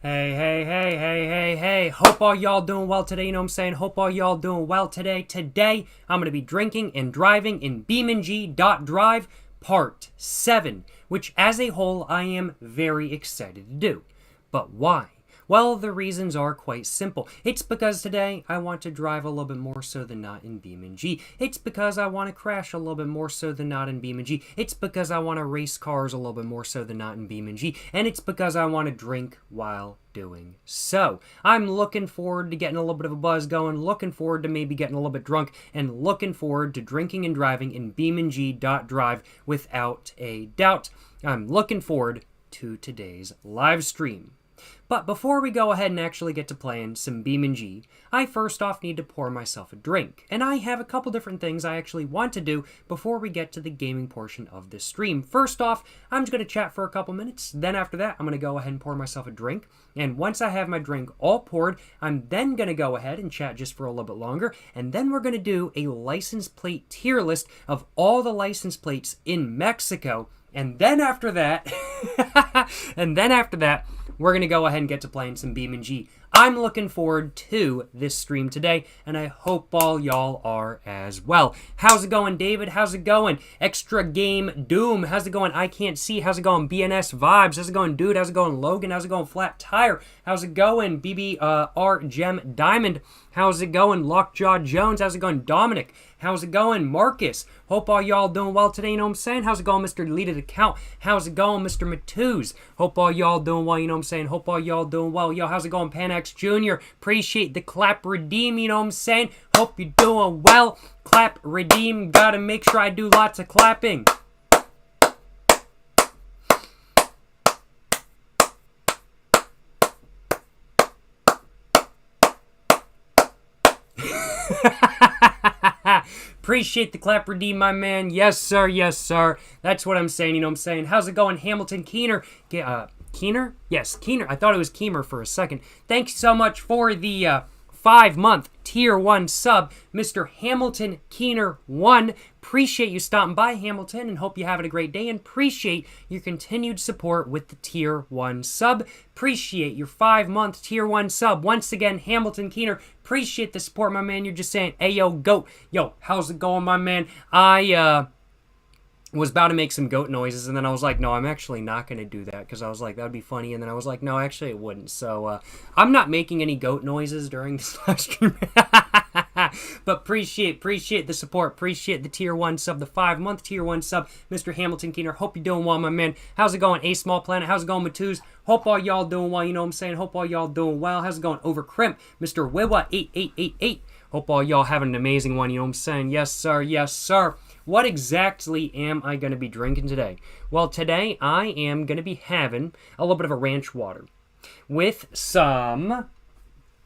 Hey, hey, hey, hey, hey, hey. Hope all y'all doing well today, you know what I'm saying? Hope all y'all doing well today. Today, I'm going to be drinking and driving in BeamNG Drive Part 7, which as a whole, I am very excited to do. But why? Well, the reasons are quite simple. It's because today I want to drive a little bit more so than not in BeamNG. It's because I want to crash a little bit more so than not in BeamNG. It's because I want to race cars a little bit more so than not in BeamNG. And it's because I want to drink while doing so. I'm looking forward to getting a little bit of a buzz going, looking forward to maybe getting a little bit drunk, and looking forward to drinking and driving in BeamNG Drive without a doubt. I'm looking forward to today's live stream. But before we go ahead and actually get to playing some BeamNG, I first off need to pour myself a drink. And I have a couple different things I actually want to do before we get to the gaming portion of this stream. First off, I'm just going to chat for a couple minutes. Then after that, I'm going to go ahead and pour myself a drink. And once I have my drink all poured, I'm then going to go ahead and chat just for a little bit longer. And then we're going to do a license plate tier list of all the license plates in Mexico. And then after that, we're going to go ahead and get to playing some BeamNG. I'm looking forward to this stream today, and I hope all y'all are as well. How's it going, David? How's it going? Extra Game Doom. How's it going? I Can't See. How's it going? BNS Vibes. How's it going, Dude? How's it going, Logan? How's it going, Flat Tire? How's it going, BBR Gem Diamond? How's it going, Lockjaw Jones? How's it going, Dominic? How's it going, Marcus? Hope all y'all doing well today, you know what I'm saying? How's it going, Mr. Deleted Account? How's it going, Mr. Matuz? Hope all y'all doing well, you know what I'm saying? Hope all y'all doing well. Yo, how's it going, Panax Jr.? Appreciate the clap redeem, you know what I'm saying? Hope you're doing well. Clap redeem, gotta make sure I do lots of clapping. Appreciate the clap redeem, my man. Yes, sir. Yes, sir. That's what I'm saying. You know what I'm saying? How's it going, Hamilton Keener? Keener? Yes, Keener. I thought it was Keemer for a second. Thanks so much for the 5-month Tier 1 sub, Mr. Hamilton Keener 1. Appreciate you stopping by, Hamilton, and hope you're having a great day, and appreciate your continued support with the Tier 1 sub. Appreciate your 5-month Tier 1 sub. Once again, Hamilton Keener, appreciate the support, my man. You're just saying, hey, yo, goat. Yo, how's it going, my man? I was about to make some goat noises, and then I was like, no, I'm actually not going to do that, because I was like, that would be funny, and then I was like, no, actually it wouldn't. So I'm not making any goat noises during this live stream. But appreciate the support, appreciate the Tier 1 sub, the 5-month Tier 1 sub, Mr. Hamilton Keener. Hope you're doing well, my man. How's it going, A Small Planet? How's it going, Matuz? Hope all y'all doing well, you know what I'm saying? Hope all y'all doing well. How's it going, Overcrimp? Mr. Wiwa8888. Hope all y'all having an amazing one, you know what I'm saying? Yes, sir, yes, sir. What exactly am I going to be drinking today? Well, today I am going to be having a little bit of a ranch water with some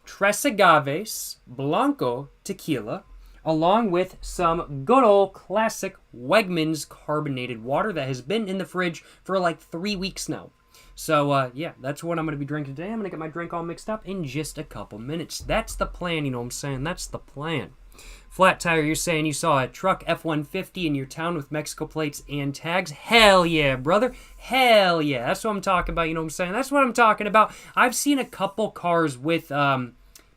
Tres Agaves Blanco tequila, along with some good old classic Wegmans carbonated water that has been in the fridge for like 3 weeks now. So, yeah, that's what I'm going to be drinking today. I'm going to get my drink all mixed up in just a couple minutes. That's the plan, you know what I'm saying? That's the plan. Flat Tire, you're saying you saw a truck F-150 in your town with Mexico plates and tags? Hell yeah, brother. Hell yeah. That's what I'm talking about, you know what I'm saying? That's what I'm talking about. I've seen a couple cars with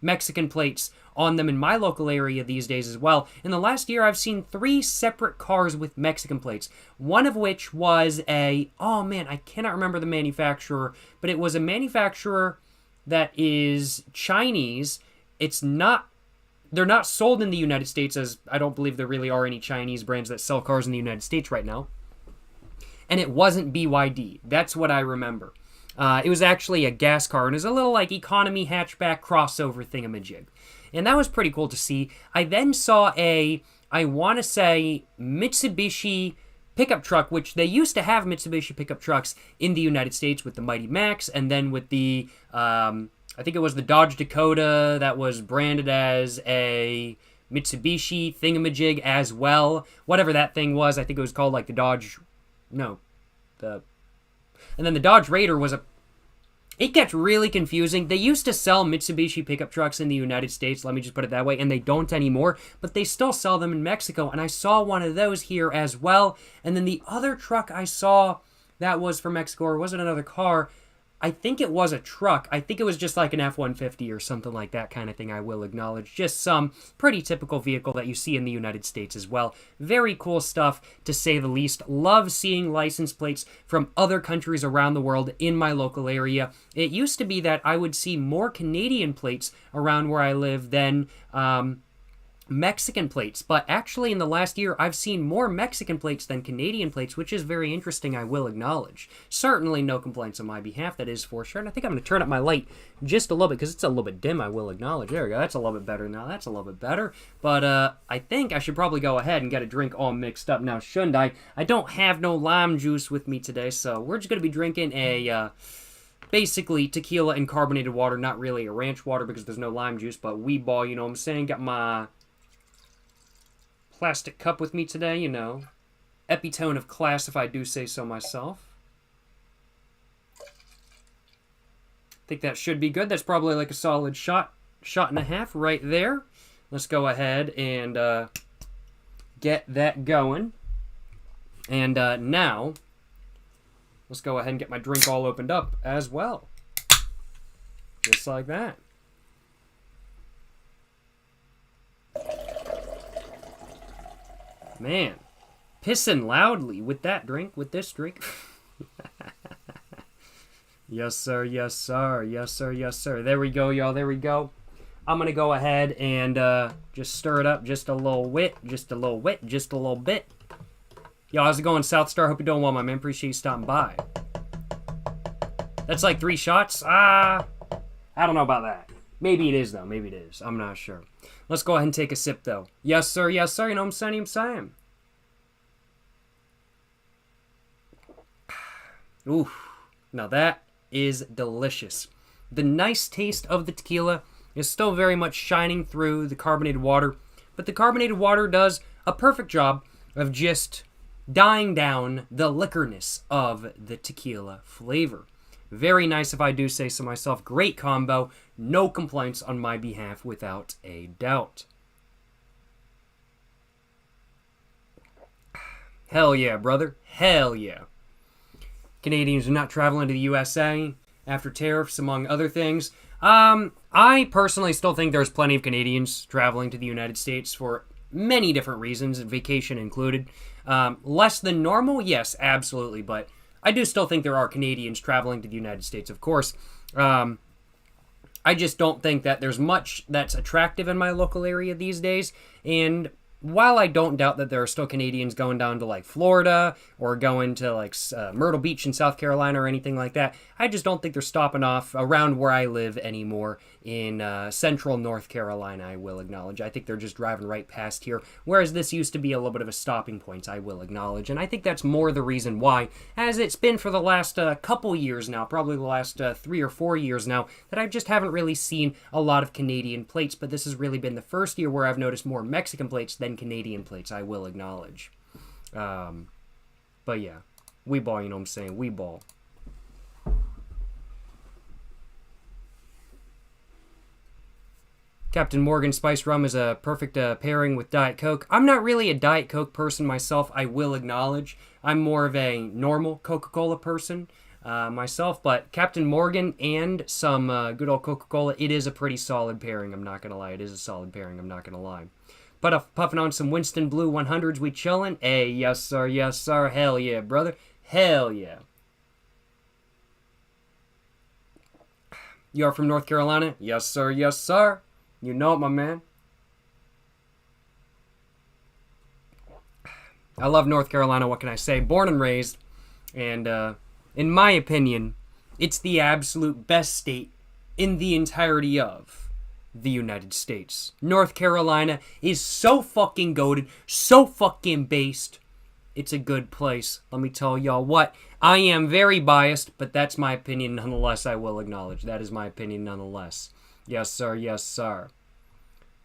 Mexican plates on them in my local area these days as well. In the last year, I've seen 3 separate cars with Mexican plates. One of which was oh man, I cannot remember the manufacturer, but it was a manufacturer that is Chinese. They're not sold in the United States, as I don't believe there really are any Chinese brands that sell cars in the United States right now. And it wasn't BYD. That's what I remember. It was actually a gas car, and it was a little like economy hatchback crossover thingamajig. And that was pretty cool to see. I then saw I want to say, Mitsubishi pickup truck, which they used to have Mitsubishi pickup trucks in the United States with the Mighty Max, and then with the I think it was the Dodge Dakota that was branded as a Mitsubishi thingamajig as well. Whatever that thing was, I think it was called like the Dodge... No. And then the Dodge Raider was a... It gets really confusing. They used to sell Mitsubishi pickup trucks in the United States, let me just put it that way, and they don't anymore, but they still sell them in Mexico, and I saw one of those here as well. And then the other truck I saw that was from Mexico, or was it another car? I think it was a truck. I think it was just like an F-150 or something like that kind of thing, I will acknowledge. Just some pretty typical vehicle that you see in the United States as well. Very cool stuff, to say the least. Love seeing license plates from other countries around the world in my local area. It used to be that I would see more Canadian plates around where I live than Mexican plates, but actually in the last year I've seen more Mexican plates than Canadian plates, which is very interesting, I will acknowledge. Certainly no complaints on my behalf, that is for sure. And I think I'm going to turn up my light just a little bit because it's a little bit dim, I will acknowledge. There we go, that's a little bit better now, that's a little bit better. But I think I should probably go ahead and get a drink all mixed up now, shouldn't I? I don't have no lime juice with me today, so we're just going to be drinking a basically tequila and carbonated water, not really a ranch water because there's no lime juice, but wee ball, you know what I'm saying? Got my plastic cup with me today, you know. Epitome of class, if I do say so myself. Think that should be good. That's probably like a solid shot and a half right there. Let's go ahead and get that going. And now, let's go ahead and get my drink all opened up as well. Just like that. Man, pissing loudly with that drink, with this drink. Yes, sir, yes, sir, yes, sir, yes, sir. There we go, y'all, there we go. I'm going to go ahead and just stir it up just a little bit, just a little bit, just a little bit. Yo, how's it going, South Star? Hope you're doing well, my man. Appreciate you stopping by. That's like 3 shots? I don't know about that. Maybe it is, though. Maybe it is. I'm not sure. Let's go ahead and take a sip, though. Yes, sir. Yes, sir. You know what I'm saying? Ooh. Now that is delicious. The nice taste of the tequila is still very much shining through the carbonated water, but the carbonated water does a perfect job of just dying down the liquorness of the tequila flavor. Very nice, if I do say so myself. Great combo. No complaints on my behalf, without a doubt. Hell yeah, brother. Hell yeah. Canadians are not traveling to the USA after tariffs, among other things. I personally still think there's plenty of Canadians traveling to the United States for many different reasons, vacation included. Less than normal? Yes, absolutely, but I do still think there are Canadians traveling to the United States, of course. I just don't think that there's much that's attractive in my local area these days. And while I don't doubt that there are still Canadians going down to like Florida or going to like Myrtle Beach in South Carolina or anything like that, I just don't think they're stopping off around where I live anymore in central North Carolina, I will acknowledge. I think they're just driving right past here, whereas this used to be a little bit of a stopping point, I will acknowledge. And I think that's more the reason why, as it's been for the last couple years now, probably the last 3 or 4 years now, that I just haven't really seen a lot of Canadian plates, but this has really been the first year where I've noticed more Mexican plates than Canadian plates, I will acknowledge. But yeah, we ball, you know what I'm saying? We ball. Captain Morgan Spice Rum is a perfect pairing with Diet Coke. I'm not really a Diet Coke person myself, I will acknowledge. I'm more of a normal Coca-Cola person myself, but Captain Morgan and some good old Coca-Cola, it is a pretty solid pairing, I'm not going to lie. It is a solid pairing, I'm not going to lie. But puffing on some Winston Blue 100s, we chillin'? Hey, yes sir, hell yeah, brother. Hell yeah. You are from North Carolina? Yes, sir, yes, sir. You know it, my man. I love North Carolina, what can I say? Born and raised. And in my opinion, it's the absolute best state in the entirety of the United States. North Carolina is so fucking goated, so fucking based. It's a good place. Let me tell y'all what. I am very biased, but that's my opinion nonetheless, I will acknowledge. That is my opinion nonetheless. Yes, sir. Yes, sir.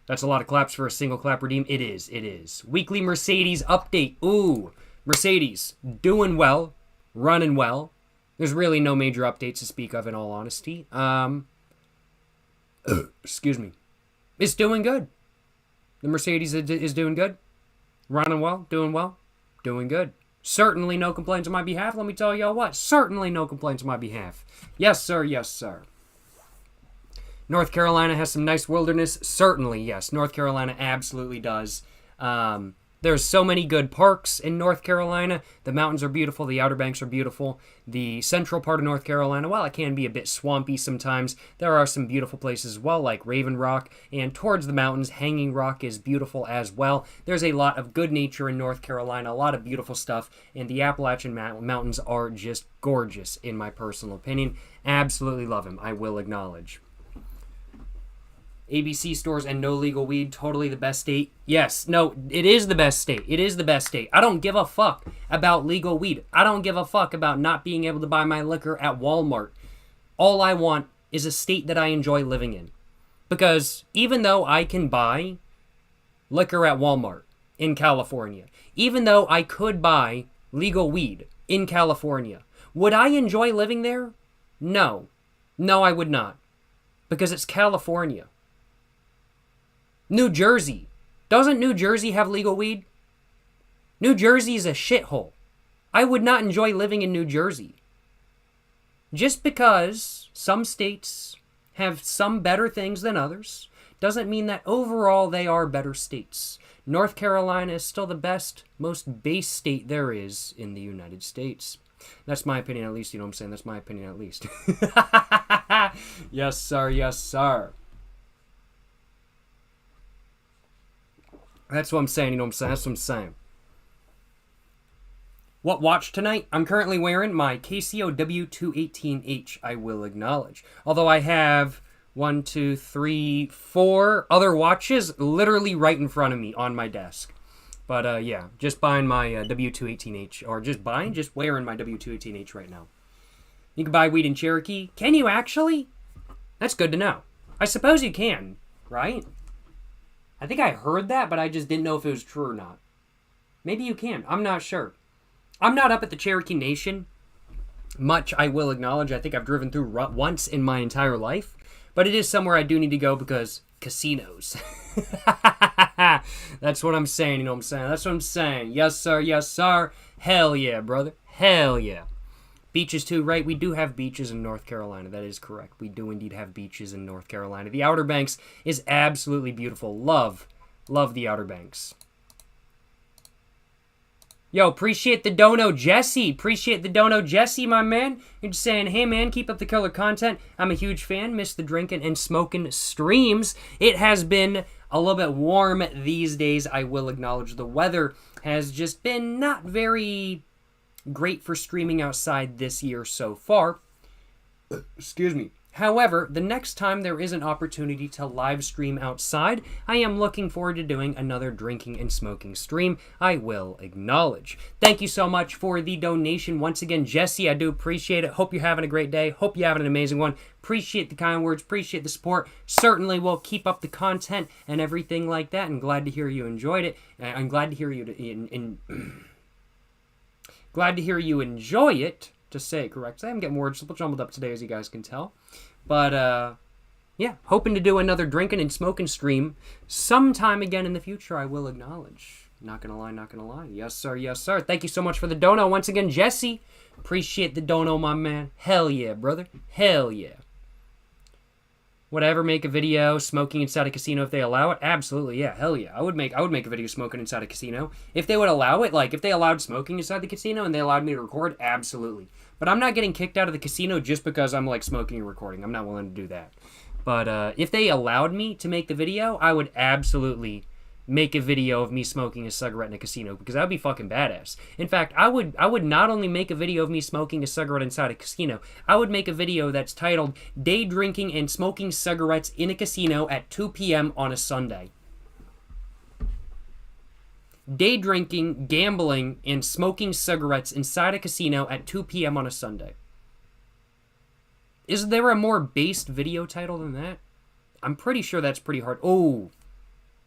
That's a lot of claps for a single clap redeem. It is. It is. Weekly Mercedes update. Ooh. Mercedes doing well. Running well. There's really no major updates to speak of in all honesty. Excuse me. It's doing good. The Mercedes is doing good. Running well. Doing well. Doing good. Certainly no complaints on my behalf. Let me tell y'all what. Certainly no complaints on my behalf. Yes, sir. Yes, sir. North Carolina has some nice wilderness. Certainly, yes. North Carolina absolutely does. There's so many good parks in North Carolina. The mountains are beautiful. The Outer Banks are beautiful. The central part of North Carolina, while it can be a bit swampy sometimes, there are some beautiful places as well, like Raven Rock. And towards the mountains, Hanging Rock is beautiful as well. There's a lot of good nature in North Carolina, a lot of beautiful stuff. And the Appalachian Mountains are just gorgeous, in my personal opinion. Absolutely love them, I will acknowledge. ABC stores and no legal weed, totally the best state. Yes, no, it is the best state. It is the best state. I don't give a fuck about legal weed. I don't give a fuck about not being able to buy my liquor at Walmart. All I want is a state that I enjoy living in. Because even though I can buy liquor at Walmart in California, even though I could buy legal weed in California, would I enjoy living there? No. No, I would not. Because it's California. New Jersey. Doesn't New Jersey have legal weed? New Jersey is a shithole. I would not enjoy living in New Jersey. Just because some states have some better things than others doesn't mean that overall they are better states. North Carolina is still the best, most base state there is in the United States. That's my opinion at least, you know what I'm saying? That's my opinion at least. Yes, sir. Yes, sir. That's what I'm saying, you know what I'm saying? That's what I'm saying. What watch tonight? I'm currently wearing my Casio W218H, I will acknowledge. Although I have 1, 2, 3, 4 other watches literally right in front of me on my desk. But yeah, just buying my W218H, or just wearing my W218H right now. You can buy weed in Cherokee. Can you actually? That's good to know. I suppose you can, right? I think I heard that, but I just didn't know if it was true or not. Maybe you can. I'm not sure. I'm not up at the Cherokee Nation much, I will acknowledge. I think I've driven through once in my entire life. But it is somewhere I do need to go because casinos. That's what I'm saying, you know what I'm saying? That's what I'm saying. Yes, sir. Yes, sir. Hell yeah, brother. Hell yeah. Beaches too, right? We do have beaches in North Carolina. That is correct. We do indeed have beaches in North Carolina. The Outer Banks is absolutely beautiful. Love the Outer Banks. Yo, appreciate the dono, Jesse. Appreciate the dono, Jesse, my man. You're just saying, hey, man, keep up the killer content. I'm a huge fan. Miss the drinking and smoking streams. It has been a little bit warm these days, I will acknowledge. The weather has just been not very great for streaming outside this year so far. Excuse me. However, the next time there is an opportunity to live stream outside, I am looking forward to doing another drinking and smoking stream, I will acknowledge. Thank you so much for the donation once again, Jesse. I do appreciate it. Hope you're having a great day. Hope you're having an amazing one. Appreciate the kind words. Appreciate the support. Certainly will keep up the content and everything like that, and glad to hear you enjoyed it. I'm glad to hear you glad to hear you enjoy it, to say it correctly. I'm getting words jumbled up today, as you guys can tell. But, yeah, hoping to do another drinking and smoking stream sometime again in the future, I will acknowledge. Not gonna lie, not gonna lie. Yes, sir, yes, sir. Thank you so much for the dono. Once again, Jesse, appreciate the dono, my man. Hell yeah, brother. Hell yeah. Would I ever make a video smoking inside a casino if they allow it? Absolutely, yeah, hell yeah. I would make a video smoking inside a casino. If they would allow it, like, if they allowed smoking inside the casino and they allowed me to record, absolutely. But I'm not getting kicked out of the casino just because I'm, like, smoking and recording. I'm not willing to do that. But if they allowed me to make the video, I would absolutely make a video of me smoking a cigarette in a casino, because that would be fucking badass. In fact, I would not only make a video of me smoking a cigarette inside a casino, I would make a video that's titled Day Drinking and Smoking Cigarettes in a Casino at 2 p.m. on a Sunday. Day drinking, gambling, and smoking cigarettes inside a casino at 2 p.m. on a Sunday. Is there a more based video title than that? I'm pretty sure that's pretty hard. Oh,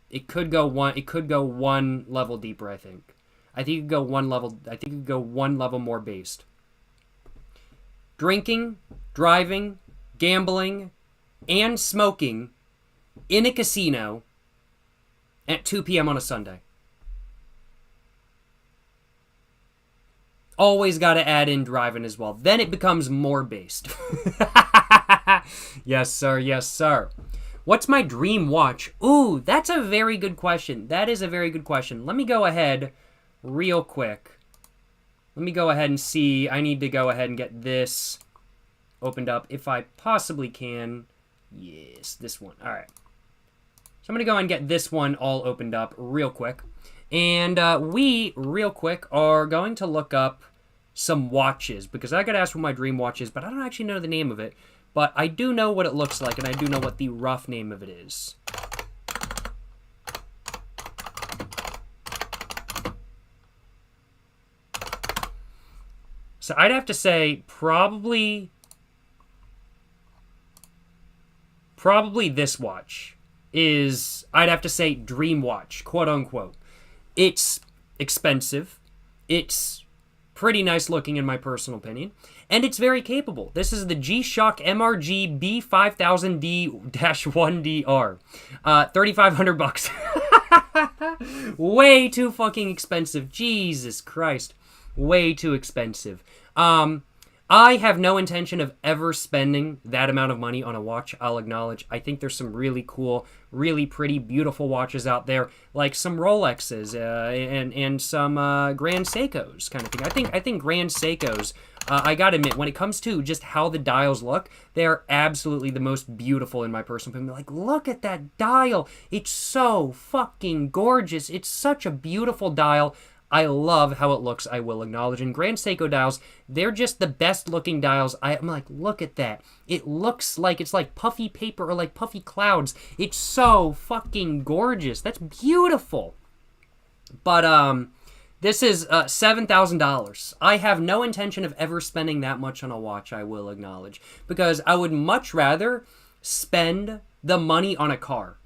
it could go one level deeper, I think. I think it could go one level more based. Drinking, driving, gambling, and smoking in a casino at 2 p.m. on a Sunday. Always got to add in driving as well. Then it becomes more based. Yes, sir. Yes, sir. What's my dream watch? Ooh, that's a very good question. That is a very good question. Let me go ahead real quick. Let me go ahead and see. I need to go ahead and get this opened up if I possibly can. Yes, this one. All right. So I'm going to go and get this one all opened up real quick. And we, real quick, are going to look up some watches. Because I got asked what my dream watch is, but I don't actually know the name of it. But I do know what it looks like, and I do know what the rough name of it is. So I'd have to say probably this watch is, I'd have to say, dream watch, quote unquote. It's expensive. It's pretty nice looking in my personal opinion. And it's very capable. This is the G-Shock MRG B5000D-1DR. 3,500 bucks. Way too fucking expensive. Jesus Christ. Way too expensive. I have no intention of ever spending that amount of money on a watch, I'll acknowledge. I think there's some really cool, really pretty, beautiful watches out there, like some Rolexes and some Grand Seikos kind of thing. I think Grand Seikos, I gotta admit, when it comes to just how the dials look, they are absolutely the most beautiful in my personal opinion. Like, look at that dial. It's so fucking gorgeous. It's such a beautiful dial. I love how it looks, I will acknowledge. And Grand Seiko dials, they're just the best looking dials. I'm like, look at that. It looks like it's like puffy paper or like puffy clouds. It's so fucking gorgeous. That's beautiful. But this is $7,000. I have no intention of ever spending that much on a watch, I will acknowledge. Because I would much rather spend the money on a car.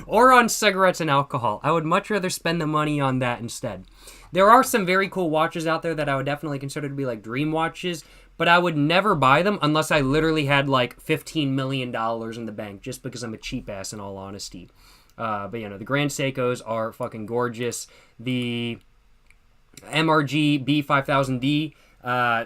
Or on cigarettes and alcohol. I would much rather spend the money on that instead. There are some very cool watches out there that I would definitely consider to be like dream watches, but I would never buy them unless I literally had like $15 million in the bank, just because I'm a cheap ass in all honesty. But you know, the Grand Seikos are fucking gorgeous. The MRG B5000D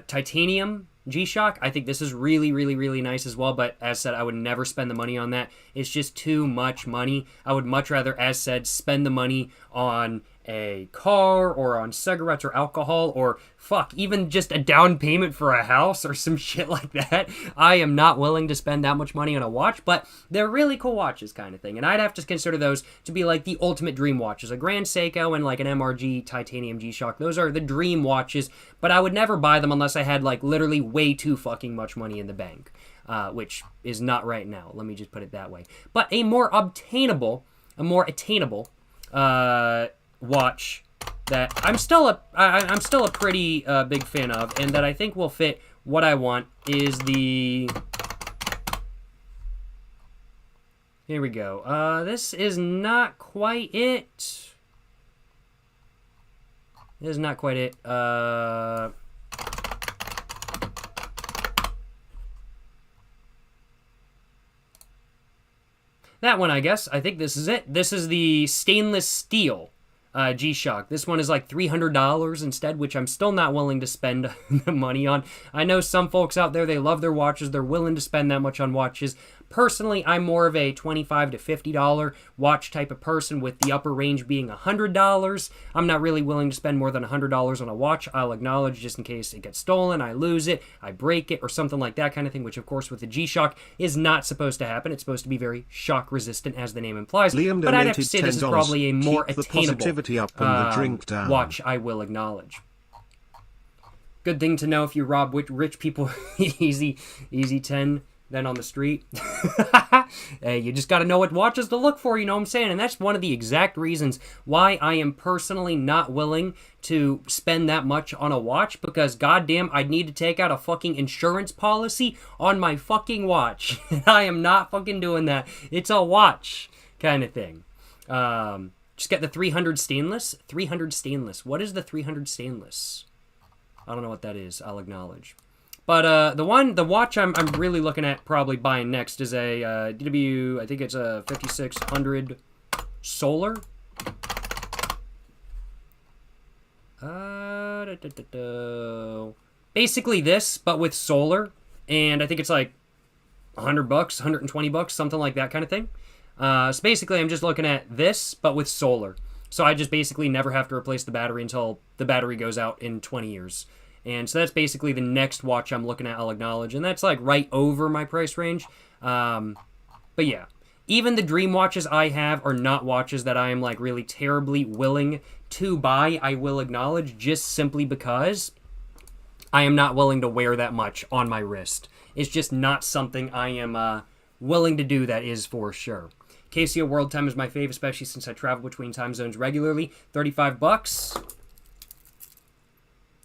titanium G-Shock, I think this is really, really, really nice as well, but as said, I would never spend the money on that. It's just too much money. I would much rather, as said, spend the money on a car or on cigarettes or alcohol or, fuck, even just a down payment for a house or some shit like that. I am not willing to spend that much money on a watch, but they're really cool watches kind of thing, and I'd have to consider those to be like the ultimate dream watches. A Grand Seiko and like an MRG titanium G-Shock, those are the dream watches, but I would never buy them unless I had like literally way too fucking much money in the bank, which is not right now. Let me just put it that way. But a more attainable watch that I'm still a pretty big fan of, and that I think will fit what I want is the. Here we go. This is not quite it. This is not quite it. That one, I guess. I think this is it. This is the stainless steel G-Shock. This one is like $300 instead, which I'm still not willing to spend the money on. I know some folks out there, they love their watches. They're willing to spend that much on watches. Personally, I'm more of a $25 to $50 watch type of person, with the upper range being $100. I'm not really willing to spend more than $100 on a watch, I'll acknowledge, just in case it gets stolen, I lose it, I break it, or something like that kind of thing, which of course with the G-Shock is not supposed to happen. It's supposed to be very shock resistant, as the name implies. Liam, but I'd have to say this is probably a more attainable up and the drink down. Watch, I will acknowledge. Good thing to know if you rob rich people easy 10 than on the street. Hey, you just got to know what watches to look for, you know what I'm saying? And that's one of the exact reasons why I am personally not willing to spend that much on a watch, because goddamn, I'd need to take out a fucking insurance policy on my fucking watch. I am not fucking doing that. It's a watch kind of thing. Just get the 300 stainless. 300 stainless. What is the 300 stainless? I don't know what that is, I'll acknowledge. But the watch I'm really looking at probably buying next is a DW, I think it's a 5600 Solar. Basically this, but with solar, and I think it's like $100, $120, something like that kind of thing. So basically, I'm just looking at this, but with solar. So I just basically never have to replace the battery until the battery goes out in 20 years. And so that's basically the next watch I'm looking at, I'll acknowledge. And that's like right over my price range. But yeah, even the dream watches I have are not watches that I am like really terribly willing to buy, I will acknowledge, just simply because I am not willing to wear that much on my wrist. It's just not something I am willing to do, that is for sure. Casio World Time is my fave, especially since I travel between time zones regularly. $35.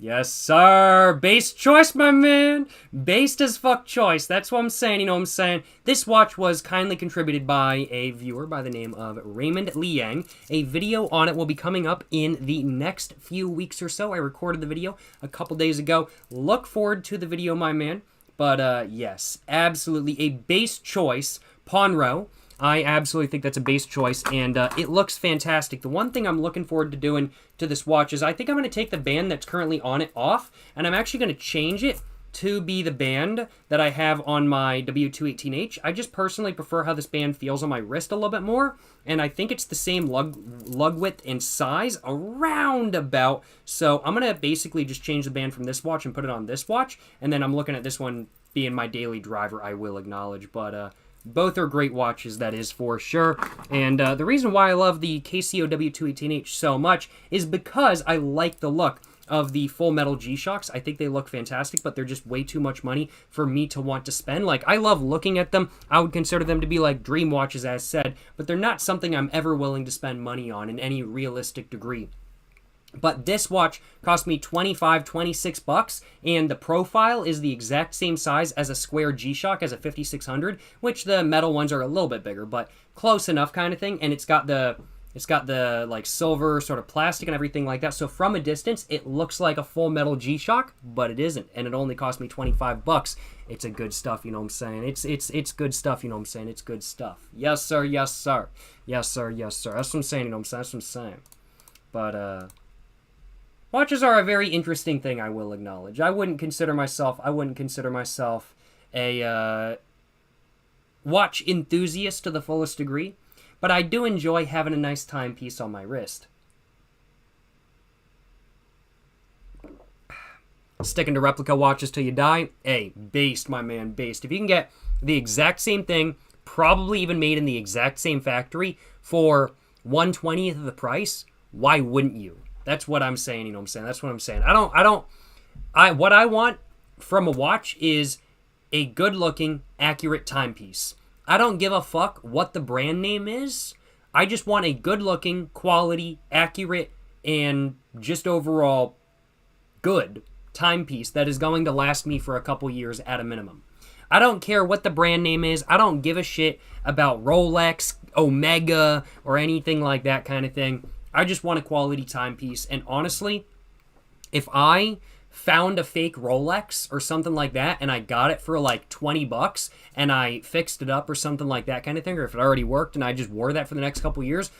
Yes, sir. Based choice, my man. Based as fuck choice. That's what I'm saying, you know what I'm saying? This watch was kindly contributed by a viewer by the name of Raymond Liang. A video on it will be coming up in the next few weeks or so. I recorded the video a couple days ago. Look forward to the video, my man. But, yes, absolutely a base choice. Ponro. I absolutely think that's a base choice, and it looks fantastic. The one thing I'm looking forward to doing to this watch is I think I'm going to take the band that's currently on it off, and I'm actually going to change it to be the band that I have on my W218H. I just personally prefer how this band feels on my wrist a little bit more, and I think it's the same lug width and size around about. So I'm going to basically just change the band from this watch and put it on this watch, and then I'm looking at this one being my daily driver, I will acknowledge, but both are great watches, that is for sure. And the reason why I love the Casio W218H so much is because I like the look of the full metal G-Shocks. I think they look fantastic, but they're just way too much money for me to want to spend. Like, I love looking at them. I would consider them to be like dream watches, as said, but they're not something I'm ever willing to spend money on in any realistic degree. But this watch cost me $25, $26, and the profile is the exact same size as a square G-Shock, as a 5600, which the metal ones are a little bit bigger, but close enough kind of thing. And it's got the like silver sort of plastic and everything like that. So from a distance, it looks like a full metal G-Shock, but it isn't, and it only cost me $25. It's a good stuff, you know what I'm saying? It's good stuff, you know what I'm saying? It's good stuff. Yes, sir. Yes, sir. Yes, sir. Yes, sir. That's what I'm saying, you know what I'm saying? That's what I'm saying. But watches are a very interesting thing, I will acknowledge. I wouldn't consider myself a watch enthusiast to the fullest degree, but I do enjoy having a nice timepiece on my wrist. Sticking to replica watches till you die? Hey, based, my man, based. If you can get the exact same thing, probably even made in the exact same factory, for 1/20th of the price, why wouldn't you? That's what I'm saying, you know what I'm saying? That's what I'm saying. What I want from a watch is a good-looking, accurate timepiece. I don't give a fuck what the brand name is. I just want a good-looking, quality, accurate, and just overall good timepiece that is going to last me for a couple years at a minimum. I don't care what the brand name is. I don't give a shit about Rolex, Omega, or anything like that kind of thing. I just want a quality timepiece. And honestly, if I found a fake Rolex or something like that and I got it for like $20 and I fixed it up or something like that kind of thing, or if it already worked and I just wore that for the next couple years,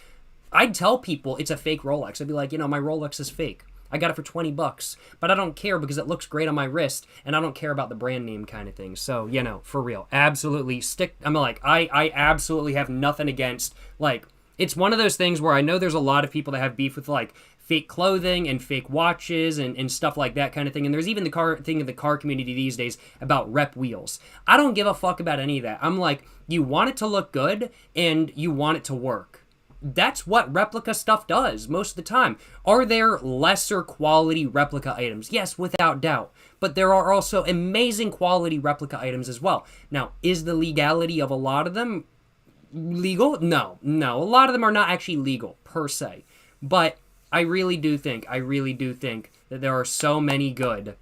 I'd tell people it's a fake Rolex. I'd be like, my Rolex is fake. I got it for $20, but I don't care because it looks great on my wrist, and I don't care about the brand name kind of thing. So, for real, absolutely I absolutely have nothing against, it's one of those things where I know there's a lot of people that have beef with, fake clothing and fake watches and stuff like that kind of thing. And there's even the car community these days about rep wheels. I don't give a fuck about any of that. I'm like, you want it to look good and you want it to work. That's what replica stuff does most of the time. Are there lesser quality replica items? Yes, without doubt. But there are also amazing quality replica items as well. Now, is the legality of a lot of them legal? No. A lot of them are not actually legal, per se. But I really do think that there are so many good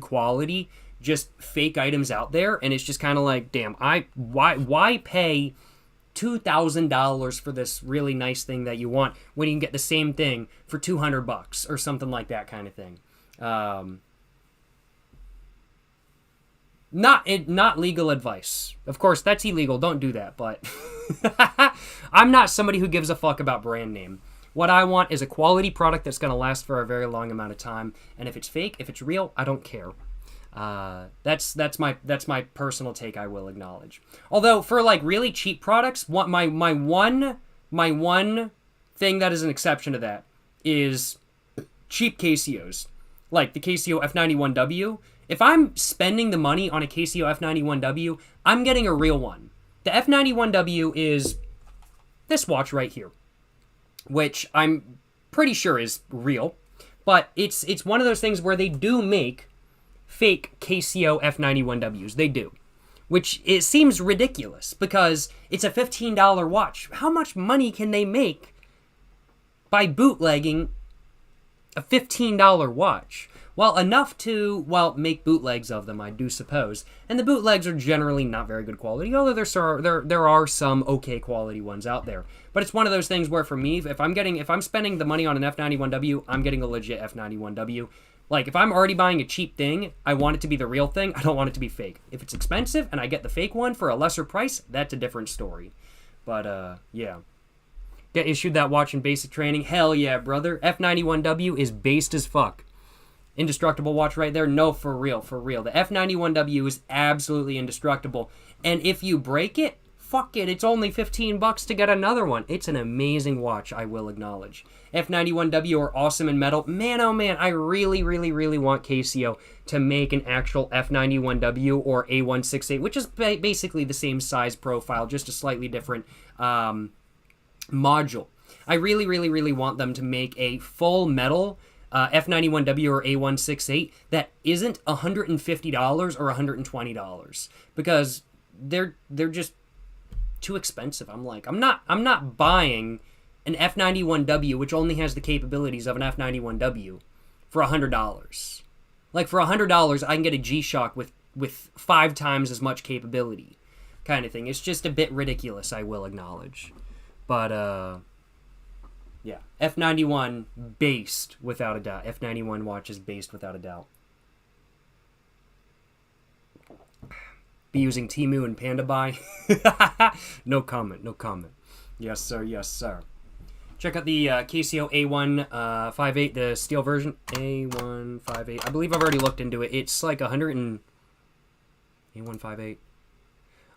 quality, just fake items out there, and it's just kind of like, damn, why pay $2,000 for this really nice thing that you want when you can get the same thing for $200 or something like that kind of thing. Not legal advice. Of course, that's illegal. Don't do that. But I'm not somebody who gives a fuck about brand name. What I want is a quality product that's going to last for a very long amount of time. And if it's fake, if it's real, I don't care. That's my personal take. I will acknowledge. Although for like really cheap products, my one thing that is an exception to that is cheap KCOs, like the KCO F91W. If I'm spending the money on a KCO F91W, I'm getting a real one. The F91W is this watch right here, which I'm pretty sure is real, but it's one of those things where they do make fake KCO F91Ws. They do. Which it seems ridiculous because it's a $15 watch. How much money can they make by bootlegging a $15 watch? Well, enough to, make bootlegs of them, I do suppose. And the bootlegs are generally not very good quality, although there are some okay quality ones out there. But it's one of those things where for me, if I'm spending the money on an F91W, I'm getting a legit F91W. Like, if I'm already buying a cheap thing, I want it to be the real thing. I don't want it to be fake. If it's expensive and I get the fake one for a lesser price, that's a different story. But, yeah. Get issued that watch in basic training? Hell yeah, brother. F91W is based as fuck. Indestructible watch right there? No, for real, for real. The F91W is absolutely indestructible. And if you break it, fuck it. It's only $15 to get another one. It's an amazing watch, I will acknowledge. F91W are awesome in metal. Man, oh man, I really, really, really want KCO to make an actual F91W or A168, which is basically the same size profile, just a slightly different module. I really, really, really want them to make a full metal F91W or A168 that isn't $150 or $120 because they're just too expensive. I'm not buying an F91W which only has the capabilities of an F91W for $100. Like for $100 I can get a G-Shock with 5 times as much capability kind of thing. It's just a bit ridiculous, I will acknowledge. But yeah, F91 based without a doubt. F91 watch is based without a doubt. Be using Temu and Panda Buy? No comment, no comment. Yes, sir, yes, sir. Check out the KCO A158, the steel version. A158. I believe I've already looked into it. It's like 100 and... A158.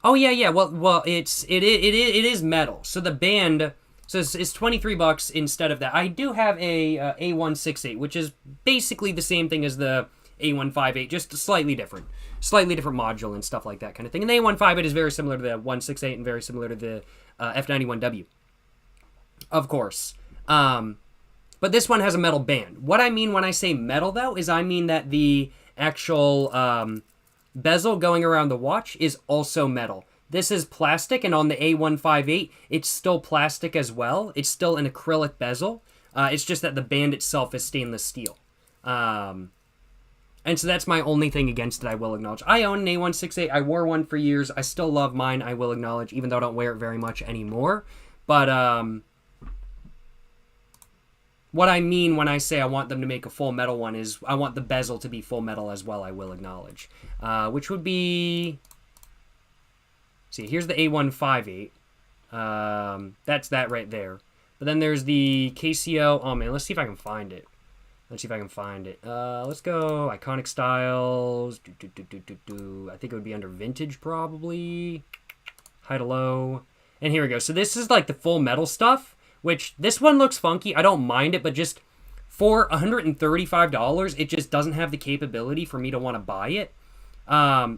Oh, yeah. Well, it is metal. So the band... So it's $23 instead of that. I do have a A168, which is basically the same thing as the A158, just slightly different module and stuff like that kind of thing. And the A158 is very similar to the 168 and very similar to the F91W, of course. But this one has a metal band. What I mean when I say metal, though, is I mean that the actual bezel going around the watch is also metal. This is plastic, and on the A158, it's still plastic as well. It's still an acrylic bezel. It's just that the band itself is stainless steel. And so that's my only thing against it, I will acknowledge. I own an A168. I wore one for years. I still love mine, I will acknowledge, even though I don't wear it very much anymore. But what I mean when I say I want them to make a full metal one is I want the bezel to be full metal as well, I will acknowledge. Which would be... See, here's the A158. That's that right there. But then there's the KCO. Oh, man, let's see if I can find it. Let's go Iconic Styles. I think it would be under Vintage, probably. High to low. And here we go. So this is like the full metal stuff, which this one looks funky. I don't mind it, but just for $135, it just doesn't have the capability for me to want to buy it.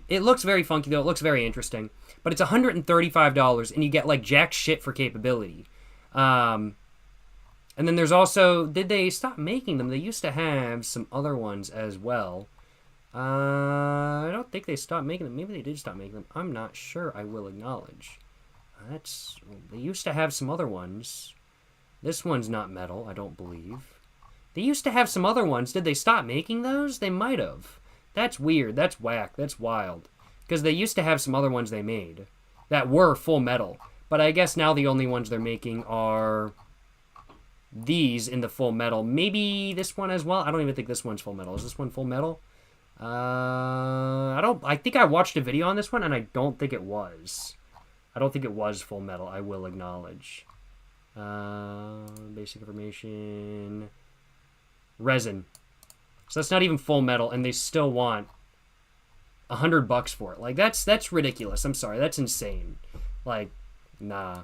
It looks very funky, though. It looks very interesting. But it's $135, and you get, like, jack shit for capability. And then there's also... Did they stop making them? They used to have some other ones as well. I don't think they stopped making them. Maybe they did stop making them. I'm not sure, I will acknowledge. They used to have some other ones. This one's not metal, I don't believe. They used to have some other ones. Did they stop making those? They might have. That's weird. That's whack. That's wild. Because they used to have some other ones they made that were full metal. But I guess now the only ones they're making are these in the full metal. Maybe this one as well. I don't even think this one's full metal. Is this one full metal? I think I watched a video on this one, and I don't think it was. I don't think it was full metal, I will acknowledge. Basic information. Resin. So that's not even full metal, and they still want $100 for it. Like, that's ridiculous. I'm sorry, that's insane. Like, nah.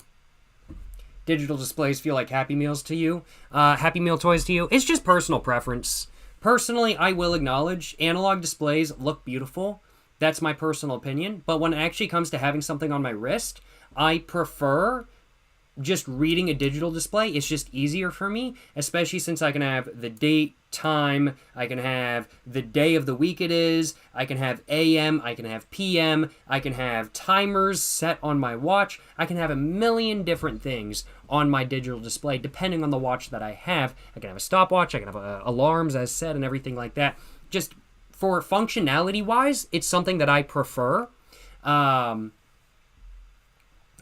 Digital displays feel like Happy Meals to you. Happy Meal toys to you. It's just personal preference. Personally, I will acknowledge analog displays look beautiful. That's my personal opinion. But when it actually comes to having something on my wrist, I prefer just reading a digital display. It's just easier for me, especially since I can have the date, time, I can have the day of the week it is, I can have AM, I can have PM, I can have timers set on my watch, I can have a million different things on my digital display depending on the watch that I have. I can have a stopwatch, I can have alarms as said and everything like that. Just for functionality wise, it's something that I prefer.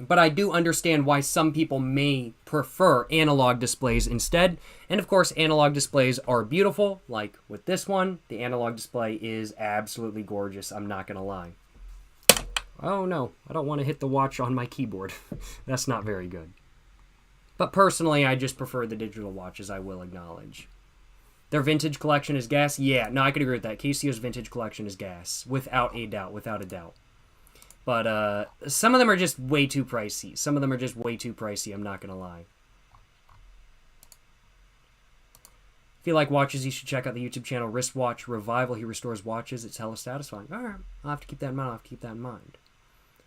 But I do understand why some people may prefer analog displays instead. And of course, analog displays are beautiful. Like with this one, the analog display is absolutely gorgeous. I'm not going to lie. Oh no, I don't want to hit the watch on my keyboard. That's not very good. But personally, I just prefer the digital watches, I will acknowledge. Their vintage collection is gas? Yeah, no, I could agree with that. Casio's vintage collection is gas. Without a doubt, without a doubt. But some of them are just way too pricey. I'm not going to lie. If you like watches, you should check out the YouTube channel Wristwatch Revival. He restores watches. It's hella satisfying. All right, I'll have to keep that in mind.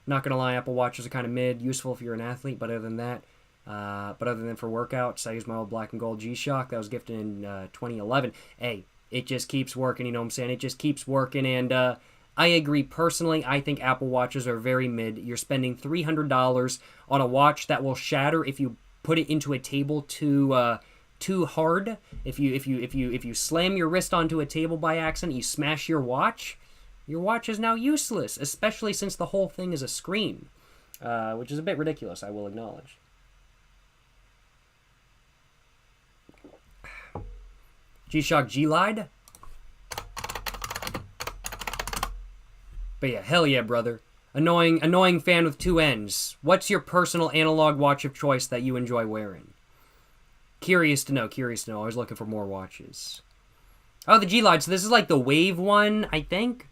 Not going to lie, Apple Watches are kind of mid. Useful if you're an athlete, but other than that, for workouts, I use my old black and gold G-Shock that was gifted in 2011. Hey, it just keeps working, you know what I'm saying? It just keeps working, and I agree personally. I think Apple Watches are very mid. You're spending $300 on a watch that will shatter if you put it into a table too hard. If you slam your wrist onto a table by accident, you smash your watch. Your watch is now useless, especially since the whole thing is a screen, which is a bit ridiculous, I will acknowledge. G-Shock G-Lide? But yeah, hell yeah, brother. Annoying fan with two ends. What's your personal analog watch of choice that you enjoy wearing? Curious to know. I was looking for more watches. Oh, the G-Lide. So this is like the Wave one, I think,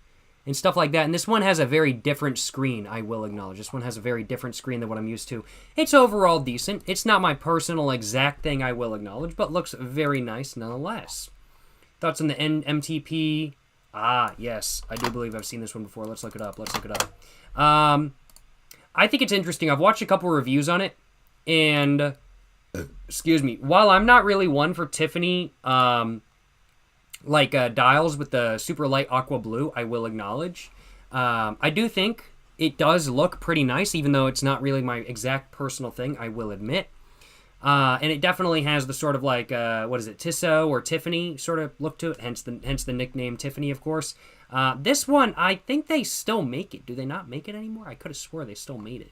and stuff like that. And this one has a very different screen, I will acknowledge. This one has a very different screen than what I'm used to. It's overall decent. It's not my personal exact thing, I will acknowledge, but looks very nice nonetheless. Thoughts on the MTP... Ah, yes. I do believe I've seen this one before. Let's look it up. I think it's interesting. I've watched a couple reviews on it, and, excuse me, while I'm not really one for Tiffany, dials with the super light aqua blue, I will acknowledge. I do think it does look pretty nice, even though it's not really my exact personal thing, I will admit. And it definitely has the sort of like, Tissot or Tiffany sort of look to it, hence the nickname Tiffany, of course. This one, I think they still make it. Do they not make it anymore? I could have swore they still made it.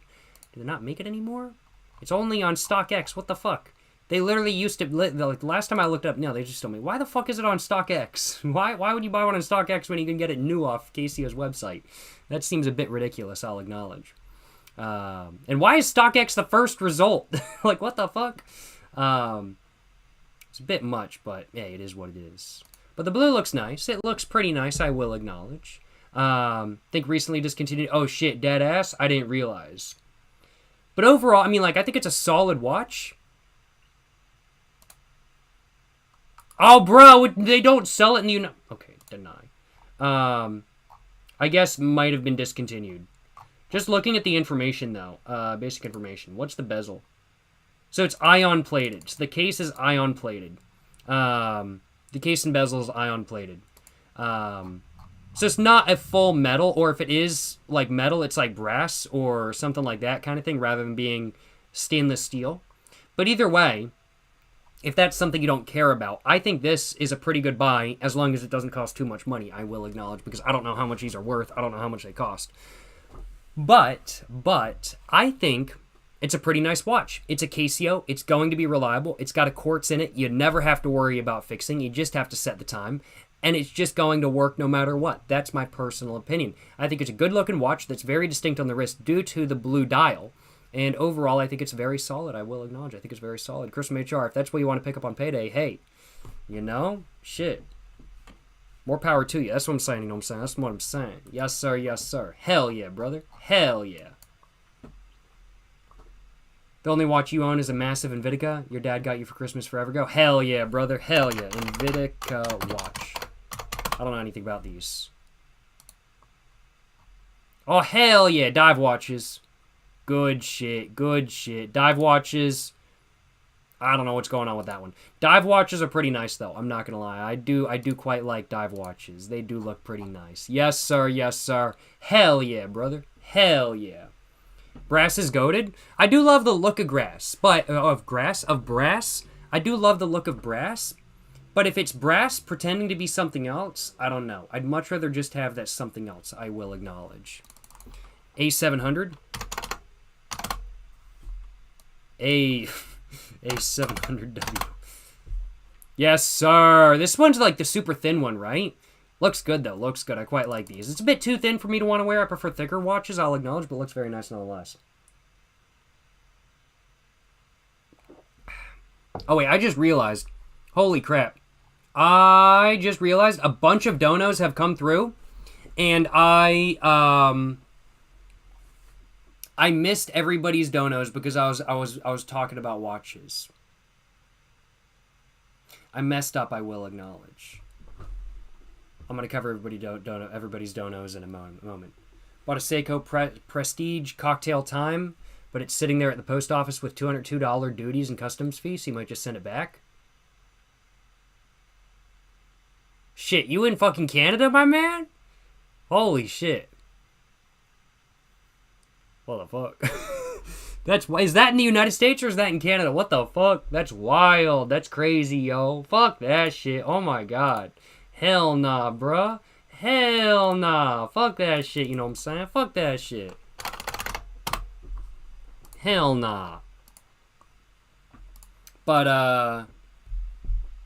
Do they not make it anymore? It's only on StockX. What the fuck? They literally used to, like, last time I looked up, no, they just told me, why the fuck is it on StockX? Why would you buy one on StockX when you can get it new off Casio's website? That seems a bit ridiculous, I'll acknowledge. And why is StockX the first result? Like, what the fuck? It's a bit much, but hey, it is what it is. But the blue looks nice. It looks pretty nice, I will acknowledge. Think recently discontinued. Oh shit, dead ass. I didn't realize. But overall, I mean, like, I think it's a solid watch. Oh, bro, they don't sell it in the United... Okay, deny. I guess might have been discontinued. Just looking at the information, though. Basic information. What's the bezel? So it's ion-plated. So the case is ion-plated. The case and bezel is ion-plated. So it's not a full metal, or if it is, like, metal, it's like brass or something like that kind of thing, rather than being stainless steel. But either way, if that's something you don't care about, I think this is a pretty good buy, as long as it doesn't cost too much money, I will acknowledge, because I don't know how much these are worth. I don't know how much they cost. But I think it's a pretty nice watch. It's a Casio. It's going to be reliable. It's got a quartz in it. You never have to worry about fixing. You just have to set the time. And it's just going to work no matter what. That's my personal opinion. I think it's a good-looking watch that's very distinct on the wrist due to the blue dial. And overall, I think it's very solid. I will acknowledge. I think it's very solid. Chris from HR, if that's what you want to pick up on payday, hey, you know, shit. More power to you. That's what I'm saying, you know what I'm saying? That's what I'm saying. Yes, sir, yes, sir. Hell yeah, brother. Hell yeah. The only watch you own is a massive Nvidia your dad got you for Christmas forever ago? Hell yeah, brother. Hell yeah. Nvidia watch. I don't know anything about these. Oh, hell yeah. Dive watches. Good shit. Good shit. Dive watches. I don't know what's going on with that one. Dive watches are pretty nice, though. I'm not going to lie. I do quite like dive watches. They do look pretty nice. Yes, sir. Yes, sir. Hell yeah, brother. Hell yeah. Brass is goated. I do love the look of brass. I do love the look of brass. But if it's brass pretending to be something else, I don't know. I'd much rather just have that something else, I will acknowledge. A700. A700W. Yes, sir. This one's like the super thin one, right? Looks good, though. Looks good. I quite like these. It's a bit too thin for me to want to wear. I prefer thicker watches, I'll acknowledge, but looks very nice nonetheless. Oh, wait. I just realized. Holy crap. I just realized a bunch of donos have come through, and I missed everybody's donos because I was talking about watches. I messed up, I will acknowledge. I'm going to cover everybody's donos in a moment. Bought a Seiko Prestige Cocktail Time, but it's sitting there at the post office with $202 duties and customs fees, so you might just send it back. Shit, you in fucking Canada, my man? Holy shit. What the fuck? Is that in the United States or is that in Canada? What the fuck? That's wild. That's crazy, yo. Fuck that shit. Oh my god. Hell nah, bruh. Hell nah. Fuck that shit, you know what I'm saying? Fuck that shit. Hell nah. But,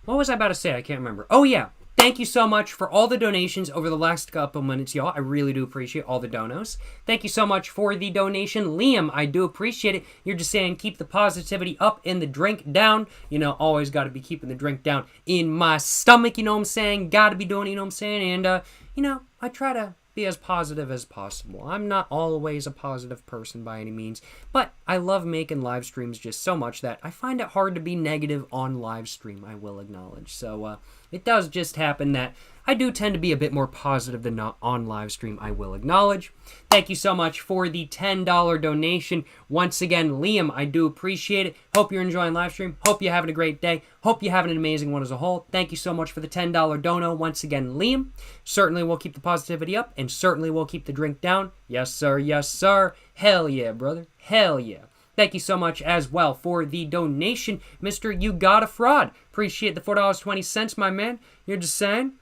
what was I about to say? I can't remember. Oh, yeah. Thank you so much for all the donations over the last couple minutes, y'all. I really do appreciate all the donos. Thank you so much for the donation. Liam, I do appreciate it. You're just saying keep the positivity up and the drink down. You know, always got to be keeping the drink down in my stomach, you know what I'm saying? Got to be doing it, you know what I'm saying? And, you know, I try to be as positive as possible. I'm not always a positive person by any means, but I love making live streams just so much that I find it hard to be negative on live stream, I will acknowledge. So, it does just happen that I do tend to be a bit more positive than not on live stream, I will acknowledge. Thank you so much for the $10 donation. Once again, Liam, I do appreciate it. Hope you're enjoying live stream. Hope you're having a great day. Hope you're having an amazing one as a whole. Thank you so much for the $10 dono. Once again, Liam. Certainly we'll keep the positivity up, and certainly we'll keep the drink down. Yes, sir. Yes, sir. Hell yeah, brother. Hell yeah. Thank you so much as well for the donation, Mr. You Got a Fraud. Appreciate the $4.20, my man. You're just saying,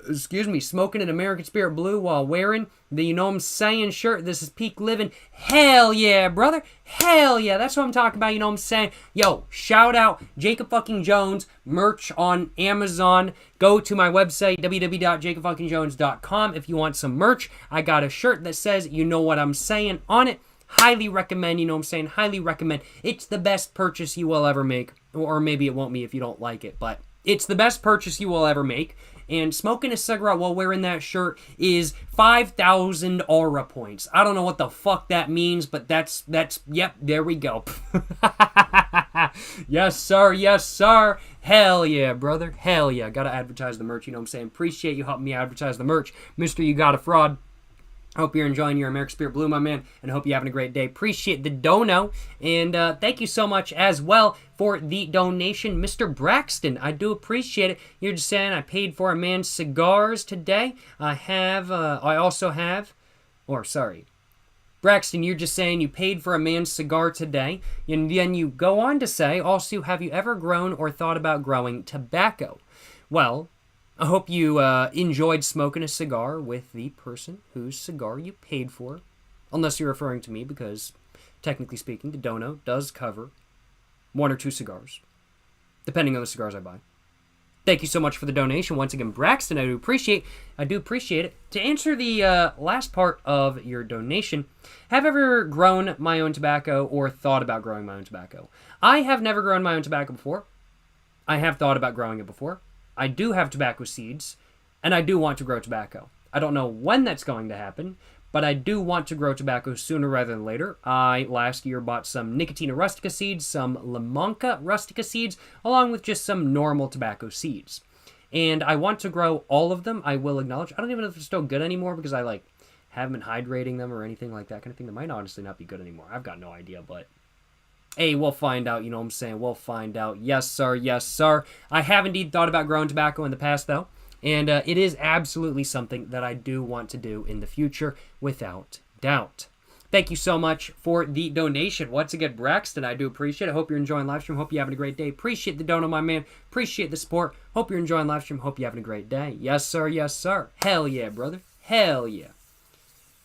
excuse me, smoking an American Spirit Blue while wearing the You Know What I'm Saying shirt. This is peak living. Hell yeah, brother. Hell yeah. That's what I'm talking about. You know what I'm saying? Yo, shout out Jacob fucking Jones merch on Amazon. Go to my website, www.jacobfuckingjones.com if you want some merch. I got a shirt that says You Know What I'm Saying on it. Highly recommend, you know what I'm saying? Highly recommend. It's the best purchase you will ever make. Or maybe it won't be if you don't like it. But it's the best purchase you will ever make. And smoking a cigarette while wearing that shirt is 5,000 aura points. I don't know what the fuck that means, but that's, yep, there we go. Yes, sir. Yes, sir. Hell yeah, brother. Hell yeah. Gotta advertise the merch, you know what I'm saying? Appreciate you helping me advertise the merch. Mr. You Got a Fraud. Hope you're enjoying your American Spirit Blue, my man, and hope you're having a great day. Appreciate the dono, and thank you so much as well for the donation, Mr. Braxton. I do appreciate it. You're just saying I paid for a man's cigars today. I also have, Braxton, you're just saying you paid for a man's cigar today, and then you go on to say, also, have you ever grown or thought about growing tobacco? Well, I hope you enjoyed smoking a cigar with the person whose cigar you paid for. Unless you're referring to me, because technically speaking, the dono does cover 1 or 2 cigars, depending on the cigars I buy. Thank you so much for the donation. Once again, Braxton, I do appreciate it. To answer the last part of your donation, have I ever grown my own tobacco or thought about growing my own tobacco? I have never grown my own tobacco before. I have thought about growing it before. I do have tobacco seeds, and I do want to grow tobacco. I don't know when that's going to happen, but I do want to grow tobacco sooner rather than later. I, last year, bought some Nicotina rustica seeds, some Limonca rustica seeds, along with just some normal tobacco seeds. And I want to grow all of them, I will acknowledge. I don't even know if they're still good anymore because I, haven't been hydrating them or anything like that kind of thing. They might honestly not be good anymore. I've got no idea, but hey, we'll find out, you know what I'm saying? We'll find out. Yes, sir, yes, sir. I have indeed thought about growing tobacco in the past, though. And it is absolutely something that I do want to do in the future, without doubt. Thank you so much for the donation. Once again, Braxton, I do appreciate it. Hope you're enjoying live stream. Hope you're having a great day. Appreciate the dono, my man. Appreciate the support. Hope you're enjoying live stream. Hope you're having a great day. Yes, sir. Yes, sir. Hell yeah, brother. Hell yeah.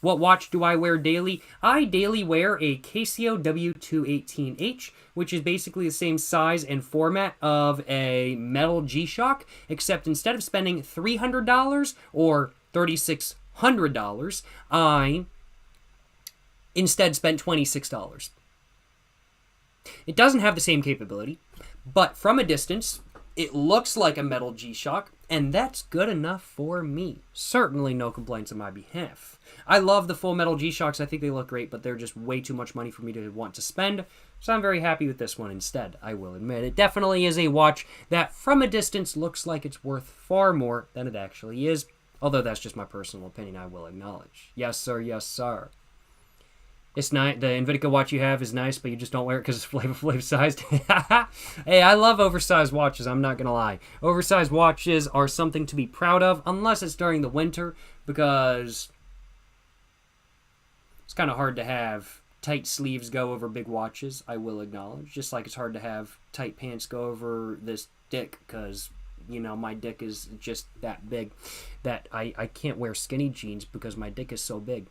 What watch do I wear daily? I daily wear a Casio W218H, which is basically the same size and format of a metal G-Shock, except instead of spending $300 or $3,600, I instead spent $26. It doesn't have the same capability, but from a distance, it looks like a metal G-Shock, and that's good enough for me. Certainly no complaints on my behalf. I love the full metal G-Shocks. I think they look great, but they're just way too much money for me to want to spend, so I'm very happy with this one instead, I will admit. It definitely is a watch that, from a distance, looks like it's worth far more than it actually is, although that's just my personal opinion, I will acknowledge. Yes, sir, yes, sir. It's nice. The Invitica watch you have is nice, but you just don't wear it because it's Flavor Flav sized. Hey, I love oversized watches, I'm not going to lie. Oversized watches are something to be proud of, unless it's during the winter, because it's kind of hard to have tight sleeves go over big watches, I will acknowledge. Just like it's hard to have tight pants go over this dick, because, you know, my dick is just that big that I can't wear skinny jeans because my dick is so big.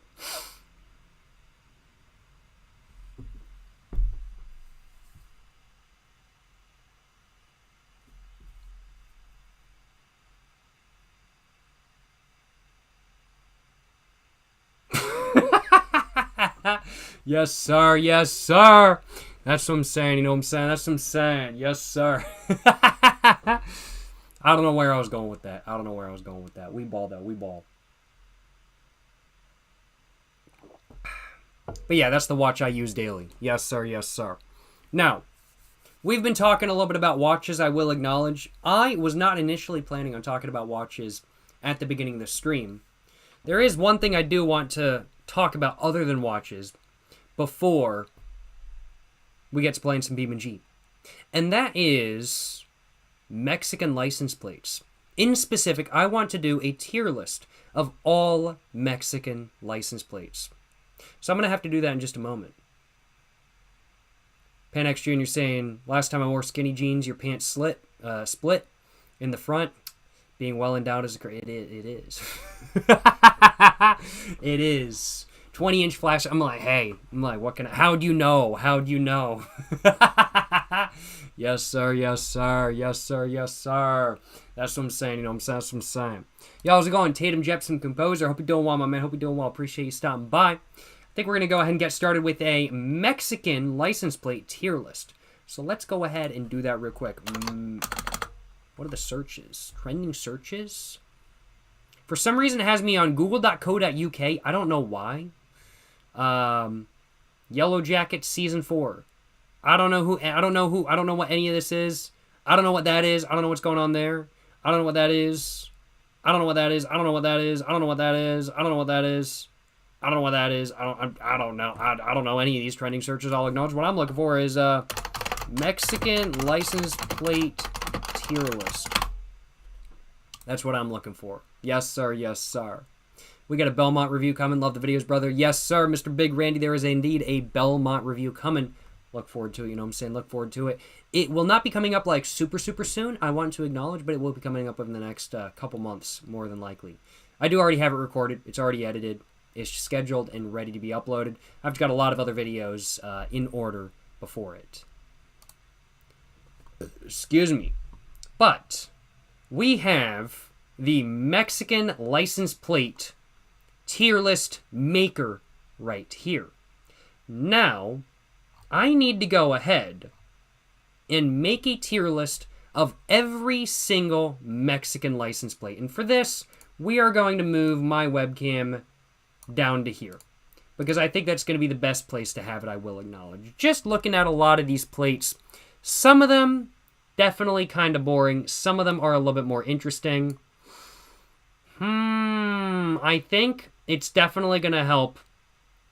Yes, sir. Yes, sir. That's what I'm saying. You know what I'm saying? That's what I'm saying. Yes, sir. I don't know where I was going with that. We ball, though. We ball. But yeah, that's the watch I use daily. Yes, sir. Yes, sir. Now, we've been talking a little bit about watches, I will acknowledge. I was not initially planning on talking about watches at the beginning of the stream. There is one thing I do want to talk about other than watches before we get to playing some BeamNG. And that is Mexican license plates. In specific, I want to do a tier list of all Mexican license plates. So I'm going to have to do that in just a moment. Panex Jr. saying, last time I wore skinny jeans, your pants split in the front. Being well endowed is great. It is. It is. 20-inch flash. I'm like, hey. What can I... How'd you know? Yes, sir. Yes, sir. Yes, sir. Yes, sir. That's what I'm saying. You know what I'm saying? That's what I'm saying. Yo, how's it going? Tatum Jepson, composer. Hope you're doing well, my man. Hope you're doing well. Appreciate you stopping by. I think we're going to go ahead and get started with a Mexican license plate tier list. So let's go ahead and do that real quick. What are the searches? Trending searches? For some reason, it has me on google.co.uk. I don't know why. Yellow Jackets Season 4. I don't know what any of this is. I don't know what that is. I don't know what's going on there. I don't know what that is. I don't know what that is. I don't know what that is. I don't know what that is. I don't know what that is. I don't know what that is. I don't know. I don't know any of these trending searches. I'll acknowledge. What I'm looking for is Mexican license plate tier list. That's what I'm looking for. Yes, sir. Yes, sir. We got a Belmont review coming. Love the videos, brother. Yes, sir. Mr. Big Randy, there is indeed a Belmont review coming. Look forward to it. You know what I'm saying? Look forward to it. It will not be coming up like super soon, I want to acknowledge, but it will be coming up within the next couple months, more than likely. I do already have it recorded. It's already edited. It's scheduled and ready to be uploaded. I've got a lot of other videos in order before it. Excuse me. But we have the Mexican license plate tier list maker right here. Now, I need to go ahead and make a tier list of every single Mexican license plate. And for this, we are going to move my webcam down to here, because I think that's going to be the best place to have it, I will acknowledge. Just looking at a lot of these plates, some of them definitely kind of boring. Some of them are a little bit more interesting. I think it's definitely going to help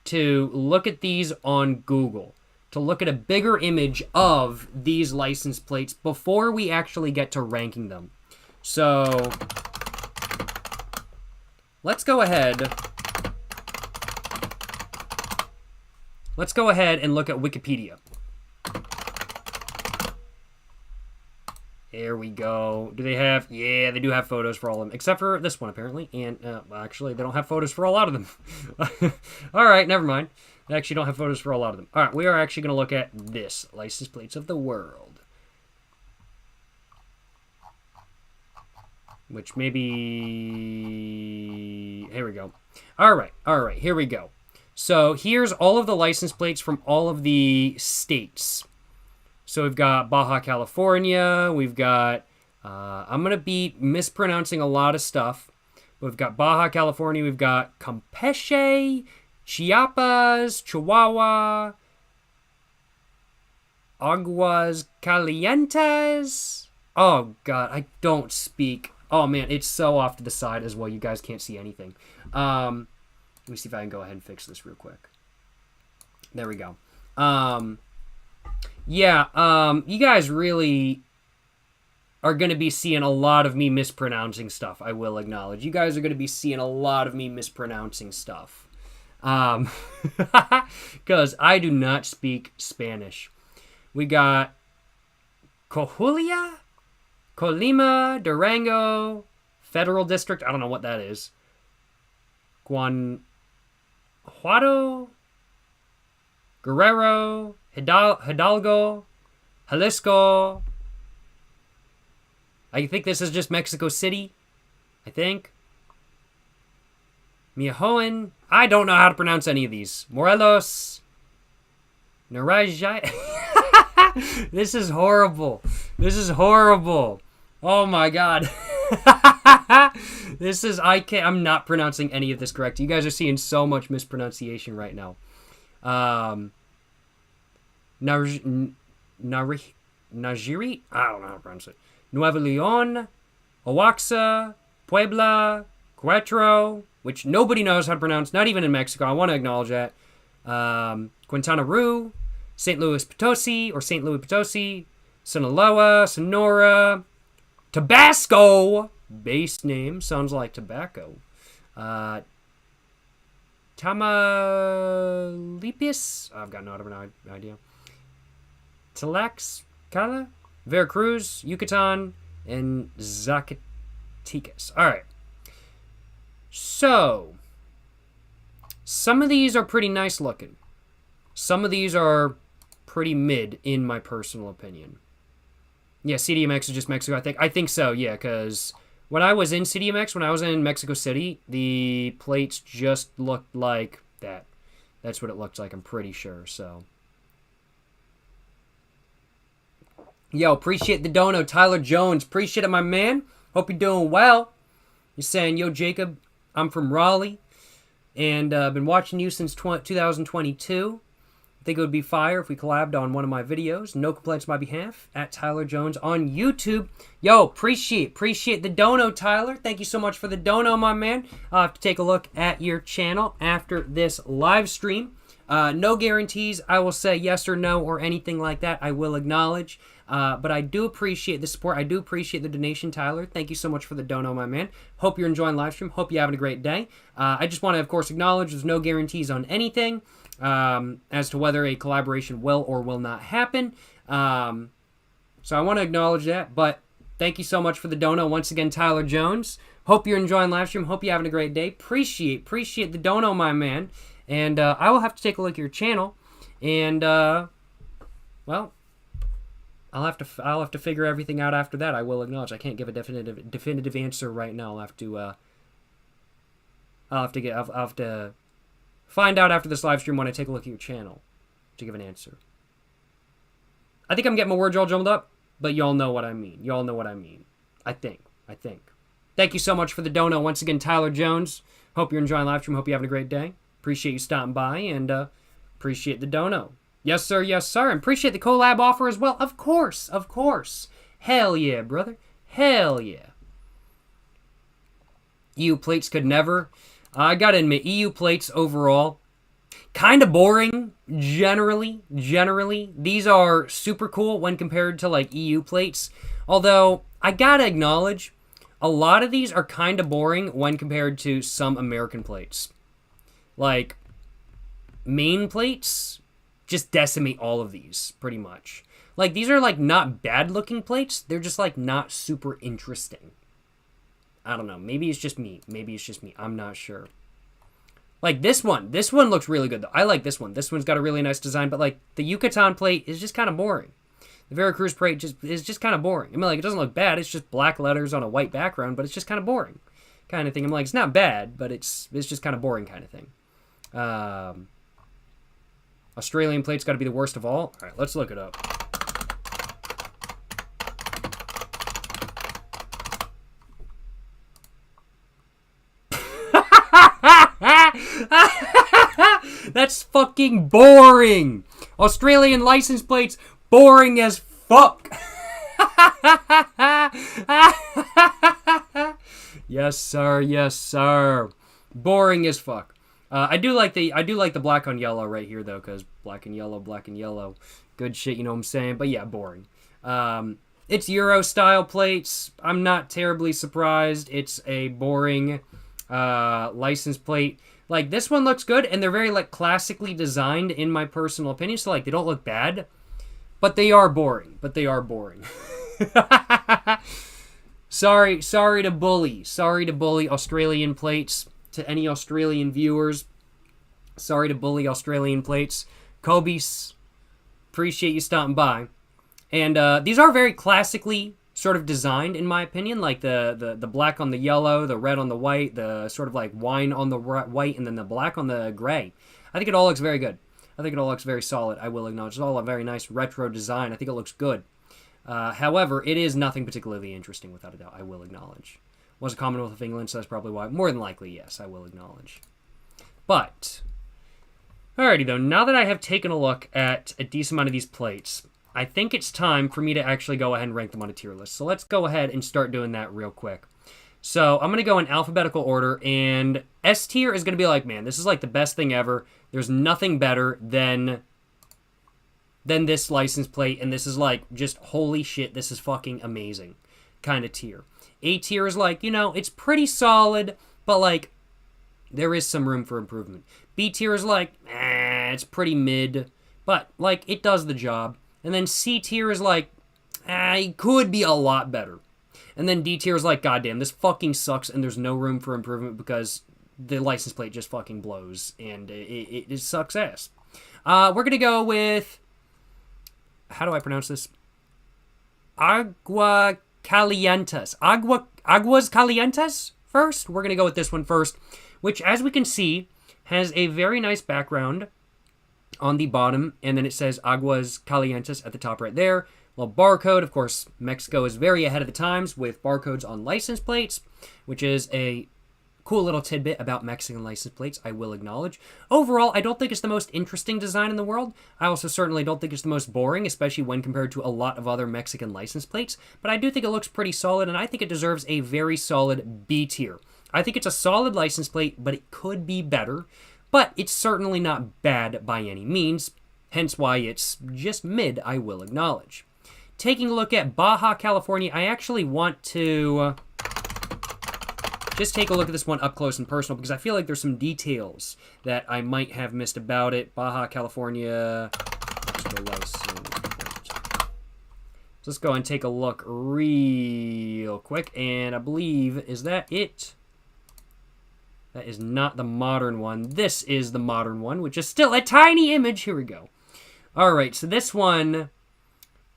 to look at these on Google, to look at a bigger image of these license plates before we actually get to ranking them. So let's go ahead. Let's go ahead and look at Wikipedia. There we go. Do they have... Yeah, they do have photos for all of them. Except for this one, apparently. And, well, actually, they don't have photos for a lot of them. Alright, never mind. They actually don't have photos for a lot of them. Alright, we are actually going to look at this. License plates of the world. Which maybe... Here we go. Alright, here we go. So, here's all of the license plates from all of the states. So we've got Baja California, we've got, I'm going to be mispronouncing a lot of stuff. We've got Baja California, we've got Campeche, Chiapas, Chihuahua, Aguas Calientes. Oh, God, I don't speak. Oh, man, it's so off to the side as well. You guys can't see anything. Let me see if I can go ahead and fix this real quick. There we go. Yeah, you guys really are going to be seeing a lot of me mispronouncing stuff, I will acknowledge. You guys are going to be seeing a lot of me mispronouncing stuff. Because I do not speak Spanish. We got Coahuila, Colima, Durango, Federal District, I don't know what that is. Guanajuato, Guerrero, Hidalgo, Jalisco. I think this is just Mexico City. I think. Miahuacan. I don't know how to pronounce any of these. Morelos. Narajai. This is horrible. This is horrible. Oh my God. This is, I'm not pronouncing any of this correct. You guys are seeing so much mispronunciation right now. Najiri? I don't know how to pronounce it. Nuevo Leon, Oaxaca, Puebla, Querétaro, which nobody knows how to pronounce, not even in Mexico. I want to acknowledge that. Quintana Roo, St. Louis Potosi, or St. Louis Potosi, Sinaloa, Sonora, Tabasco, base name, sounds like tobacco. Tamaulipas, I've got no idea. Tlaxcala, Veracruz, Yucatan, and Zacatecas. Alright. So, some of these are pretty nice looking. Some of these are pretty mid, in my personal opinion. Yeah, CDMX is just Mexico, I think. I think so, yeah, because when I was in CDMX, when I was in Mexico City, the plates just looked like that. That's what it looked like, I'm pretty sure, so... Yo, appreciate the dono, Tyler Jones. Appreciate it, my man. Hope you're doing well. You're saying, yo, Jacob, I'm from Raleigh, and I've been watching you since 2022. I think it would be fire if we collabed on one of my videos. No complaints on my behalf. At Tyler Jones on YouTube. Yo, appreciate the dono, Tyler. Thank you so much for the dono, my man. I'll have to take a look at your channel after this live stream. No guarantees. I will say yes or no or anything like that. I will acknowledge. But I do appreciate the support. I do appreciate the donation, Tyler. Thank you so much for the dono, my man. Hope you're enjoying live stream. Hope you're having a great day. I just want to, of course, acknowledge there's no guarantees on anything as to whether a collaboration will or will not happen. So I want to acknowledge that. But thank you so much for the dono. Once again, Tyler Jones. Hope you're enjoying live stream. Hope you're having a great day. Appreciate the dono, my man. And I will have to take a look at your channel. And, well... I'll have to figure everything out after that. I will acknowledge I can't give a definitive answer right now. I'll have to find out after this live stream when I take a look at your channel to give an answer. I think I'm getting my words all jumbled up, but y'all know what I mean. Y'all know what I mean. I think. Thank you so much for the dono once again, Tyler Jones. Hope you're enjoying live stream. Hope you're having a great day. Appreciate you stopping by and appreciate the dono. Yes, sir. Yes, sir. And appreciate the collab offer as well. Of course. Of course. Hell yeah, brother. Hell yeah. EU plates could never. I gotta admit, EU plates overall, kind of boring, generally. These are super cool when compared to, like, EU plates. Although, I gotta acknowledge, a lot of these are kind of boring when compared to some American plates. Like, main plates just decimate all of these, pretty much. Like, these are, like, not bad-looking plates. They're just, like, not super interesting. I don't know. Maybe it's just me. I'm not sure. Like, this one. This one looks really good, though. I like this one. This one's got a really nice design, but, like, the Yucatan plate is just kind of boring. The Veracruz plate is just kind of boring. I mean, like, it doesn't look bad. It's just black letters on a white background, but it's just kind of boring kind of thing. I'm like, it's not bad, but it's just kind of boring kind of thing. Australian plate's got to be the worst of all. All right, let's look it up. That's fucking boring. Australian license plates, boring as fuck. Yes, sir. Yes, sir. Boring as fuck. I do like the black on yellow right here though, because black and yellow, good shit. You know what I'm saying? But yeah, boring. It's Euro style plates. I'm not terribly surprised. It's a boring license plate. Like, this one looks good, and they're very, like, classically designed, in my personal opinion. So, like, they don't look bad, but they are boring. Sorry to bully Australian plates. To any Australian viewers, sorry to bully Australian plates. Kobe's, appreciate you stopping by. And these are very classically sort of designed, in my opinion, like the black on the yellow, the red on the white, the sort of like wine on the white, and then the black on the gray. I think it all looks very good. I think it all looks very solid, I will acknowledge. It's all a very nice retro design. I think it looks good. However, it is nothing particularly interesting, without a doubt, I will acknowledge. Was a Commonwealth of England, so that's probably why. More than likely, yes, I will acknowledge. But, alrighty though, now that I have taken a look at a decent amount of these plates, I think it's time for me to actually go ahead and rank them on a tier list. So let's go ahead and start doing that real quick. So I'm going to go in alphabetical order, and S tier is going to be like, man, this is like the best thing ever. There's nothing better than this license plate, and this is like, just holy shit, this is fucking amazing kind of tier. A tier is like, you know, it's pretty solid, but like, there is some room for improvement. B tier is like, it's pretty mid, but like, it does the job. And then C tier is like, it could be a lot better. And then D tier is like, goddamn, this fucking sucks and there's no room for improvement because the license plate just fucking blows and it sucks ass. We're going to go with, how do I pronounce this? Aguas Calientes first. We're going to go with this one first, which, as we can see, has a very nice background on the bottom, and then it says Aguas Calientes at the top right there. Little barcode. Of course, Mexico is very ahead of the times with barcodes on license plates, which is a cool little tidbit about Mexican license plates, I will acknowledge. Overall, I don't think it's the most interesting design in the world. I also certainly don't think it's the most boring, especially when compared to a lot of other Mexican license plates, but I do think it looks pretty solid, and I think it deserves a very solid B tier. I think it's a solid license plate, but it could be better, but it's certainly not bad by any means, hence why it's just mid, I will acknowledge. Taking a look at Baja California, I actually want to just take a look at this one up close and personal because I feel like there's some details that I might have missed about it. Baja California. Let's go and take a look real quick, and I believe, is that it? That is not the modern one. This is the modern one, which is still a tiny image. Here we go. All right, so this one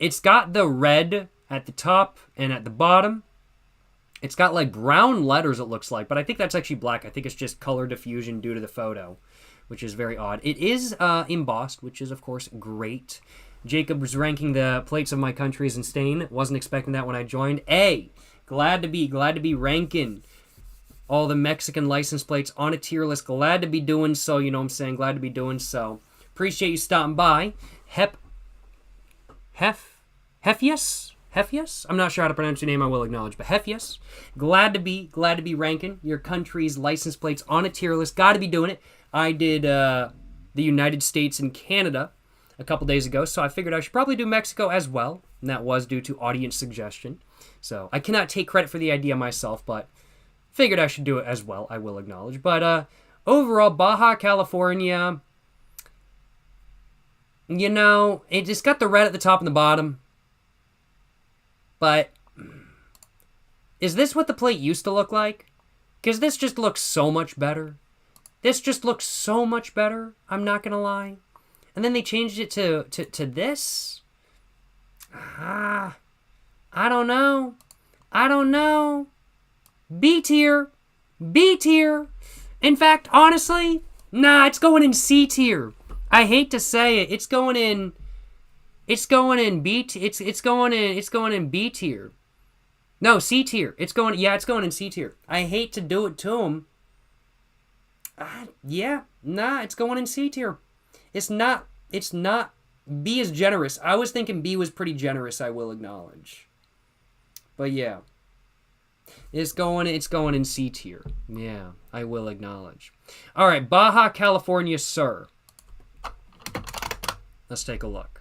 It's got the red at the top and at the bottom. It's got like brown letters, it looks like, but I think that's actually black. I think it's just color diffusion due to the photo, which is very odd. It is embossed, which is, of course, great. Jacob was ranking the plates of my country as insane. Wasn't expecting that when I joined. Glad to be ranking all the Mexican license plates on a tier list. Glad to be doing so, you know what I'm saying? Glad to be doing so. Appreciate you stopping by. Hefyes? I'm not sure how to pronounce your name, I will acknowledge, but Hefyes. Glad to be ranking your country's license plates on a tier list. Got to be doing it. I did the United States and Canada a couple days ago, so I figured I should probably do Mexico as well, and that was due to audience suggestion. So I cannot take credit for the idea myself, but figured I should do it as well, I will acknowledge. But overall, Baja California, you know, it just got the red at the top and the bottom. But is this what the plate used to look like? Because this just looks so much better. I'm not going to lie. And then they changed it to this? I don't know. B tier. In fact, honestly, nah, it's going in C tier. I hate to say it. It's going in B tier. No, C tier. It's going in C tier. I hate to do it to him. It's going in C tier. It's not B is generous. I was thinking B was pretty generous, I will acknowledge. But yeah. It's going in C tier. Yeah, I will acknowledge. All right, Baja California, sir. Let's take a look.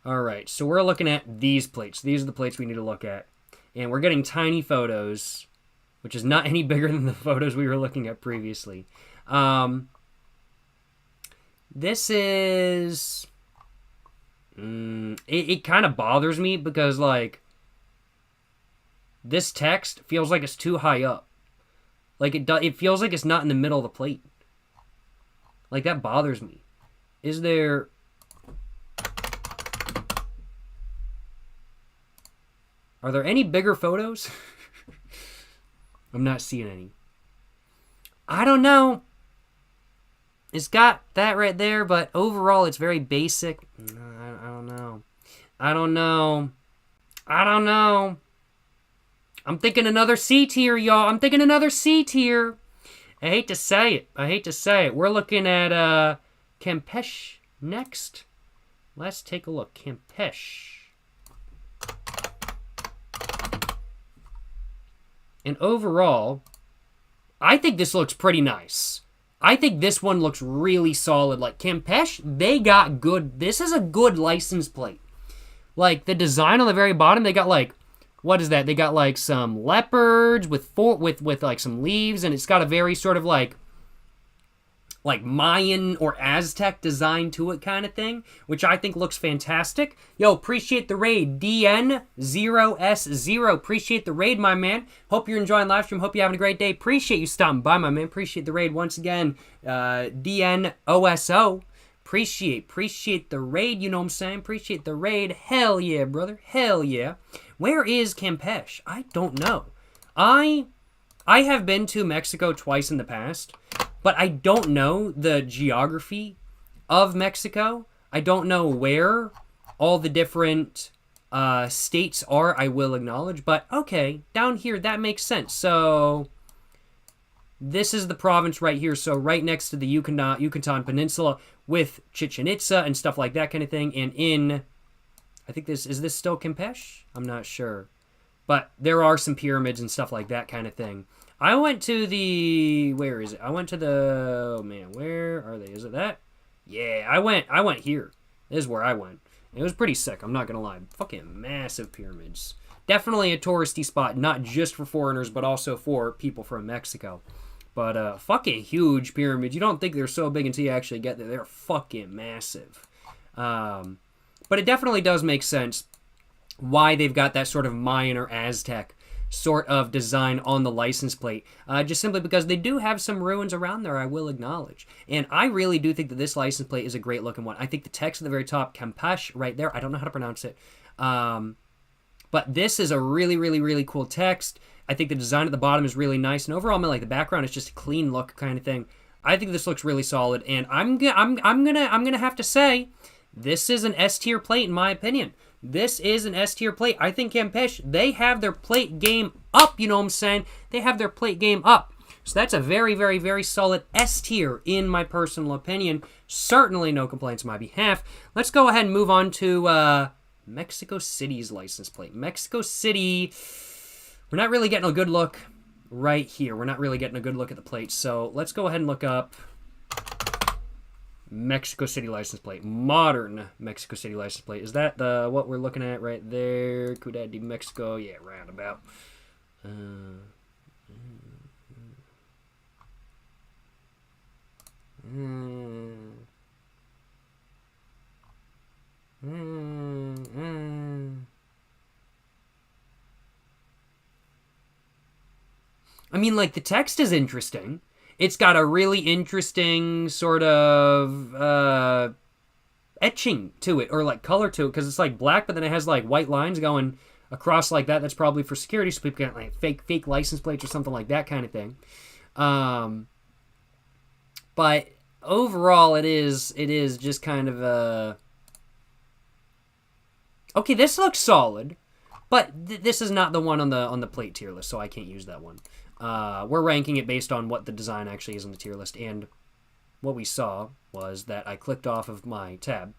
All right, so we're looking at these plates. These are the plates we need to look at. And we're getting tiny photos, which is not any bigger than the photos we were looking at previously. This is... It kind of bothers me because, like, this text feels like it's too high up. Like, it feels like it's not in the middle of the plate. Like, that bothers me. Is there... Are there any bigger photos? I'm not seeing any. I don't know. It's got that right there, but overall it's very basic. I don't know. I'm thinking another C tier, y'all. I hate to say it. We're looking at Campeche next. Let's take a look. Campeche. And overall, I think this looks pretty nice. I think this one looks really solid. Like, Campeche, they got good. This is a good license plate. Like, the design on the very bottom, they got, like, what is that? They got, like, some leopards with like, some leaves, and it's got a very sort of, like Mayan or Aztec design to it kind of thing, which I think looks fantastic. Yo, appreciate the raid. DN0S0. Appreciate the raid, my man. Hope you're enjoying live stream. Hope you're having a great day. Appreciate you stopping by, my man. Appreciate the raid once again. DNOSO. Appreciate the raid, you know what I'm saying? Appreciate the raid. Hell yeah, brother. Hell yeah. Where is Campeche? I don't know. I have been to Mexico twice in the past, but I don't know the geography of Mexico. I don't know where all the different states are, I will acknowledge. But, okay, down here, that makes sense. So, this is the province right here. So, right next to the Yucatan Peninsula with Chichen Itza and stuff like that kind of thing. And in, I think is this still Campeche? I'm not sure. But there are some pyramids and stuff like that kind of thing. I went to the... Where is it? I went to the... Oh, man. Where are they? Is it that? Yeah, I went here. This is where I went. It was pretty sick. I'm not going to lie. Fucking massive pyramids. Definitely a touristy spot. Not just for foreigners, but also for people from Mexico. But fucking huge pyramids. You don't think they're so big until you actually get there. They're fucking massive. But it definitely does make sense why they've got that sort of Mayan or Aztec sort of design on the license plate, just simply because they do have some ruins around there, I will acknowledge. And I really do think that this license plate is a great looking one. I think the text at the very top, Campeche, right there, I don't know how to pronounce it. But this is a really, really, really cool text. I think the design at the bottom is really nice, and overall, I mean, like the background is just a clean look kind of thing. I think this looks really solid, and I'm gonna have to say, this is an S tier plate in my opinion. This is an S tier plate. I think Campeche, they have their plate game up. You know what I'm saying? They have their plate game up. So that's a very, very, very solid S tier in my personal opinion. Certainly no complaints on my behalf. Let's go ahead and move on to Mexico City's license plate. Mexico City, we're not really getting a good look right here. We're not really getting a good look at the plate. So let's go ahead and look up Mexico City license plate. Modern Mexico City license plate. Is that the what we're looking at right there? Ciudad de Mexico. Yeah, roundabout. I mean, like, the text is interesting. It's got a really interesting sort of etching to it, or like color to it, because it's like black, but then it has like white lines going across like that. That's probably for security, so people get like fake license plates or something like that kind of thing. But overall, it is just kind of a okay. This looks solid, but this is not the one on the plate tier list, so I can't use that one. We're ranking it based on what the design actually is on the tier list, and what we saw was that I clicked off of my tab,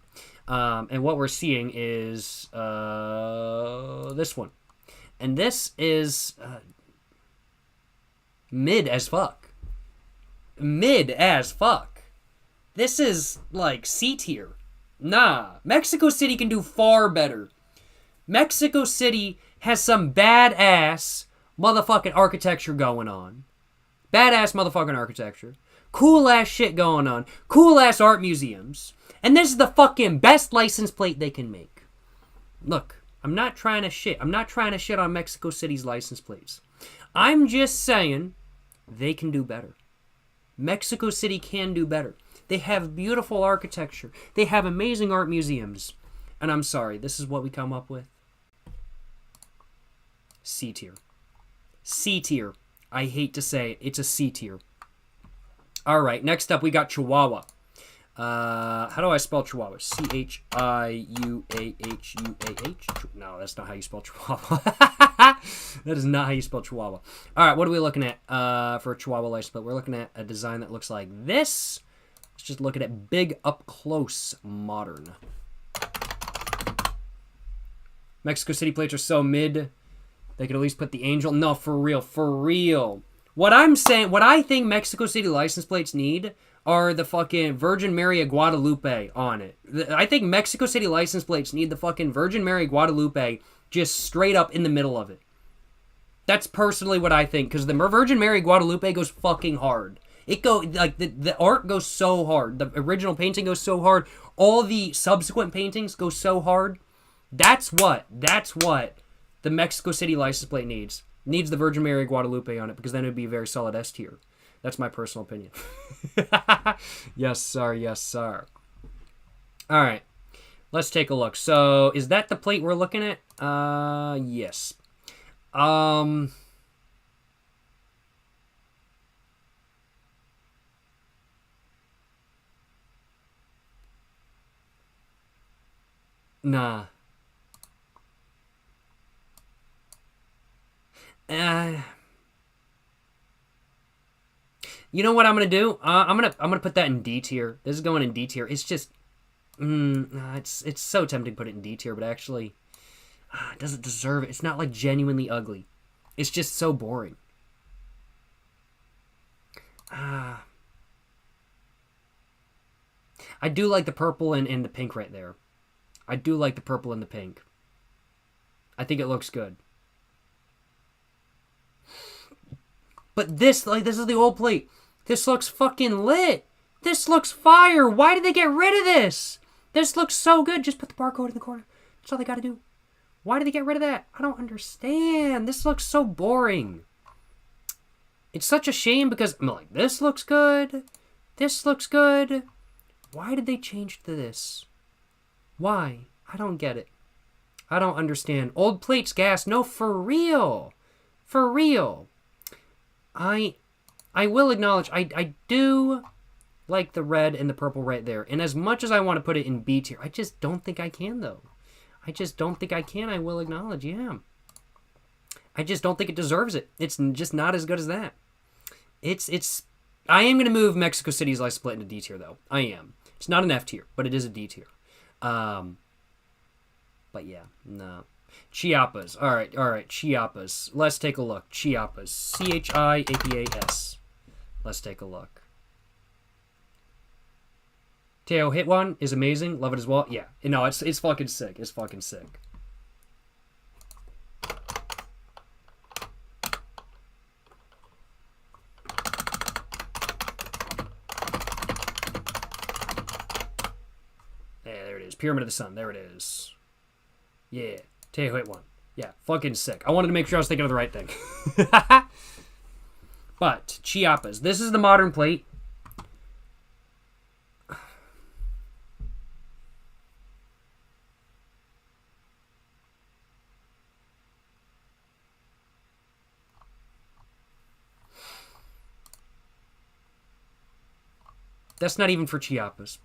and what we're seeing is this one, and this is mid as fuck. Mid as fuck. This is like C tier. Nah, Mexico City can do far better. Mexico City has some badass motherfucking architecture going on. Badass motherfucking architecture. Cool ass shit going on. Cool ass art museums. And this is the fucking best license plate they can make. Look, I'm not trying to shit. I'm not trying to shit on Mexico City's license plates. I'm just saying they can do better. Mexico City can do better. They have beautiful architecture. They have amazing art museums. And I'm sorry, this is what we come up with. C tier. C tier. I hate to say it. It's a C tier. Alright, next up we got Chihuahua. How do I spell Chihuahua? C-H-I-U-A-H-U-A-H? No, that's not how you spell Chihuahua. That is not how you spell Chihuahua. Alright, what are we looking at for a Chihuahua license plate? We're looking at a design that looks like this. Let's just look at it big up close modern. Mexico City plates are so mid. They could at least put the angel. No, for real, for real. What I'm saying, what I think Mexico City license plates need are the fucking Virgin Mary of Guadalupe on it. I think Mexico City license plates need the fucking Virgin Mary of Guadalupe just straight up in the middle of it. That's personally what I think, because the Virgin Mary of Guadalupe goes fucking hard. It like the art goes so hard. The original painting goes so hard. All the subsequent paintings go so hard. That's what the Mexico City license plate needs. Needs the Virgin Mary of Guadalupe on it, because then it would be a very solid S tier. That's my personal opinion. Yes, sir. Yes, sir. All right. Let's take a look. So, is that the plate we're looking at? Yes. Nah. You know what I'm gonna do? I'm gonna put that in D tier. This is going in D tier. It's just, it's so tempting to put it in D tier, but actually, it doesn't deserve it. It's not like genuinely ugly. It's just so boring. I do like the purple and the pink right there. I do like the purple and the pink. I think it looks good. But this is the old plate. This looks fucking lit. This looks fire. Why did they get rid of this? This looks so good. Just put the barcode in the corner. That's all they gotta do. Why did they get rid of that? I don't understand. This looks so boring. It's such a shame because I'm like, this looks good. This looks good. Why did they change to this? Why? I don't get it. I don't understand. Old plates, gas. No, for real. For real. I will acknowledge, I do like the red and the purple right there. And as much as I want to put it in B tier, I just don't think I can, though. I just don't think I can. I will acknowledge, yeah. I just don't think it deserves it. It's just not as good as that. I am going to move Mexico City's license plate into D tier, though. I am. It's not an F tier, but it is a D tier. But yeah, no. Chiapas. All right. Chiapas. Let's take a look. Chiapas. CHIAPAS. Let's take a look. Teo hit one is amazing. Love it as well. Yeah. No, it's fucking sick. It's fucking sick. Yeah, there it is. Pyramid of the Sun. There it is. Yeah. Teo hit one. Yeah, fucking sick. I wanted to make sure I was thinking of the right thing. But, Chiapas. This is the modern plate. That's not even for Chiapas.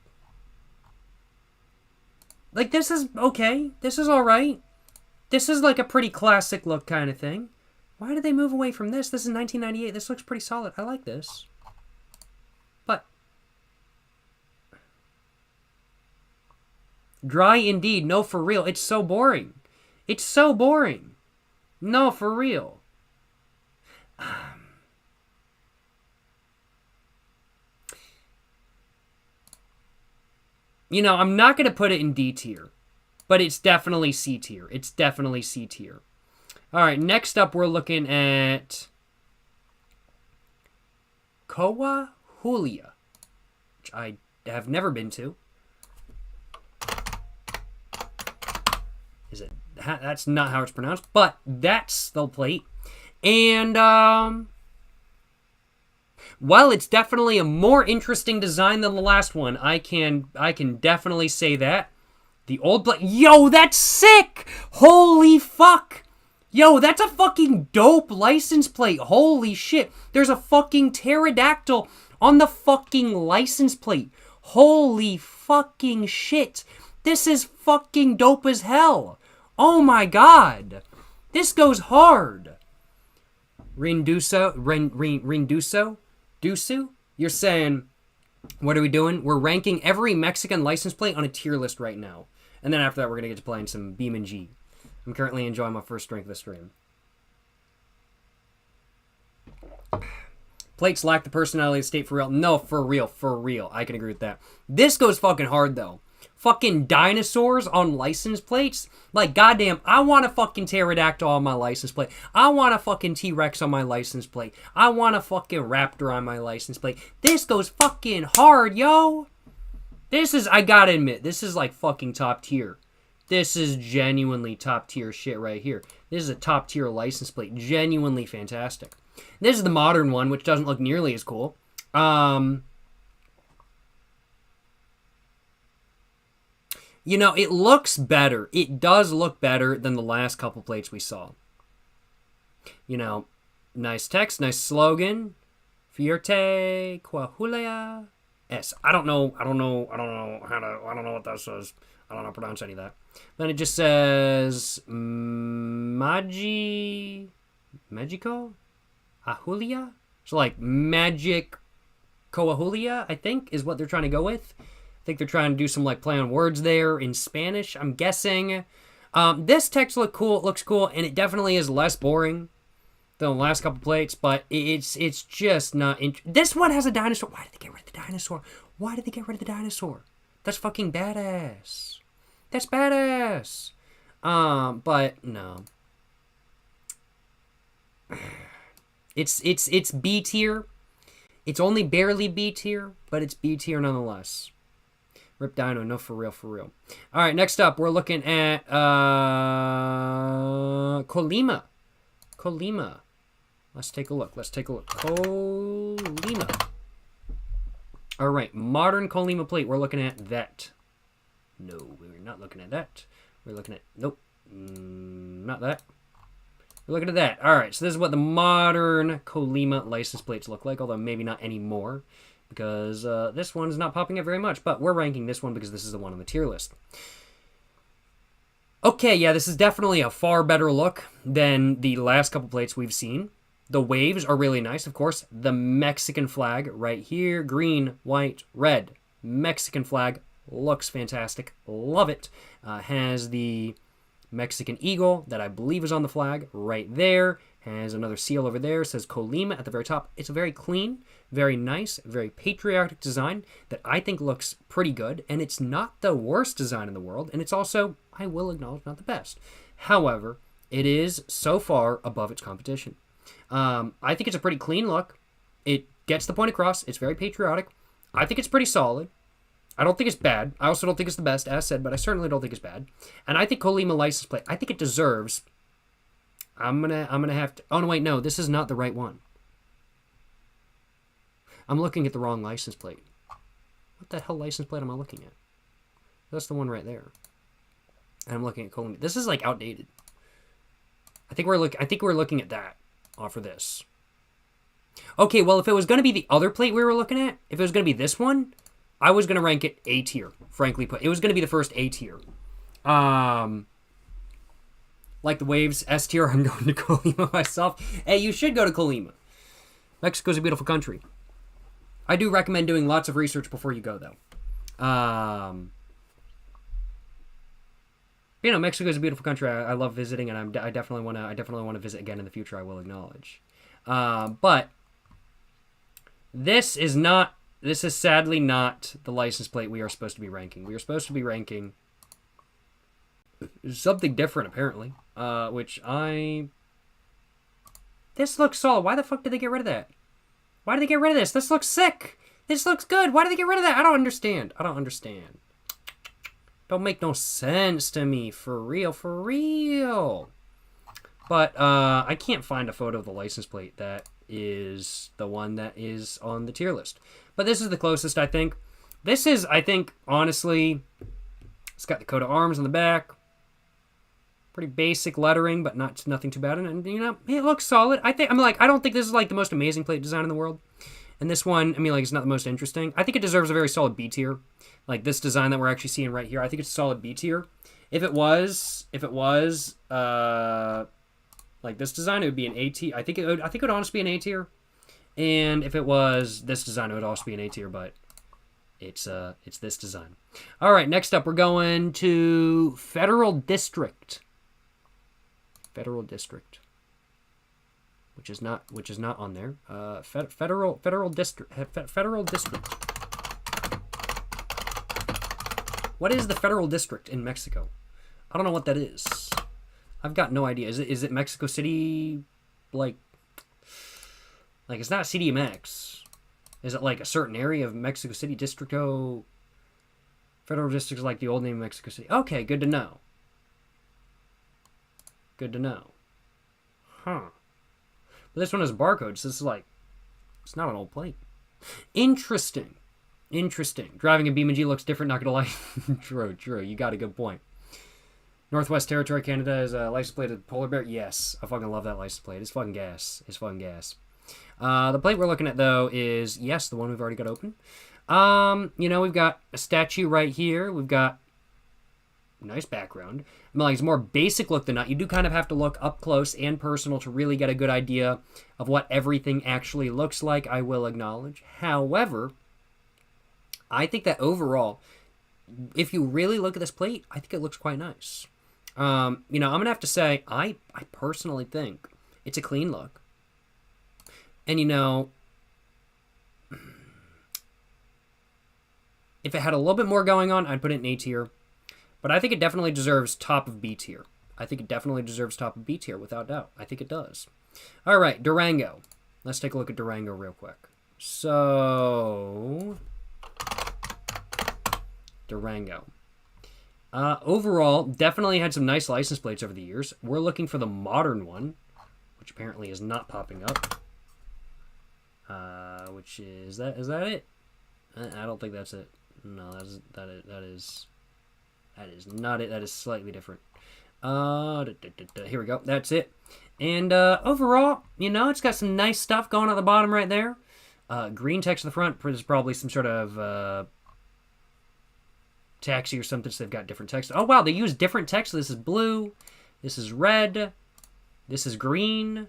Like, this is okay. This is alright. This is like a pretty classic look kind of thing. Why did they move away from this? This is 1998. This looks pretty solid. I like this. But dry indeed. No, for real. It's so boring. It's so boring. No, for real. You know, I'm not going to put it in D tier. But it's definitely C tier. It's definitely C tier. All right, next up we're looking at Coahuila, which I have never been to. Is it? That's not how it's pronounced, but that's the plate. And while it's definitely a more interesting design than the last one, I can definitely say that. The old plate. Yo, that's sick! Holy fuck! Yo, that's a fucking dope license plate. Holy shit. There's a fucking pterodactyl on the fucking license plate. Holy fucking shit. This is fucking dope as hell. Oh my god. This goes hard. Rinduso? Dusu? You're saying, what are we doing? We're ranking every Mexican license plate on a tier list right now. And then after that, we're going to get to playing some BeamNG. I'm currently enjoying my first drink of the stream. Plates lack the personality of the state for real. No, for real, for real. I can agree with that. This goes fucking hard, though. Fucking dinosaurs on license plates? Like, goddamn, I want a fucking pterodactyl on my license plate. I want a fucking T-Rex on my license plate. I want a fucking raptor on my license plate. This goes fucking hard, yo! This is, I gotta admit, this is like fucking top tier. This is genuinely top tier shit right here. This is a top tier license plate. Genuinely fantastic. This is the modern one, which doesn't look nearly as cool. You know, it looks better. It does look better than the last couple plates we saw. You know, nice text, nice slogan. Fuerte Coahuila. S. I don't know what that says. I don't know how to pronounce any of that. Then it just says Magico Ahulia. So like magic Coahuila, I think, is what they're trying to go with. I think they're trying to do some like play on words there in Spanish, I'm guessing. This text looks cool, and it definitely is less boring than the last couple plates, but it's just not... This one has a dinosaur. Why did they get rid of the dinosaur? Why did they get rid of the dinosaur? That's fucking badass. That's badass. But no. It's B tier. It's only barely B tier, but it's B tier nonetheless. Rip Dino, no, for real, for real. All right, next up, we're looking at Colima. Colima. Let's take a look. Colima. All right, modern Colima plate. We're looking at that. No, we're not looking at that. We're looking at... Nope. Not that. We're looking at that. All right, so this is what the modern Colima license plates look like, although maybe not anymore, because this one's not popping up very much, but we're ranking this one because this is the one on the tier list. Okay, yeah, this is definitely a far better look than the last couple plates we've seen. The waves are really nice, of course. The Mexican flag right here, green, white, red. Mexican flag looks fantastic. Love it. Has the Mexican eagle that I believe is on the flag right there. Has another seal over there. Says Colima at the very top. It's a very clean, very nice, very patriotic design that I think looks pretty good. And it's not the worst design in the world. And it's also, I will acknowledge, not the best. However, it is so far above its competition. I think it's a pretty clean look. It gets the point across. It's very patriotic. I think it's pretty solid. I don't think it's bad. I also don't think it's the best, as said, but I certainly don't think it's bad. And I think Colima license plate, I think it deserves... I'm gonna have to... Oh, no, wait, no. This is not the right one. I'm looking at the wrong license plate. What the hell license plate am I looking at? That's the one right there. And I'm looking at Colima. This is, like, outdated. I think we're looking at that off of this. Okay, well, if it was going to be the other plate we were looking at, if it was going to be this one, I was going to rank it A tier, frankly put. It was going to be the first A tier. Like the waves, S tier, I'm going to Colima myself. Hey, you should go to Colima. Mexico's a beautiful country. I do recommend doing lots of research before you go, though. You know, Mexico is a beautiful country. I love visiting, and I definitely want to visit again in the future. I will acknowledge, but this is sadly not the license plate we are supposed to be ranking. We are supposed to be ranking something different, apparently. This looks solid. Why the fuck did they get rid of that? Why did they get rid of this? This looks sick. This looks good. Why did they get rid of that? I don't understand. Don't make no sense to me. For real. But I can't find a photo of the license plate that is the one that is on the tier list. But this is the closest, I think. This is, I think, honestly, it's got the coat of arms on the back. Pretty basic lettering, but nothing too bad. And you know, it looks solid. I don't think this is like the most amazing plate design in the world. And this one, I mean, like, it's not the most interesting. I think it deserves a very solid B tier. Like this design that we're actually seeing right here, I think it's a solid B tier. If it was like this design, it would be an A tier. I think it would honestly be an A tier. And if it was this design, it would also be an A tier, but it's this design. All right, next up, we're going to Federal District. Federal District. Which is not on there. Federal District. Federal District. What is the Federal District in Mexico? I don't know what that is. I've got no idea. Is it Mexico City? Like it's not CDMX. Is it like a certain area of Mexico City? Federal District is like the old name of Mexico City. Okay, good to know. Huh. But this one has barcodes, so this is like, it's not an old plate. Interesting. Driving a BeamNG looks different, not gonna lie. True. You got a good point. Northwest Territory, Canada is a license plate of polar bear. Yes, I fucking love that license plate. It's fucking gas. The plate we're looking at, though, is, yes, the one we've already got open. You know, we've got a statue right here. We've got a nice background. I mean, like, it's more basic look than not. You do kind of have to look up close and personal to really get a good idea of what everything actually looks like, I will acknowledge. However, I think that overall, if you really look at this plate, I think it looks quite nice. You know, I'm going to have to say, I personally think it's a clean look. And, you know, if it had a little bit more going on, I'd put it in A tier. But I think it definitely deserves top of B tier. Without doubt. I think it does. All right, Durango. Let's take a look at Durango real quick. So, Durango. Overall, definitely had some nice license plates over the years. We're looking for the modern one, which apparently is not popping up. Which is that? Is that it? I don't think that's it. No, that is not it. That is slightly different. Here we go. That's it. And overall, you know, it's got some nice stuff going at the bottom right there. Green text at the front. There's probably some sort of taxi or something, so they've got different text. Oh, wow, they use different text. This is blue. This is red. This is green.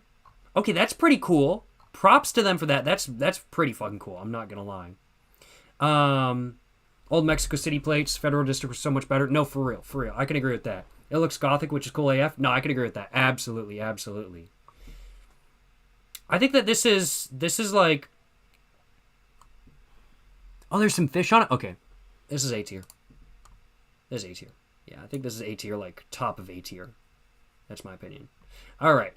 Okay, that's pretty cool. Props to them for that. That's pretty fucking cool. I'm not going to lie. Old Mexico City plates. Federal District was so much better. No, for real. For real. I can agree with that. It looks gothic, which is cool AF. No, I can agree with that. Absolutely, absolutely. I think that this is like... Oh, there's some fish on it? Okay. This is A tier. This is A tier. Yeah, I think this is A tier, like top of A tier. That's my opinion. All right.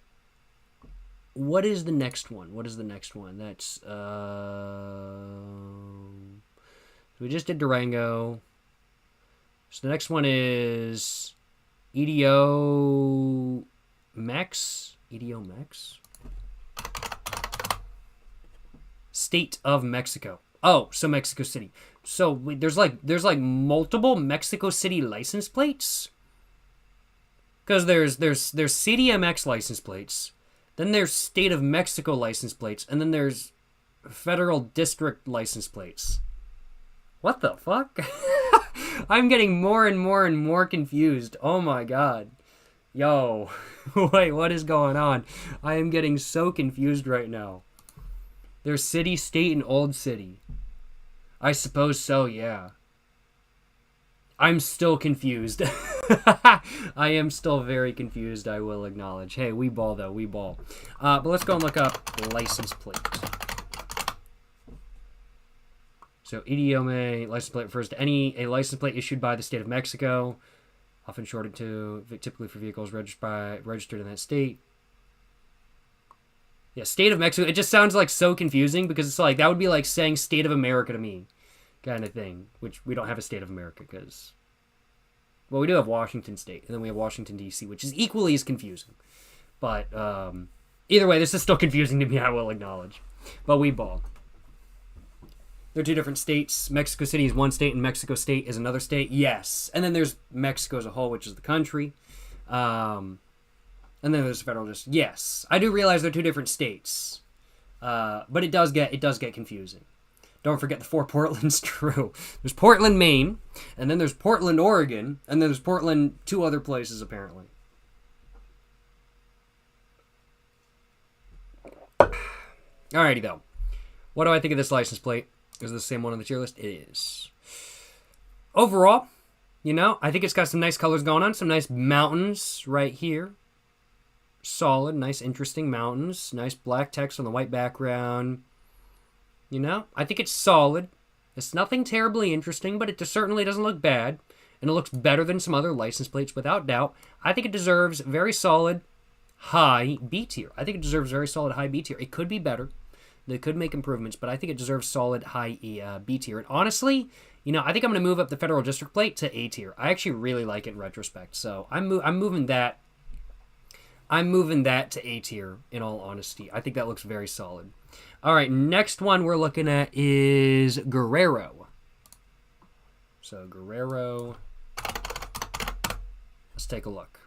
What is the next one? What is the next one? That's... we just did Durango. So the next one is... EDO Mex? EDO Mex? State of Mexico. Oh, so Mexico City. So there's like multiple Mexico City license plates. Because there's CDMX license plates. Then there's State of Mexico license plates. And then there's Federal District license plates. What the fuck? I'm getting more and more and more confused. Oh my god. Yo. Wait, what is going on? I am getting so confused right now. There's city, state, and old city. I suppose so, yeah. I'm still confused. I am still very confused, I will acknowledge. Hey, we ball, though. We ball. But let's go and look up license plate. So, EDOMA license plate refers to a license plate issued by the state of Mexico, often shortened to, typically for vehicles registered in that state. Yeah, state of Mexico. It just sounds like so confusing because it's like, that would be like saying state of America to me kind of thing, which we don't have a state of America because, well, we do have Washington State, and then we have Washington, D.C., which is equally as confusing. But either way, this is still confusing to me, I will acknowledge. But we ball. They're two different states. Mexico City is one state, and Mexico State is another state. Yes. And then there's Mexico as a whole, which is the country. And then there's federal district. Yes. I do realize they're two different states. But it does get confusing. Don't forget the four Portlands, true. There's Portland, Maine, and then there's Portland, Oregon, and then there's Portland, two other places, apparently. Alrighty, though. What do I think of this license plate? Is it the same one on the tier list? It is. Overall, you know, I think it's got some nice colors going on. Some nice mountains right here. Solid, nice, interesting mountains. Nice black text on the white background. You know, I think it's solid. It's nothing terribly interesting, but it certainly doesn't look bad. And it looks better than some other license plates, without doubt. I think it deserves very solid, high B tier. I think it deserves very solid, high B tier. It could be better. They could make improvements, but I think it deserves solid, high B tier. And honestly, you know, I think I'm going to move up the Federal District plate to A tier. I actually really like it in retrospect. So I'm moving that. I'm moving that to A tier, in all honesty. I think that looks very solid. All right, next one we're looking at is Guerrero. So Guerrero. Let's take a look.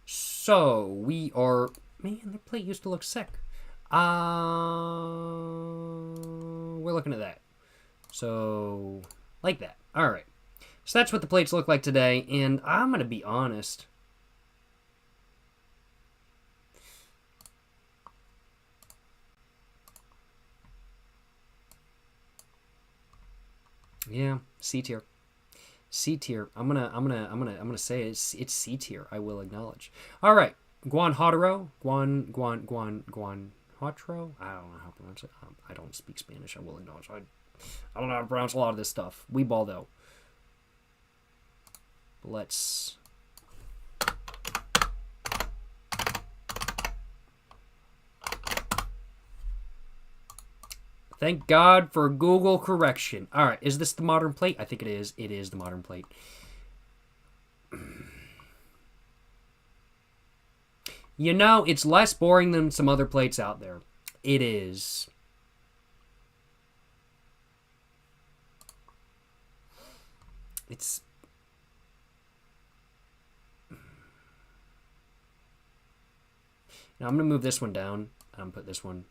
So we are... Man, the plate used to look sick. We're looking at that. So, like that. All right. So that's what the plates look like today, and I'm going to be honest. Yeah, C tier. C tier. I'm gonna say it's C tier. I will acknowledge. All right, Guanajuato. Guanajuato. I don't know how to pronounce it. I don't speak Spanish. I will acknowledge. I don't know how to pronounce a lot of this stuff. We ball though. Let's. Thank God for Google correction. All right, is this the modern plate? I think it is. It is the modern plate. You know, it's less boring than some other plates out there. It is. It's... Now I'm gonna move this one down. I'm put this one.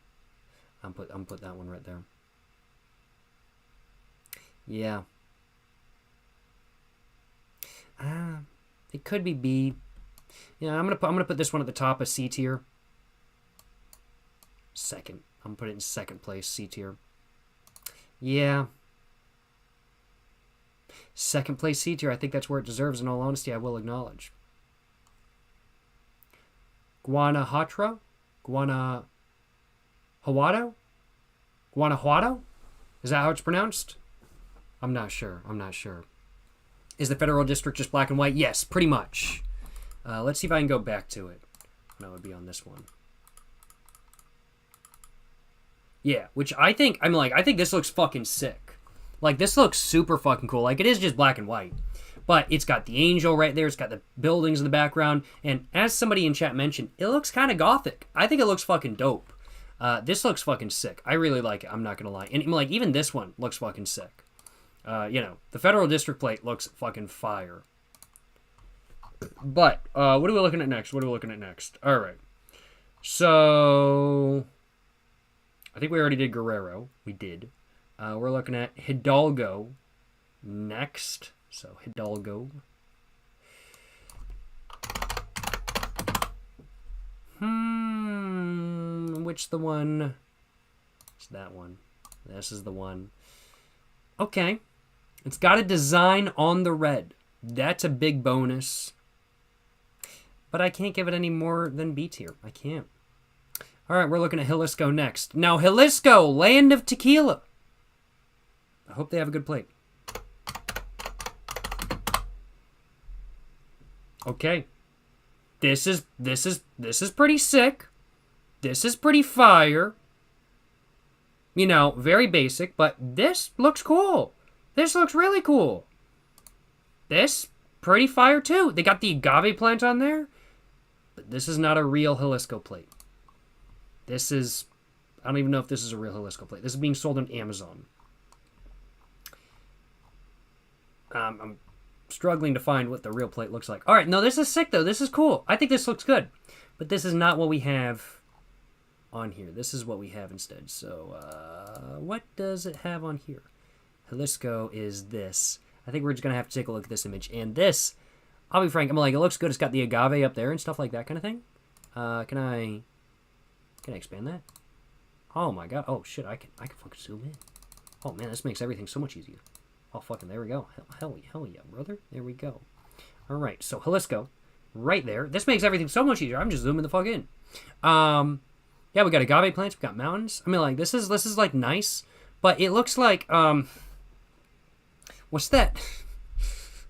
I'm put that one right there. Yeah. It could be B. Yeah, I'm gonna put this one at the top of C tier. Second. I'm gonna put it in second place, C tier. Yeah. Second place C tier. I think that's where it deserves. In all honesty, I will acknowledge. Guanajuato? Guanajuato? Guanajuato? Is that how it's pronounced? I'm not sure. I'm not sure. Is the federal district just black and white? Yes, pretty much. Let's see if I can go back to it. That would be on this one. Yeah, which I think, I think this looks fucking sick. Like, this looks super fucking cool. Like, it is just black and white. But it's got the angel right there. It's got the buildings in the background. And as somebody in chat mentioned, it looks kind of gothic. I think it looks fucking dope. This looks fucking sick. I really like it. I'm not going to lie. And, like, even this one looks fucking sick. You know, the federal district plate looks fucking fire. But, what are we looking at next? What are we looking at next? All right. So, I think we already did Guerrero. We did. We're looking at Hidalgo next. So, Hidalgo. Which the one? It's that one. This is the one. Okay. It's got a design on the red. That's a big bonus. But I can't give it any more than B tier. I can't. All right, we're looking at Jalisco next. Now, Jalisco, land of tequila. I hope they have a good plate. Okay. This is pretty sick. This is pretty fire. You know, very basic, but this looks cool. This looks really cool. This, pretty fire too. They got the agave plant on there. But this is not a real Jalisco plate. This is, I don't even know if this is a real Jalisco plate. This is being sold on Amazon. I'm struggling to find what the real plate looks like. All right, no, this is sick though. This is cool. I think this looks good. But this is not what we have on here. This is what we have instead. So, what does it have on here? Jalisco is this. I think we're just going to have to take a look at this image. And this, I'll be frank, I'm like, it looks good. It's got the agave up there and stuff like that kind of thing. Can I expand that? Oh my god. Oh shit, I can fucking zoom in. Oh man, this makes everything so much easier. Oh fucking, there we go. Hell yeah, brother. There we go. All right, so Jalisco, right there. This makes everything so much easier. I'm just zooming the fuck in. Yeah, we got agave plants. We got mountains. I mean, like, this is like nice, but it looks like what's that?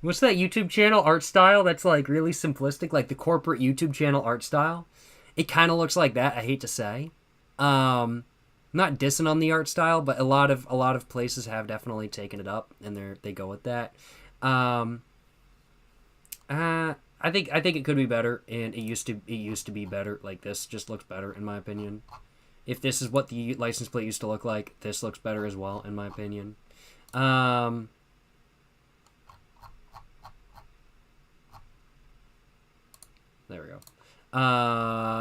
What's that YouTube channel art style that's like really simplistic, like the corporate YouTube channel art style? It kind of looks like that. I hate to say, not dissing on the art style, but a lot of places have definitely taken it up and they go with that. I think it could be better, and it used to be better. Like, this just looks better in my opinion. If this is what the license plate used to look like, this looks better as well in my opinion. There we go.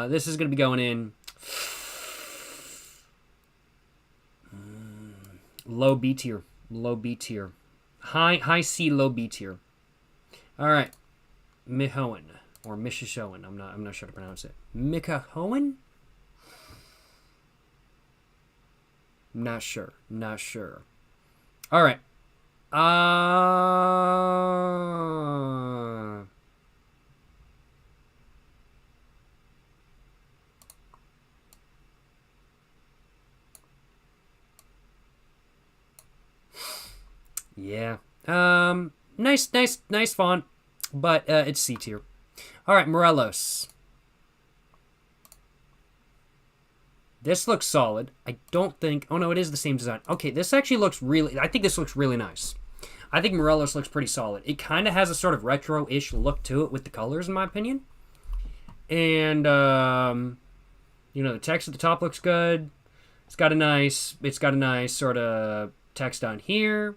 This is going to be going in low B tier. Low B tier. High C, low B tier. All right. Mihoan or Mishishoan. I'm not sure to pronounce it. Mikahoan? Not sure. All right. Yeah. Nice font, but it's C tier. All right, Morelos. This looks solid. I don't think... Oh, no, it is the same design. Okay, this actually looks really... I think this looks really nice. I think Morelos looks pretty solid. It kind of has a sort of retro-ish look to it with the colors, in my opinion. And, you know, the text at the top looks good. It's got a nice sort of text on here.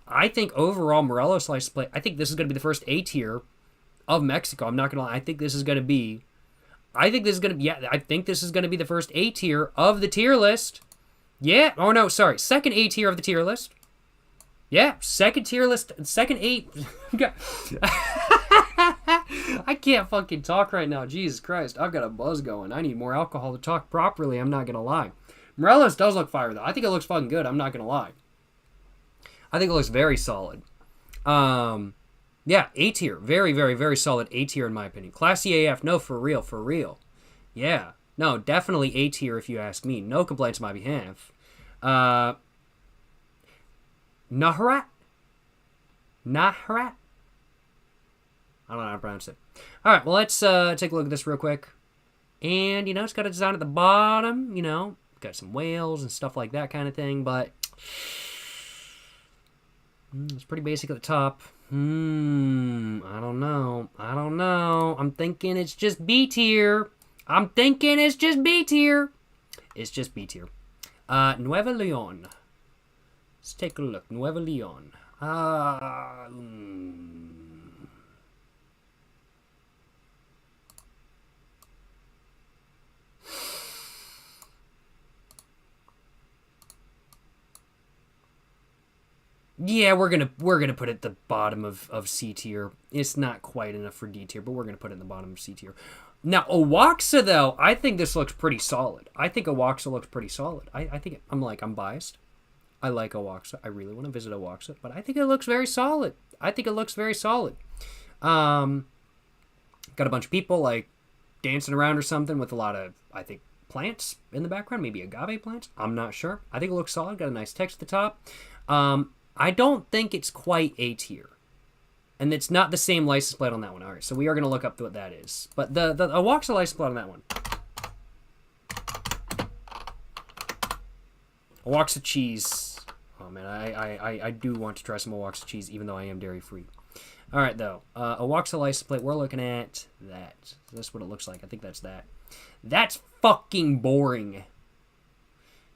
I think overall, Morelos license plate, I think this is going to be the first A tier of Mexico. I'm not going to lie. I think this is going to be I think this is going to be, yeah, I think this is going to be the first A tier of the tier list. Yeah. Oh, no, sorry. Second A tier of the tier list. Yeah, second tier list, second A. I can't fucking talk right now. Jesus Christ, I've got a buzz going. I need more alcohol to talk properly. I'm not going to lie. Morelos does look fire, though. I think it looks fucking good. I'm not going to lie. I think it looks very solid. Yeah, A tier. Very, very, very solid A tier in my opinion. Classy AF. No, for real, for real. Yeah. No, definitely A tier if you ask me. No complaints on my behalf. Naharat? Naharat? I don't know how to pronounce it. Alright, well, let's take a look at this real quick. And, you know, it's got a design at the bottom, you know. Got some whales and stuff like that kind of thing, but it's pretty basic at the top. I don't know. I don't know. I'm thinking it's just B tier. I'm thinking it's just B tier. It's just B tier. Nueva Leon. Let's take a look. Nueva Leon. Yeah, we're gonna put it at the bottom of C tier. It's not quite enough for D tier, but we're gonna put it in the bottom of C tier. Now, Owaxa, though, I think this looks pretty solid. I think Owaxa looks pretty solid. I think I'm biased. I like Owaxa. I really want to visit Owaxa, but I think it looks very solid. I think it looks very solid. Got a bunch of people, like, dancing around or something with a lot of, I think, plants in the background. Maybe agave plants. I'm not sure. I think it looks solid. Got a nice text at the top. I don't think it's quite A tier. And it's not the same license plate on that one. All right, so we are going to look up what that is. But the Owaxa license plate on that one. Owaxa cheese. Oh, man, I do want to try some Owaxa cheese, even though I am dairy-free. All right, though. Owaxa license plate, we're looking at that. That's what it looks like. I think that's that. That's fucking boring.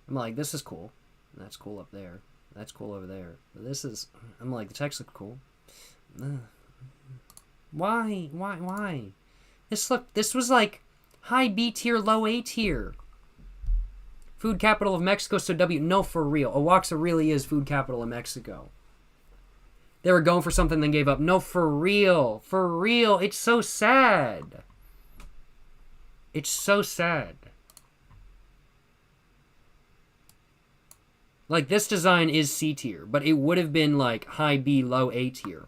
I'm like, this is cool. That's cool up there. That's cool over there. But this is... I'm like, the text looks cool. Why? This was like high B tier, low A tier. Food capital of Mexico, so W. No, for real. Oaxaca really is food capital of Mexico. They were going for something, then gave up. No, for real. For real. It's so sad. It's so sad. Like, this design is C tier, but it would have been like high B, low A tier.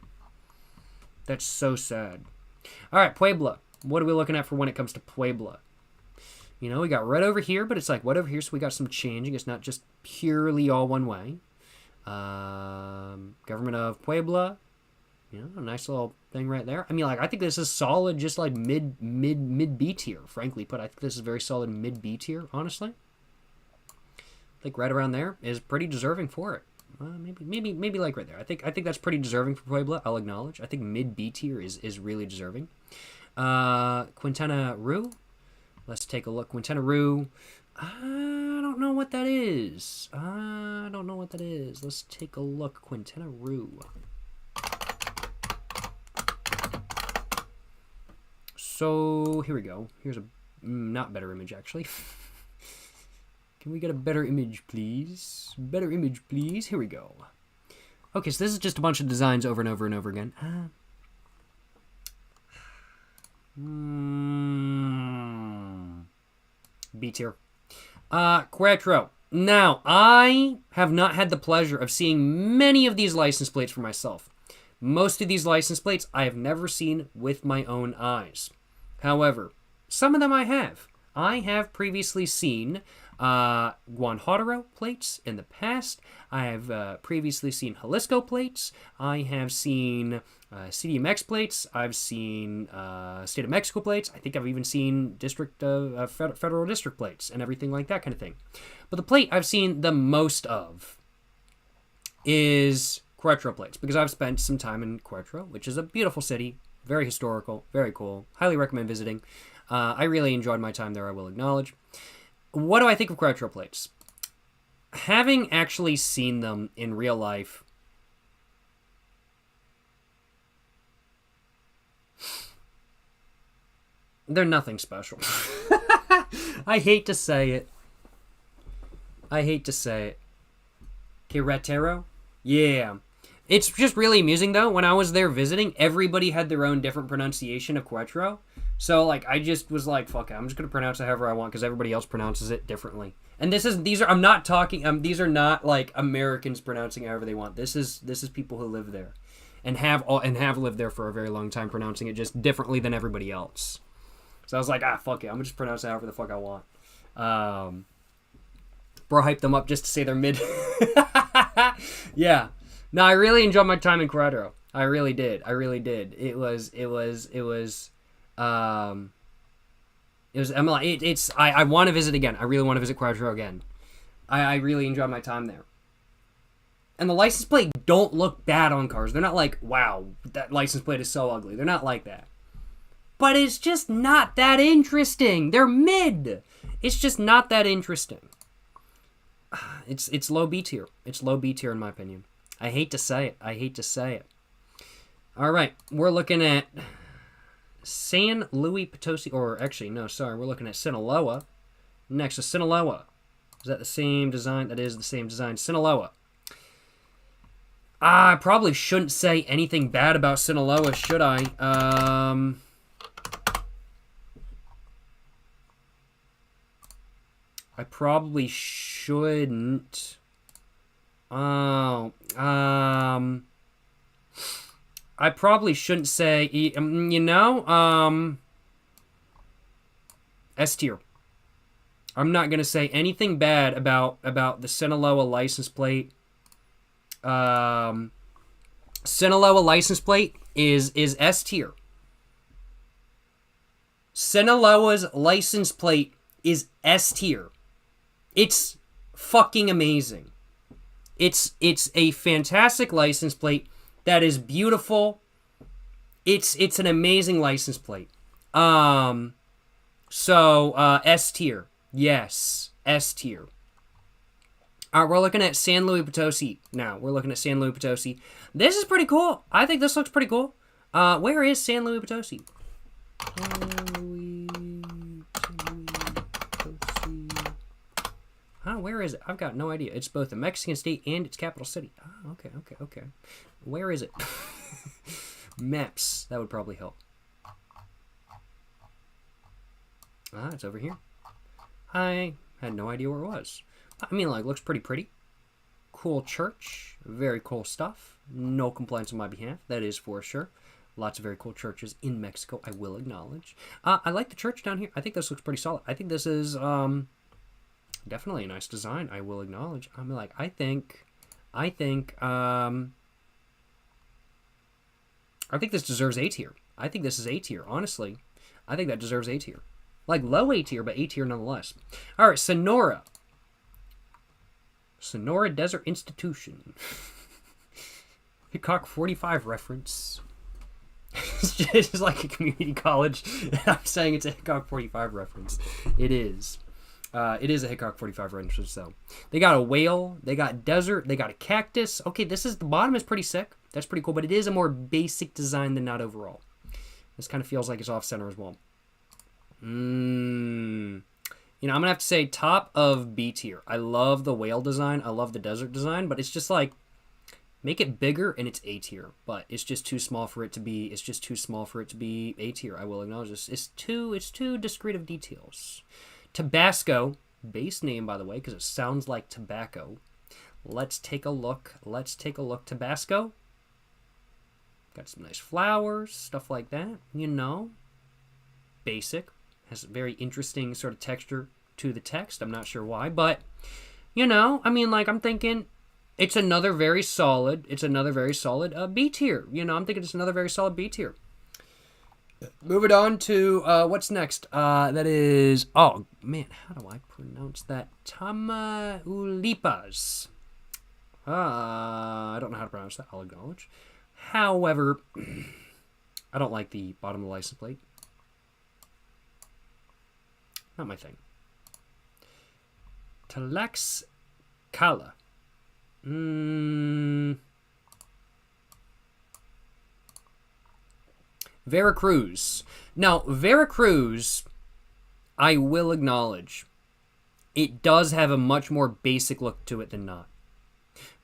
That's so sad. All right, Puebla. What are we looking at for when it comes to Puebla? You know, we got red over here, but it's like what over here, so we got some changing. It's not just purely all one way. Government of Puebla. You know, a nice little thing right there. I mean, like, I think this is solid, just like mid B tier, frankly. But I think this is very solid mid B tier, honestly. I think right around there is pretty deserving for it. Maybe like right there. I think that's pretty deserving for Puebla. I'll acknowledge. I think mid B tier is really deserving. Quintana Roo. Let's take a look. Quintana Roo. I don't know what that is. Let's take a look. Quintana Roo. So here we go. Here's a not better image actually. Can we get a better image, please? Better image, please. Here we go. Okay, so this is just a bunch of designs over and over and over again. B tier. Quattro. Now, I have not had the pleasure of seeing many of these license plates for myself. Most of these license plates I have never seen with my own eyes. However, some of them I have. I have previously seen Guanajuato plates in the past. I have previously seen Jalisco plates. I have seen CDMX plates. I've seen State of Mexico plates. I think I've even seen federal district plates and everything like that kind of thing. But the plate I've seen the most of is Querétaro plates because I've spent some time in Querétaro, which is a beautiful city, very historical, very cool. Highly recommend visiting. I really enjoyed my time there, I will acknowledge. What do I think of Querétaro plates? Having actually seen them in real life, They're nothing special. I hate to say it. I hate to say it. Querétaro? Yeah. It's just really amusing, though. When I was there visiting, everybody had their own different pronunciation of Querétaro. So, like, I just was like, fuck it, I'm just going to pronounce it however I want because everybody else pronounces it differently. And I'm not talking, these are not, like, Americans pronouncing it however they want. This is people who live there and have lived there for a very long time pronouncing it just differently than everybody else. So I was like, fuck it, I'm going to just pronounce it however the fuck I want. Bro, hype them up just to say they're mid. Yeah. No, I really enjoyed my time in Querétaro. I really did. It was I want to visit again. I really want to visit Querétaro again. I really enjoyed my time there. And the license plate don't look bad on cars. They're not like, wow, that license plate is so ugly. They're not like that. But it's just not that interesting. They're mid. It's just not that interesting. It's low B tier. It's low B tier in my opinion. I hate to say it. All right, we're looking at San Luis Potosi, or actually, no, sorry, we're looking at Sinaloa. Next to Sinaloa. Is that the same design? That is the same design. Sinaloa. I probably shouldn't say anything bad about Sinaloa, should I? I probably shouldn't. I probably shouldn't say, S tier. I'm not going to say anything bad about the Sinaloa license plate. Sinaloa license plate is S tier. Sinaloa's license plate is S tier. It's fucking amazing. It's a fantastic license plate that is beautiful. It's an amazing license plate. S tier. Yes, S tier. All right, we're looking at San Luis Potosi now. This is pretty cool. I think this looks pretty cool. Where is San Luis Potosi? Where is it? I've got no idea. It's both a Mexican state and its capital city. Okay. Where is it? Maps. That would probably help. It's over here. I had no idea where it was. I mean, like, looks pretty. Cool church. Very cool stuff. No complaints on my behalf. That is for sure. Lots of very cool churches in Mexico, I will acknowledge. I like the church down here. I think this looks pretty solid. I think this is definitely a nice design, I will acknowledge. I mean, like, I think this deserves A tier. I think this is A tier, honestly. I think that deserves A tier. Like, low A tier, but A tier nonetheless. All right, Sonora Desert Institution. Hickok 45 reference. It's just like a community college. I'm saying it's a Hickok 45 reference. It is. It is a Hickok 45 reference, though. They got a whale. They got desert. They got a cactus. Okay, the bottom is pretty sick. That's pretty cool, but it is a more basic design than not overall. This kind of feels like it's off-center as well. I'm going to have to say top of B tier. I love the whale design. I love the desert design, but it's just like, make it bigger and it's A tier, but it's just too small for it to be, A tier. I will acknowledge this. It's too discreet of details. Tabasco, base name, by the way, because it sounds like tobacco. Let's take a look. Tabasco. Got some nice flowers, stuff like that, Basic. Has a very interesting sort of texture to the text. I'm not sure why, but, I'm thinking it's another very solid B tier. I'm thinking it's another very solid B tier. Moving on to what's next. That is, oh man, how do I pronounce that? Tamaulipas. I don't know how to pronounce that. I'll acknowledge. However, I don't like the bottom of the license plate. Not my thing. Tlaxcala. Veracruz. Now, Veracruz, I will acknowledge, it does have a much more basic look to it than not.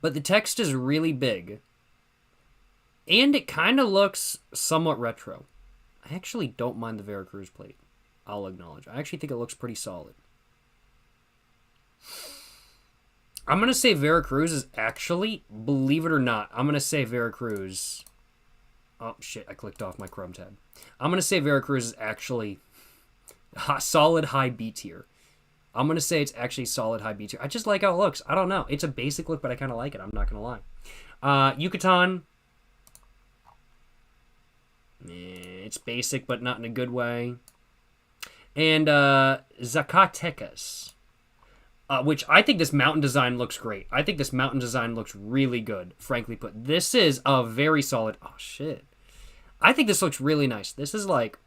But the text is really big. And it kind of looks somewhat retro. I actually don't mind the Veracruz plate. I'll acknowledge. I actually think it looks pretty solid. I'm going to say Veracruz is actually, believe it or not, I'm going to say Veracruz. Oh, shit, I clicked off my Chrome tab. I'm going to say Veracruz is actually solid high B tier. I'm going to say it's actually solid high B tier. I just like how it looks. I don't know. It's a basic look, but I kind of like it. I'm not going to lie. Yucatan. It's basic, but not in a good way. And Zacatecas. Which I think this mountain design looks great. I think this mountain design looks really good, frankly put. This is a very solid... Oh, shit. I think this looks really nice. This is like...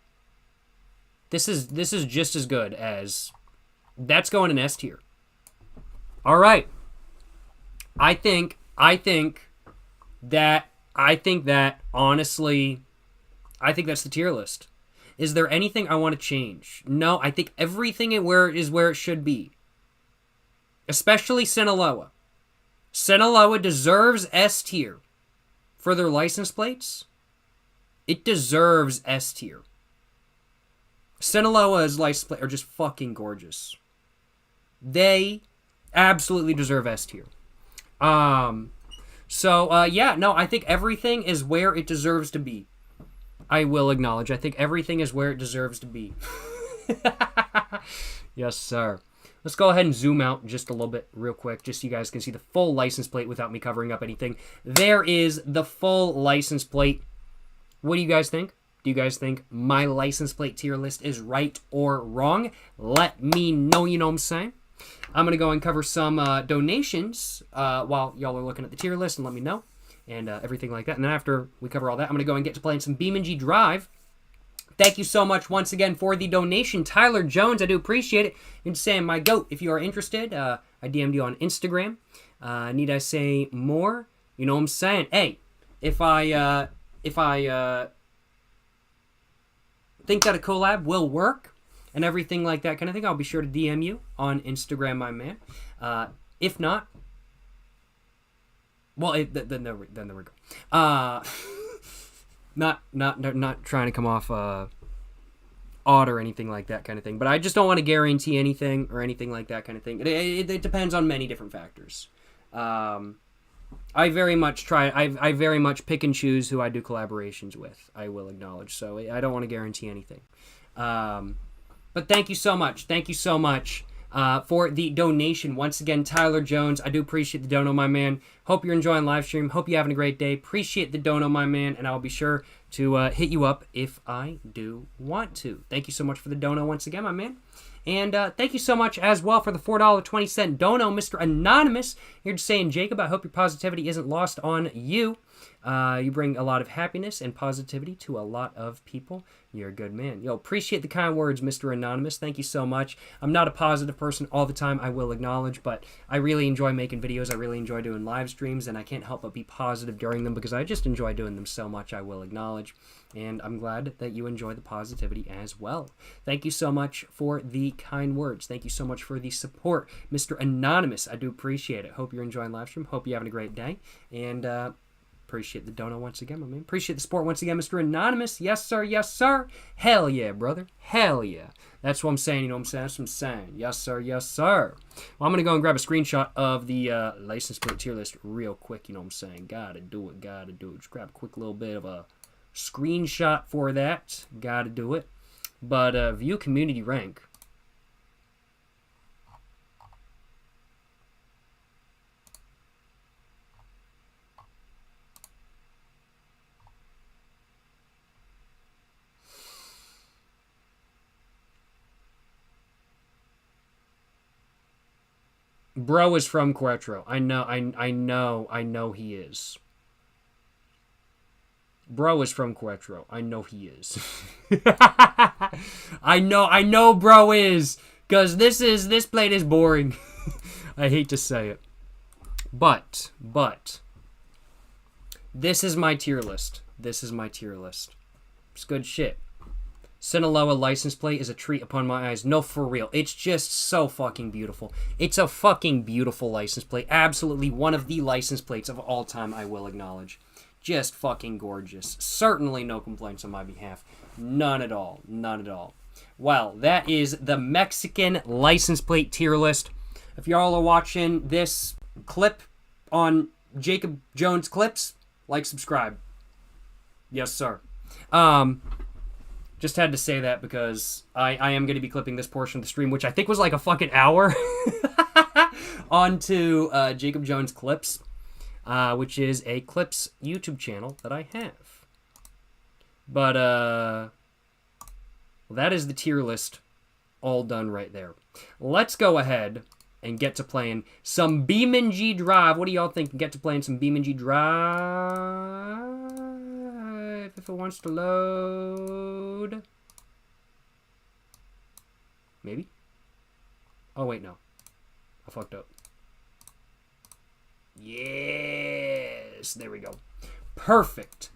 This is just as good as... That's going in S tier. All right. I think that, honestly, I think that's the tier list. Is there anything I want to change? No, I think everything is where it should be. Especially Sinaloa. Sinaloa deserves S tier. For their license plates, it deserves S tier. Sinaloa's license plates are just fucking gorgeous. They absolutely deserve S tier. Yeah, no, I think everything is where it deserves to be. I will acknowledge. I think everything is where it deserves to be. Yes, sir. Let's go ahead and zoom out just a little bit real quick, just so you guys can see the full license plate without me covering up anything. There is the full license plate. What do you guys think? Do you guys think my license plate tier list is right or wrong? Let me know, you know what I'm saying? I'm going to go and cover some donations while y'all are looking at the tier list and let me know. And everything like that. And then after we cover all that, I'm going to go and get to playing some BeamNG Drive. Thank you so much once again for the donation. Tyler Jones, I do appreciate it. And Sam, my goat, if you are interested, I DM'd you on Instagram. Need I say more? You know what I'm saying? Hey, if I think that a collab will work and everything like that kind of thing, I'll be sure to DM you on Instagram, my man. If not, well, then there we go. Not trying to come off odd or anything like that kind of thing, but I just don't want to guarantee anything or anything like that kind of thing. It depends on many different factors. I very much pick and choose who I do collaborations with. I will acknowledge, so I don't want to guarantee anything. But thank you so much. Thank you so much. For the donation. Once again, Tyler Jones, I do appreciate the dono, my man. Hope you're enjoying live stream. Hope you're having a great day. Appreciate the dono, my man, and I'll be sure to hit you up if I do want to. Thank you so much for the dono once again, my man. And thank you so much as well for the $4.20 dono, Mr. Anonymous. Here just saying, Jacob, I hope your positivity isn't lost on you. You bring a lot of happiness and positivity to a lot of people. You're a good man. Yo, appreciate the kind words, Mr. Anonymous. Thank you so much. I'm not a positive person all the time, I will acknowledge, but I really enjoy making videos. I really enjoy doing live streams, and I can't help but be positive during them because I just enjoy doing them so much, I will acknowledge. And I'm glad that you enjoy the positivity as well. Thank you so much for the kind words. Thank you so much for the support, Mr. Anonymous. I do appreciate it. Hope you're enjoying live stream. Hope you're having a great day. And appreciate the dono once again, my man. Appreciate the support once again, Mr. Anonymous. Yes, sir. Yes, sir. Hell yeah, brother. Hell yeah. That's what I'm saying. You know what I'm saying? That's what I'm saying. Yes, sir. Yes, sir. Well, I'm going to go and grab a screenshot of the license plate tier list real quick. You know what I'm saying? Gotta do it. Gotta do it. Just grab a quick little bit of a screenshot for that. Gotta do it. But view community rank. Bro is from Quettro. I know he is. Bro is from Quettro. I know he is. I know bro is. Because this plate is boring. I hate to say it. But. This is my tier list. This is my tier list. It's good shit. Sinaloa license plate is a treat upon my eyes. No, for real. It's just so fucking beautiful. It's a fucking beautiful license plate. Absolutely one of the license plates of all time, I will acknowledge. Just fucking gorgeous. Certainly no complaints on my behalf. None at all. None at all. Well, that is the Mexican license plate tier list. If y'all are watching this clip on Jacob Jones Clips, like, subscribe. Yes, sir. Just had to say that because I am going to be clipping this portion of the stream, which I think was like a fucking hour, onto Jacob Jones Clips, which is a Clips YouTube channel that I have. But, well, that is the tier list all done right there. Let's go ahead and get to playing some BeamNG Drive. What do y'all think? Get to playing some BeamNG Drive if it wants to load. Maybe? Oh, wait, no. I fucked up. Yes! There we go. Perfect.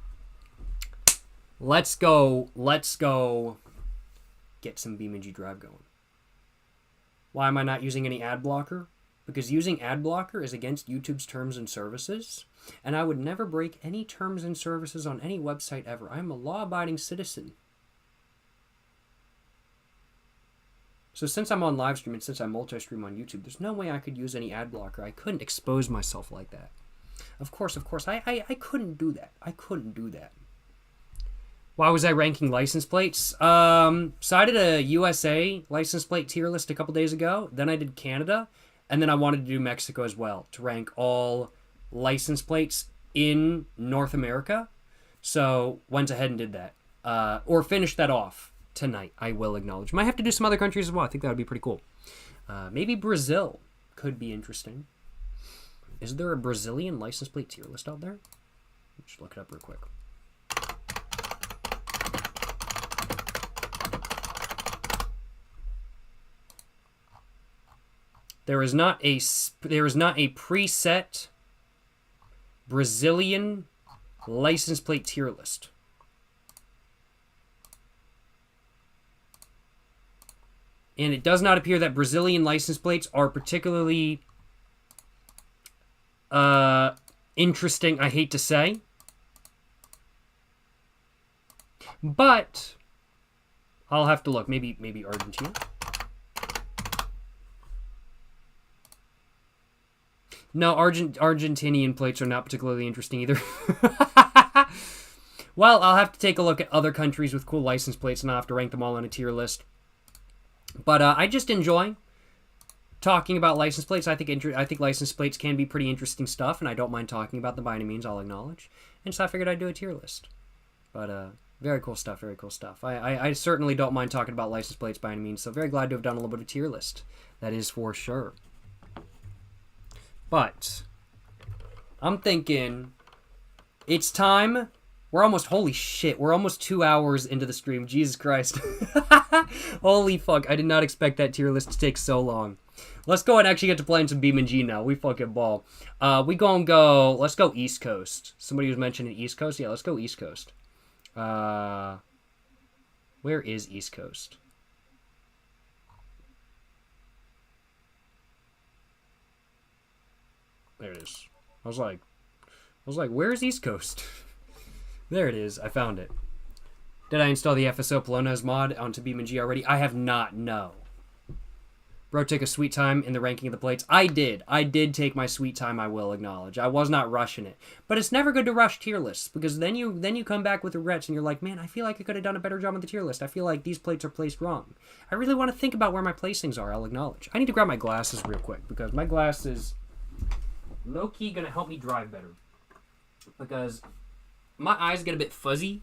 Let's go. Let's go get some BeamNG Drive going. Why am I not using any ad blocker? Because using ad blocker is against YouTube's terms and services, and I would never break any terms and services on any website ever. I am a law-abiding citizen. So since I'm on live stream and since I multi-stream on YouTube, there's no way I could use any ad blocker. I couldn't expose myself like that. Of course, I couldn't do that. I couldn't do that. Why was I ranking license plates? So I did a USA license plate tier list a couple days ago. Then I did Canada. And then I wanted to do Mexico as well, to rank all license plates in North America. So went ahead and did that. Or finished that off tonight, I will acknowledge. Might have to do some other countries as well. I think that would be pretty cool. Maybe Brazil could be interesting. Is there a Brazilian license plate tier list out there? Let's look it up real quick. There is not a preset Brazilian license plate tier list. And it does not appear that Brazilian license plates are particularly interesting, I hate to say. But I'll have to look. Maybe Argentina. No, Argentinian plates are not particularly interesting either. Well, I'll have to take a look at other countries with cool license plates, and I'll have to rank them all on a tier list. But I just enjoy talking about license plates. I think license plates can be pretty interesting stuff, and I don't mind talking about them by any means, I'll acknowledge. And so I figured I'd do a tier list. But very cool stuff, very cool stuff. I certainly don't mind talking about license plates by any means, so very glad to have done a little bit of a tier list. That is for sure. But I'm thinking it's time. We're almost, holy shit, we're almost 2 hours into the stream. Jesus Christ. Holy fuck, I did not expect that tier list to take so long. Let's go and actually get to playing some BeamNG now. We fucking ball. Let's go East Coast. Somebody was mentioning East Coast? Yeah, let's go East Coast. Where is East Coast? There it is. I was like, where's East Coast? There it is. I found it. Did I install the FSO Polonez mod onto BeamNG already? I have not, no. Bro, take a sweet time in the ranking of the plates. I did. I did take my sweet time, I will acknowledge. I was not rushing it. But it's never good to rush tier lists, because then you come back with regrets and you're like, man, I feel like I could have done a better job on the tier list. I feel like these plates are placed wrong. I really want to think about where my placings are, I'll acknowledge. I need to grab my glasses real quick, because my glasses low-key gonna help me drive better. Because my eyes get a bit fuzzy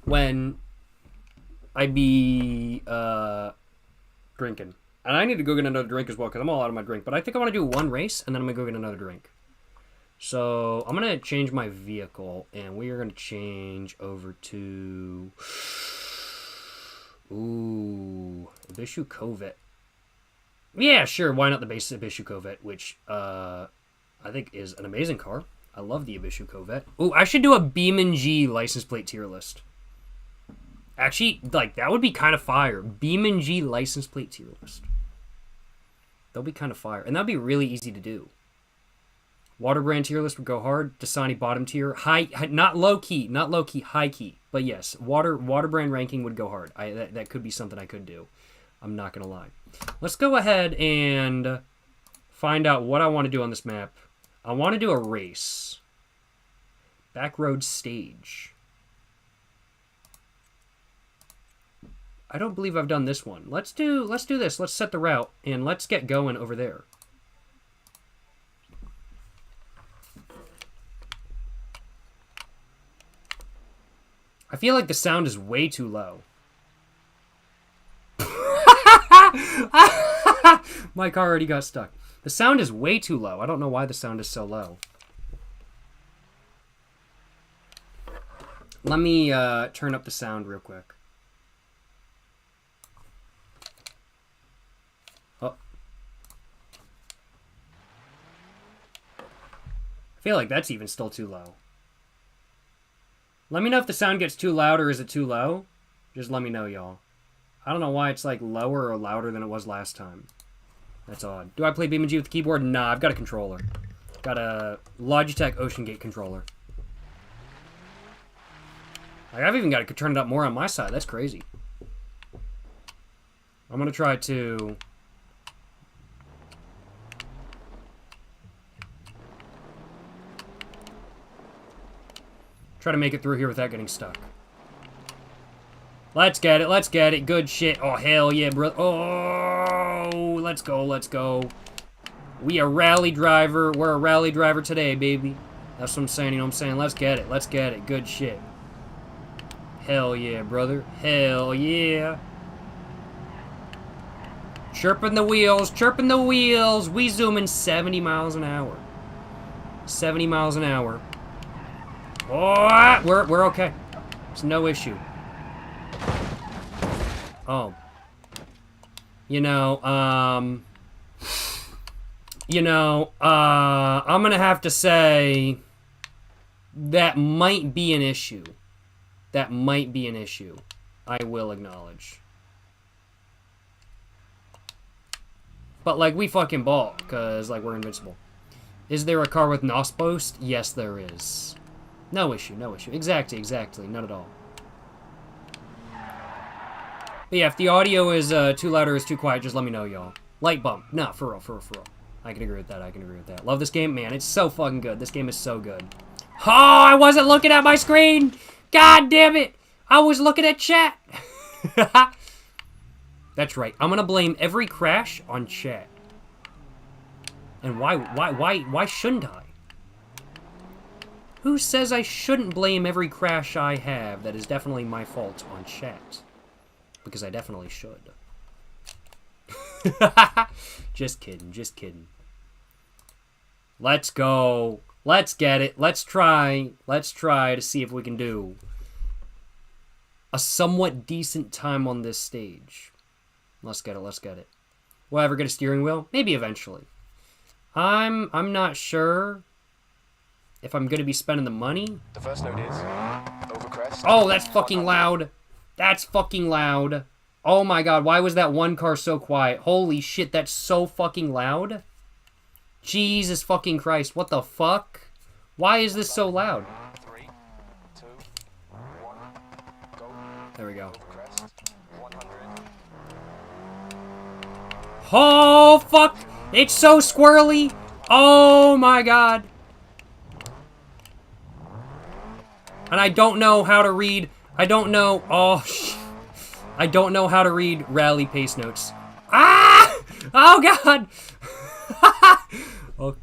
when I be drinking. And I need to go get another drink as well, because I'm all out of my drink. But I think I want to do one race, and then I'm going to go get another drink. So I'm going to change my vehicle, and we are going to change over to... Ooh, Ibishu Covet. Yeah, sure, why not the base Ibishu Covet, which I think is an amazing car. I love the Ibishu Covet. Ooh, I should do a BeamNG license plate tier list. Actually, like, that would be kind of fire. BeamNG license plate tier list. That'll be kind of fire. And that'd be really easy to do. Water brand tier list would go hard. Dasani bottom tier. High, not low key. Not low key, high key. But yes, water brand ranking would go hard. That could be something I could do. I'm not going to lie. Let's go ahead and find out what I want to do on this map. I want to do a race. Backroad stage. I don't believe I've done this one. Let's do this. Let's set the route and let's get going over there. I feel like the sound is way too low. My car already got stuck. The sound is way too low. I don't know why the sound is so low. Let me turn up the sound real quick. Oh. I feel like that's even still too low. Let me know if the sound gets too loud or is it too low. Just let me know, y'all. I don't know why it's like lower or louder than it was last time. That's odd. Do I play BeamNG with the keyboard? Nah, I've got a controller. Got a Logitech OceanGate controller. Like, I've even got to turn it up more on my side. That's crazy. I'm going to try to... try to make it through here without getting stuck. Let's get it, let's get it. Good shit. Oh, hell yeah, bro. Oh, let's go, let's go. We a rally driver. We're a rally driver today, baby. That's what I'm saying, you know what I'm saying? Let's get it, let's get it. Good shit. Hell yeah, brother. Hell yeah. Chirping the wheels, chirping the wheels. We zooming 70 miles an hour. 70 miles an hour. Oh, we're okay. It's no issue. Oh. I'm gonna have to say that might be an issue. That might be an issue. I will acknowledge. But, like, we fucking ball, because, like, we're invincible. Is there a car with NOS boost? Yes, there is. No issue, no issue. Exactly, none at all. But yeah, if the audio is too loud or is too quiet, just let me know, y'all. Light bump. Nah, for real, for real, for real. I can agree with that, I can agree with that. Love this game, man. It's so fucking good. This game is so good. Oh, I wasn't looking at my screen! God damn it! I was looking at chat! That's right. I'm gonna blame every crash on chat. And why shouldn't I? Who says I shouldn't blame every crash I have that is definitely my fault on chat? Because I definitely should. Just kidding, just kidding. Let's go. Let's get it. Let's try to see if we can do a somewhat decent time on this stage. Let's get it, let's get it. Will I ever get a steering wheel? Maybe eventually. I'm not sure if I'm gonna be spending the money. The first note is overcrest. Oh, that's fucking loud. That's fucking loud. Oh my god, why was that one car so quiet? Holy shit, that's so fucking loud. Jesus fucking Christ, what the fuck? Why is this so loud? 3, 2, 1, go. There we go. Overcrest, 100. Oh, fuck! It's so squirrely! Oh my god. And I don't know how to read... I don't know... Oh, I don't know how to read rally pace notes. Ah! Oh god!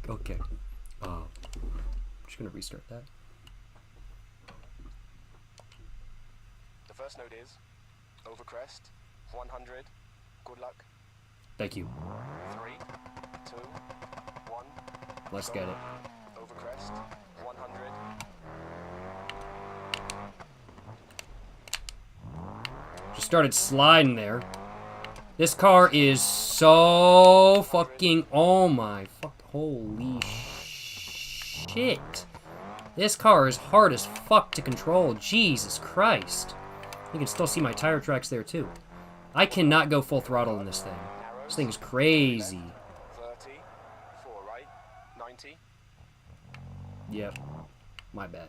Okay. I'm just gonna restart that. The first note is overcrest, 100. Good luck. Thank you. 3, 2, 1. Let's go. get it. Overcrest, 100. Just started sliding there. This car is so fucking... Oh my fuck... Holy shit. This car is hard as fuck to control. Jesus Christ. You can still see my tire tracks there, too. I cannot go full throttle in this thing. This thing is crazy. 30, 4 right, 90. Yep. My bad.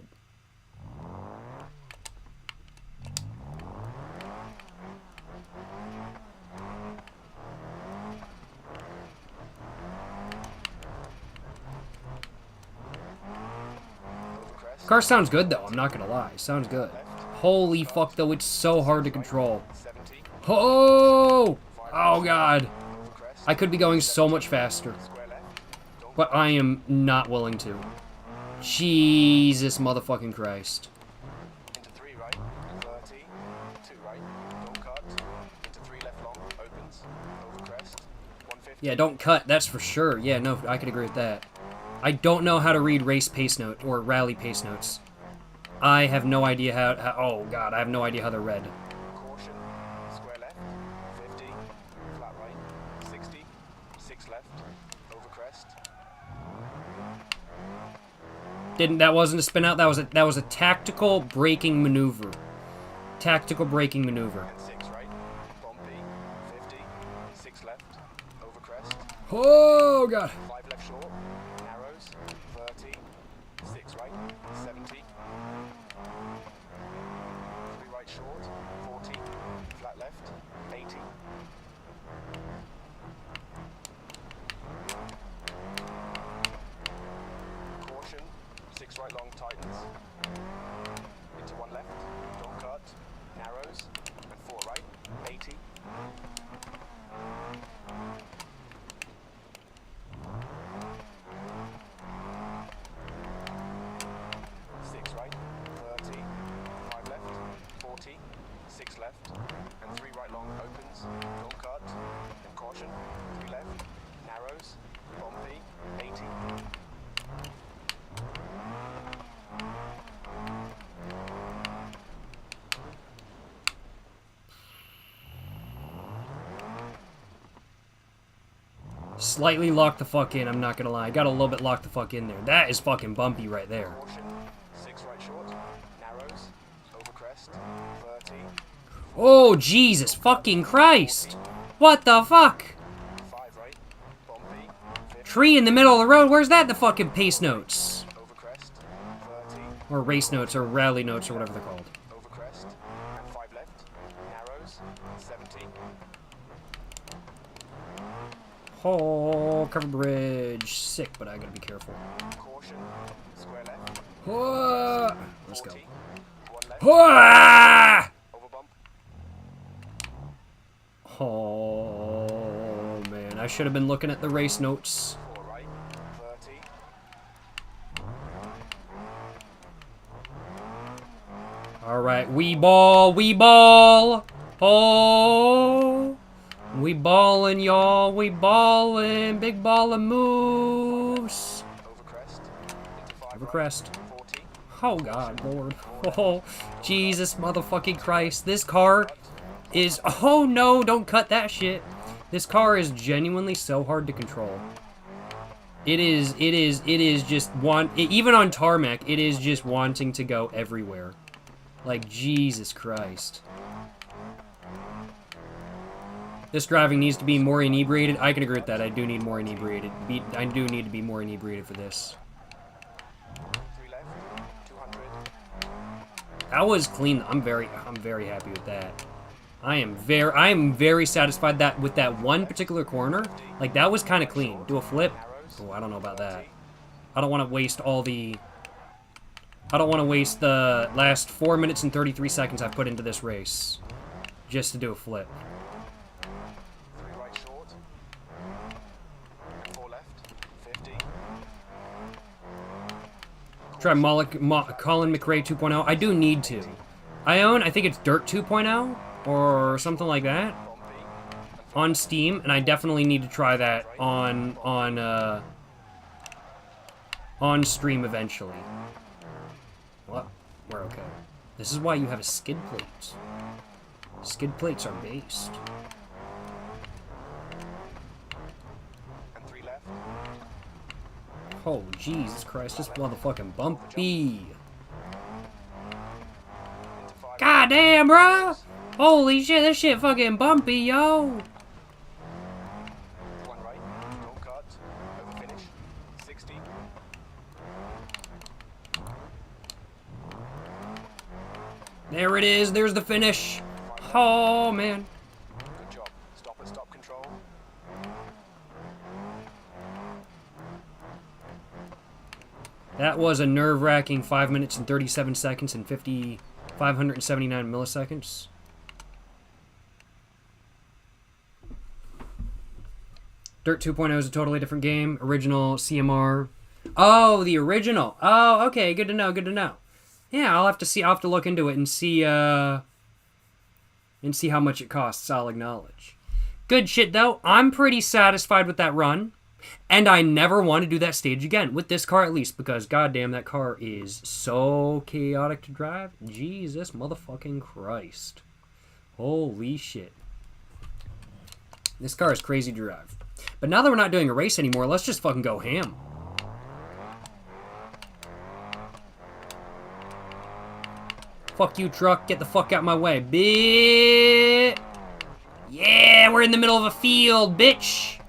Car sounds good, though. I'm not gonna lie. Sounds good. Holy fuck, though. It's so hard to control. 70, Oh! Oh, God. over crest, I could be going so much faster. square left, don't But I am not willing to. Jesus motherfucking Christ. into 3 right, 30, 2 right, don't cut, into 3 left long, opens, over crest, 150. Yeah, don't cut. That's for sure. Yeah, no, I could agree with that. I don't know how to read race pace note or rally pace notes. I have no idea how oh, God. I have no idea how they're read. Caution, square left, 50, flat right, 60, 6 left, over crest, That wasn't a spin out. That was a tactical braking maneuver. Tactical braking maneuver. and 6 right, bumpy, 50, 6 left, over crest, Oh, God. 5 left short, narrows, 30, 6 right, 70, 3 right short, 40, flat left, 80, caution, 6 right long tightens, into 1 left, don't cut, narrows, and 4 right, 80, six right, 30, 5 left, 40, 6 left, and 3 right long opens, don't cut, and caution, 3 left, narrows, bumpy, 80, Slightly locked the fuck in, I'm not gonna lie. I got a little bit locked the fuck in there. That is fucking bumpy right there. caution, 6 right short, narrows, over crest, 30, Oh, Jesus fucking Christ! What the fuck? 5 right, bumpy, 50, Tree in the middle of the road, where's that in the fucking pace notes? over crest, 30, Or race notes, or rally notes, or whatever they're called. over crest, and 5 left, narrows, 70, Oh, cover bridge. Sick, but I gotta be careful. caution, square left, Oh, let's go. 40, 1 left, Ah! over bump, Oh, man. I should have been looking at the race notes. 4 right, 30, Alright, we ball, we ball. Oh, we ballin', y'all. We ballin'. Big ballin' moves. over crest, into 5 Over right, crest. 40, Oh, God, Lord. Oh, Jesus motherfucking Christ. This car is... Oh, no, don't cut that shit. This car is genuinely so hard to control. It is just even on tarmac, it is just wanting to go everywhere. Like, Jesus Christ. This driving needs to be more inebriated. I can agree with that. I do need more inebriated. I do need to be more inebriated for this. 3 left, 200, That was clean. I'm very happy with that. I am very satisfied that with that one particular corner. Like, that was kind of clean. Do a flip. Oh, I don't know about that. I don't want to waste the last 4 minutes and 33 seconds I've put into this race just to do a flip. 3 right short, 4 left, 50, Try Colin McRae 2.0. I do need to. I think it's Dirt 2.0 or something like that bumpy, on Steam, and I definitely need to try that on stream eventually. What? We're okay. This is why you have a skid plate. Skid plates are based. and 3 left, Oh, Jesus Christ, this motherfucking bumpy. into 5 God God damn, bro! Holy shit, this shit fucking bumpy, yo! 1 right, don't cut, over finish, 60. There it is, there's the finish. Oh, man. Good job. Stop and stop control. That was a nerve-wracking 5 minutes and 37 seconds and 579 milliseconds. Dirt 2.0 is a totally different game. Original CMR. Oh, the original. Oh, okay. Good to know. Good to know. Yeah, I'll have to see. I'll have to look into it and see how much it costs. I'll acknowledge. Good shit though. I'm pretty satisfied with that run, and I never want to do that stage again with this car at least because goddamn that car is so chaotic to drive. Jesus motherfucking Christ. Holy shit. This car is crazy to drive. But now that we're not doing a race anymore, let's just fucking go ham. Fuck you, truck. Get the fuck out my way, bitch. Yeah, we're in the middle of a field, bitch.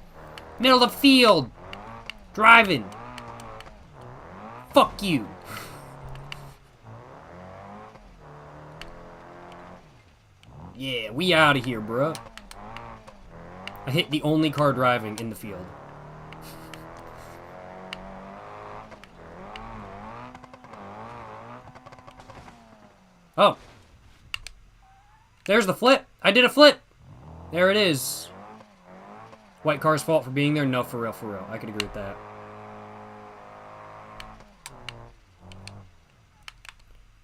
Middle of the field. Driving. Fuck you. Yeah, we out of here, bruh. I hit the only car driving in the field. Oh. There's the flip. I did a flip. There it is. White car's fault for being there? No, for real, for real. I could agree with that.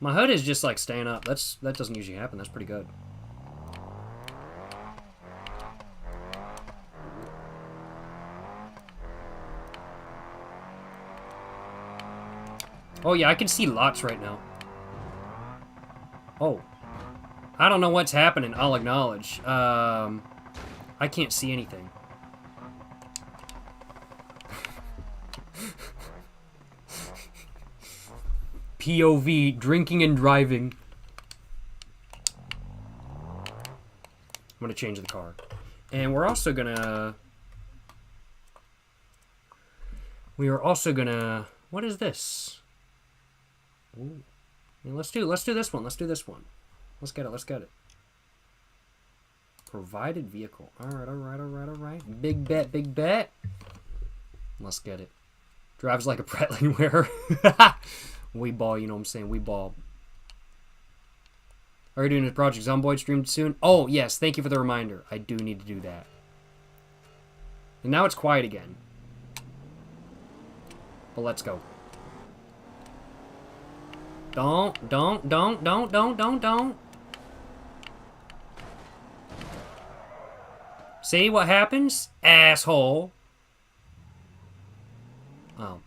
My hood is just like staying up. That doesn't usually happen. That's pretty good. Oh yeah, I can see lots right now. Oh. I don't know what's happening, I'll acknowledge. I can't see anything. POV, drinking and driving. I'm gonna change the car. And we're also gonna... What is this? Ooh. Yeah, let's do this one. Let's do this one. Let's get it. Let's get it. Provided vehicle. Alright, alright, alright, alright. Big bet, big bet. Let's get it. Drives like a Breitling wearer. We ball, you know what I'm saying? We ball. Are you doing a Project Zomboid stream soon? Oh, yes. Thank you for the reminder. I do need to do that. And now it's quiet again. But let's go. Don't. See what happens? Asshole. Oh.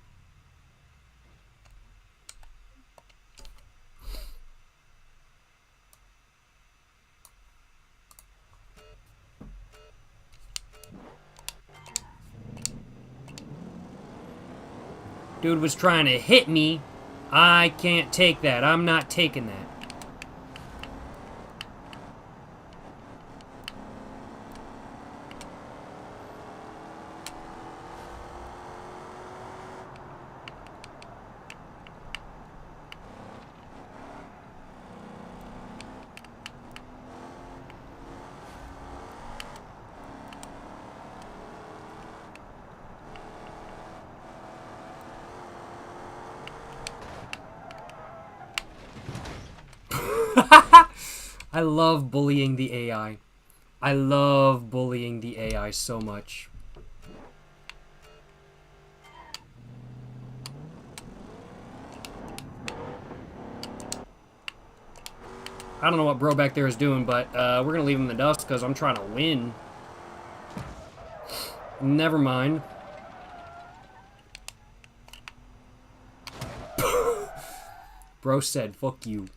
Dude was trying to hit me. I can't take that. I'm not taking that. I love bullying the AI. I love bullying the AI so much. I don't know what bro back there is doing, but we're going to leave him in the dust because I'm trying to win. Never mind. Bro said, fuck you.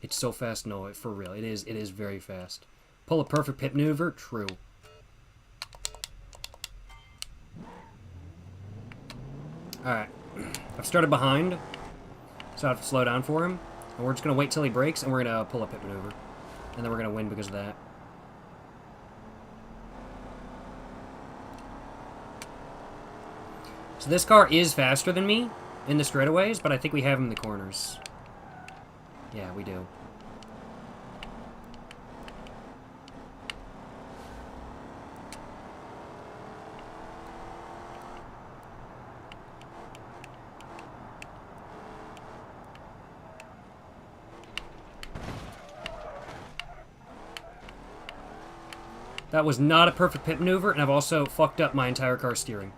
It's so fast. No, for real. It is very fast. Pull a perfect pit maneuver? True. Alright. I've started behind, so I have to slow down for him. And we're just going to wait till he breaks, and we're going to pull a pit maneuver. And then we're going to win because of that. So this car is faster than me in the straightaways, but I think we have him in the corners. Yeah, we do. That was not a perfect pit maneuver, and I've also fucked up my entire car steering.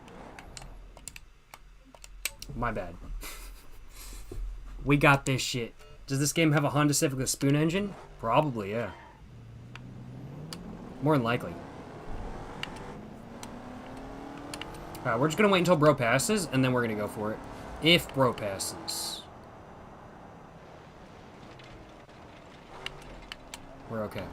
My bad. We got this shit. Does this game have a Honda Civic with a spoon engine? Probably, yeah. More than likely. Alright, we're just gonna wait until bro passes, and then we're gonna go for it. If bro passes. We're okay.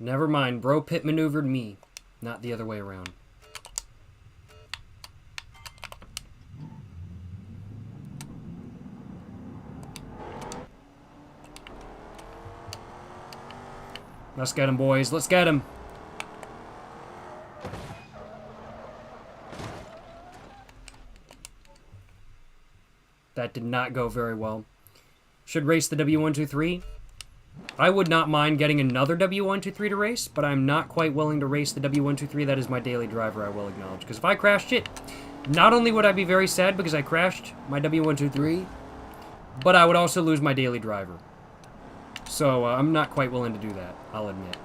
Never mind, bro pit maneuvered me, not the other way around. Let's get him, boys. Let's get him. That did not go very well. Should race the W123. I would not mind getting another W123 to race, but I'm not quite willing to race the W123. That is my daily driver, I will acknowledge. Because if I crashed it, not only would I be very sad because I crashed my W123, but I would also lose my daily driver. So I'm not quite willing to do that, I'll admit.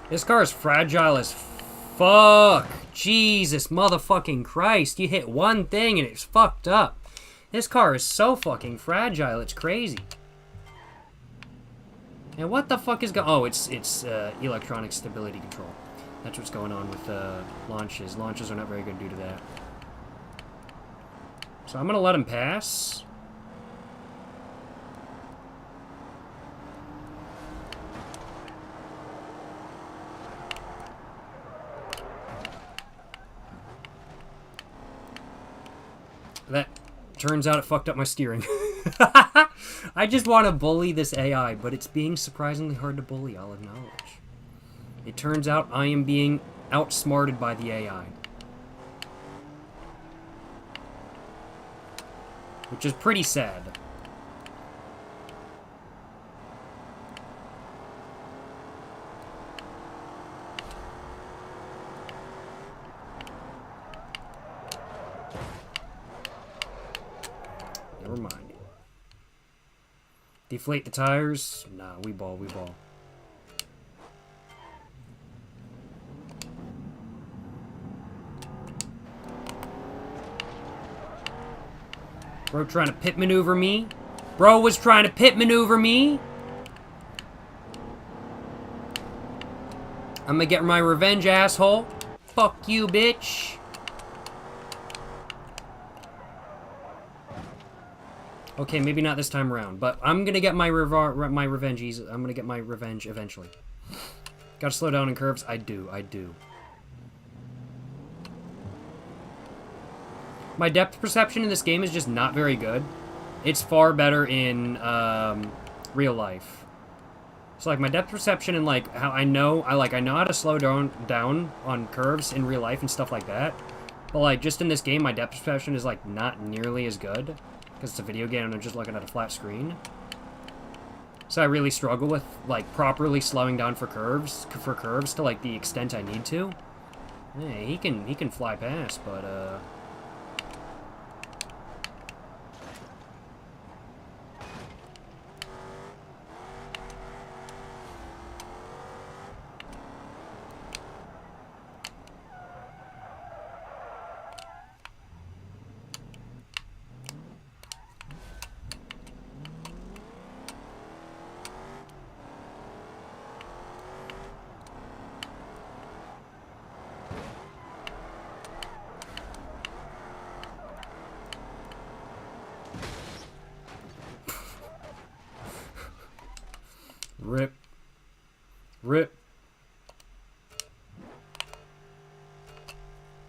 This car is fragile as fuck. Jesus motherfucking Christ. You hit one thing and it's fucked up. This car is so fucking fragile. It's crazy. And what the fuck is going... Oh, it's electronic stability control. That's what's going on with launches. Launches are not very good due to that. So I'm going to let him pass. That turns out it fucked up my steering. I just want to bully this AI, but it's being surprisingly hard to bully, I'll acknowledge. It turns out I am being outsmarted by the AI. Which is pretty sad. Never mind. Deflate the tires? Nah, we ball, we ball. Bro trying to pit maneuver me? Bro was trying to pit maneuver me? I'm gonna get my revenge, asshole. Fuck you, bitch. Okay, maybe not this time around, but I'm gonna get my revenge. I'm gonna get my revenge eventually. Gotta slow down in curves. I do. My depth perception in this game is just not very good. It's far better in real life. So like my depth perception and like how I know how to slow down on curves in real life and stuff like that. But like just in this game, my depth perception is like not nearly as good because it's a video game and I'm just looking at a flat screen. So I really struggle with like properly slowing down for curves to like the extent I need to. Hey, he can fly past, but Rip. Rip.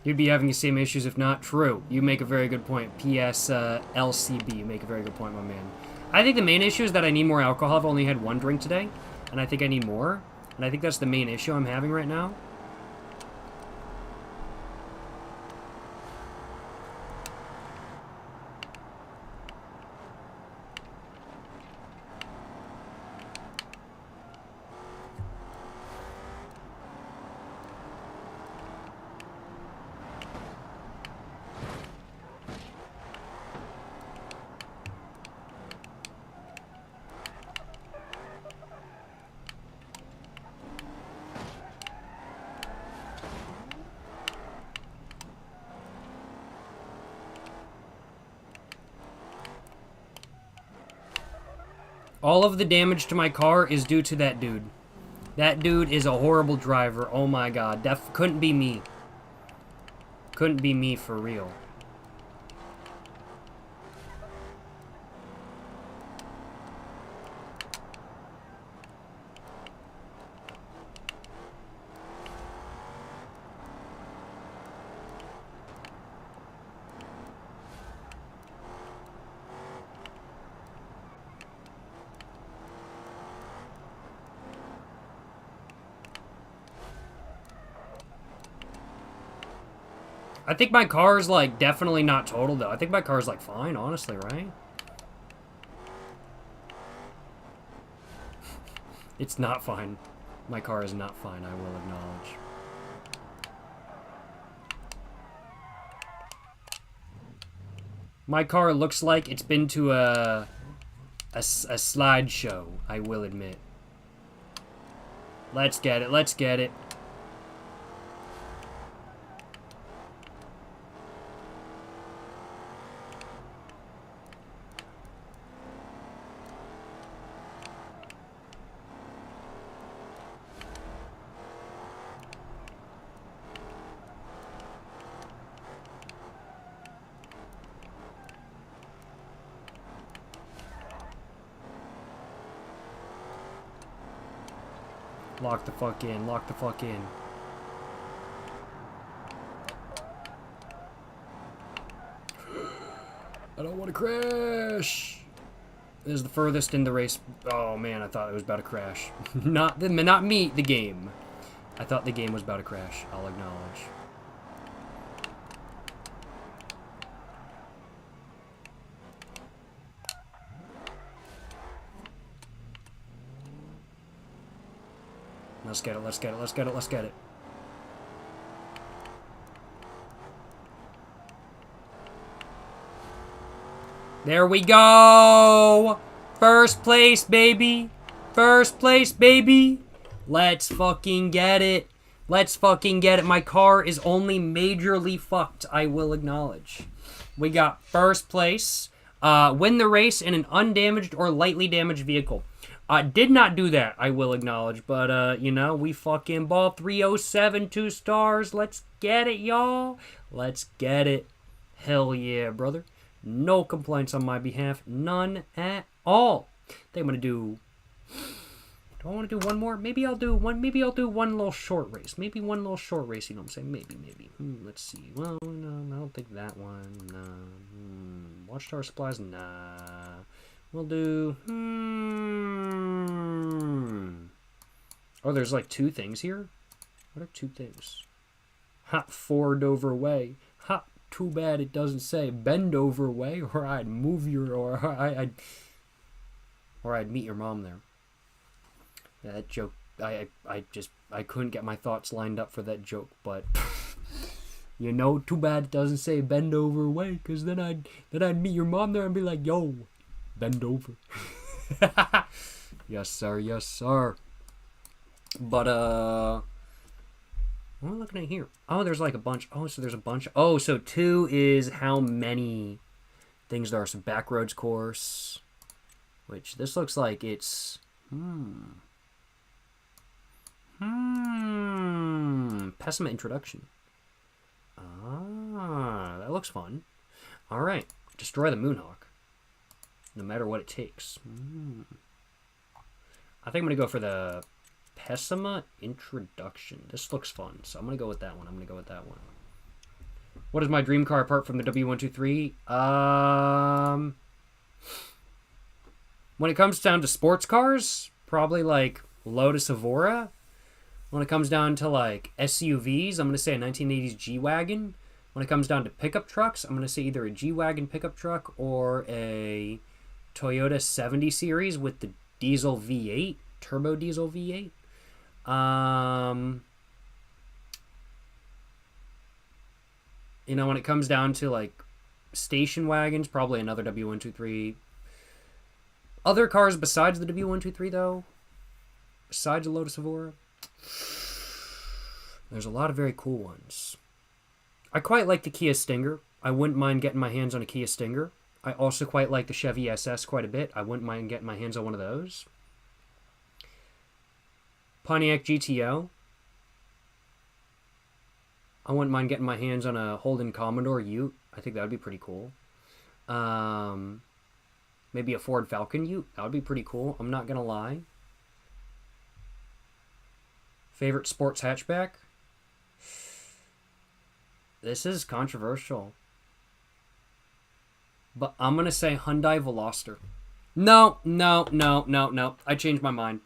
You'd be having the same issues if not true. You make a very good point. P.S. LCB. You make a very good point, my man. I think the main issue is that I need more alcohol. I've only had one drink today, and I think I need more. And I think that's the main issue I'm having right now. All of the damage to my car is due to that dude. That dude is a horrible driver. Oh my god. That couldn't be me. Couldn't be me for real. I think my car is, like, definitely not total, though. I think my car is, like, fine, honestly, right? It's not fine. My car is not fine, I will acknowledge. My car looks like it's been to a slideshow, I will admit. Let's get it, let's get it. Lock the fuck in, lock the fuck in. I don't want to crash. This is the furthest in the race. Oh man, I thought it was about to crash. Not me, the game. I thought the game was about to crash, I'll acknowledge. Let's get it, let's get it, let's get it, let's get it. There we go! First place, baby! First place, baby! Let's fucking get it. Let's fucking get it. My car is only majorly fucked, I will acknowledge. We got first place. Win the race in an undamaged or lightly damaged vehicle. Did not do that, I will acknowledge, but, you know, we fucking ball 307, 2 stars. Let's get it, y'all. Let's get it. Hell yeah, brother. No complaints on my behalf. None at all. I think I'm going to do... Do I want to do one more? Maybe I'll do one little short race. Maybe one little short race, you know what I'm saying? Maybe. Let's see. Well, no, I don't think that one. No. Watchtower supplies? Nah. We'll do... Oh, there's like 2 things here? What are 2 things? Hot Ford over way. Hot, too bad it doesn't say bend over way, or I'd move your... Or I'd meet your mom there. Yeah, that joke... I couldn't get my thoughts lined up for that joke, but... You know, too bad it doesn't say bend over way, because then I'd meet your mom there and be like, yo... Bend over. Yes, sir. Yes, sir. But, what am I looking at here? Oh, there's like a bunch. Oh, so there's a bunch. Oh, so 2 is how many things there are. So backroads course, which this looks like it's, Pessima introduction. Ah, that looks fun. All right. Destroy the Moonhawk. No matter what it takes. I think I'm going to go for the Pessima Introduction. This looks fun, so I'm going to go with that one. What is my dream car apart from the W123? When it comes down to sports cars, probably like Lotus Evora. When it comes down to like SUVs, I'm going to say a 1980s G-Wagon. When it comes down to pickup trucks, I'm going to say either a G-Wagon pickup truck or a Toyota 70 series with the diesel V8, turbo diesel V8. You know, when it comes down to like station wagons, probably another W123. Other cars besides the W123 though, besides the Lotus Evora, there's a lot of very cool ones. I quite like the Kia Stinger. I wouldn't mind getting my hands on a Kia Stinger. I also quite like the Chevy SS quite a bit. I wouldn't mind getting my hands on one of those. Pontiac GTO. I wouldn't mind getting my hands on a Holden Commodore Ute. I think that would be pretty cool. Maybe a Ford Falcon Ute. That would be pretty cool. I'm not going to lie. Favorite sports hatchback? This is controversial. But I'm going to say Hyundai Veloster. No. I changed my mind.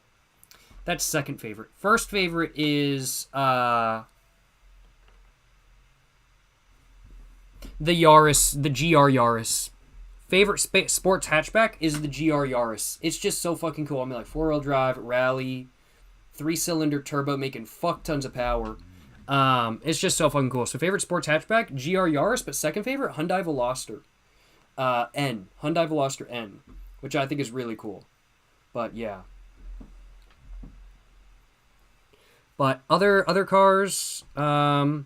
That's second favorite. First favorite is the Yaris, the GR Yaris. Favorite sports hatchback is the GR Yaris. It's just so fucking cool. I mean, like 4-wheel drive, rally, 3-cylinder turbo making fuck tons of power. It's just so fucking cool. So favorite sports hatchback, GR Yaris, but second favorite, Hyundai Veloster. Hyundai Veloster N, which I think is really cool. But yeah. But other cars, I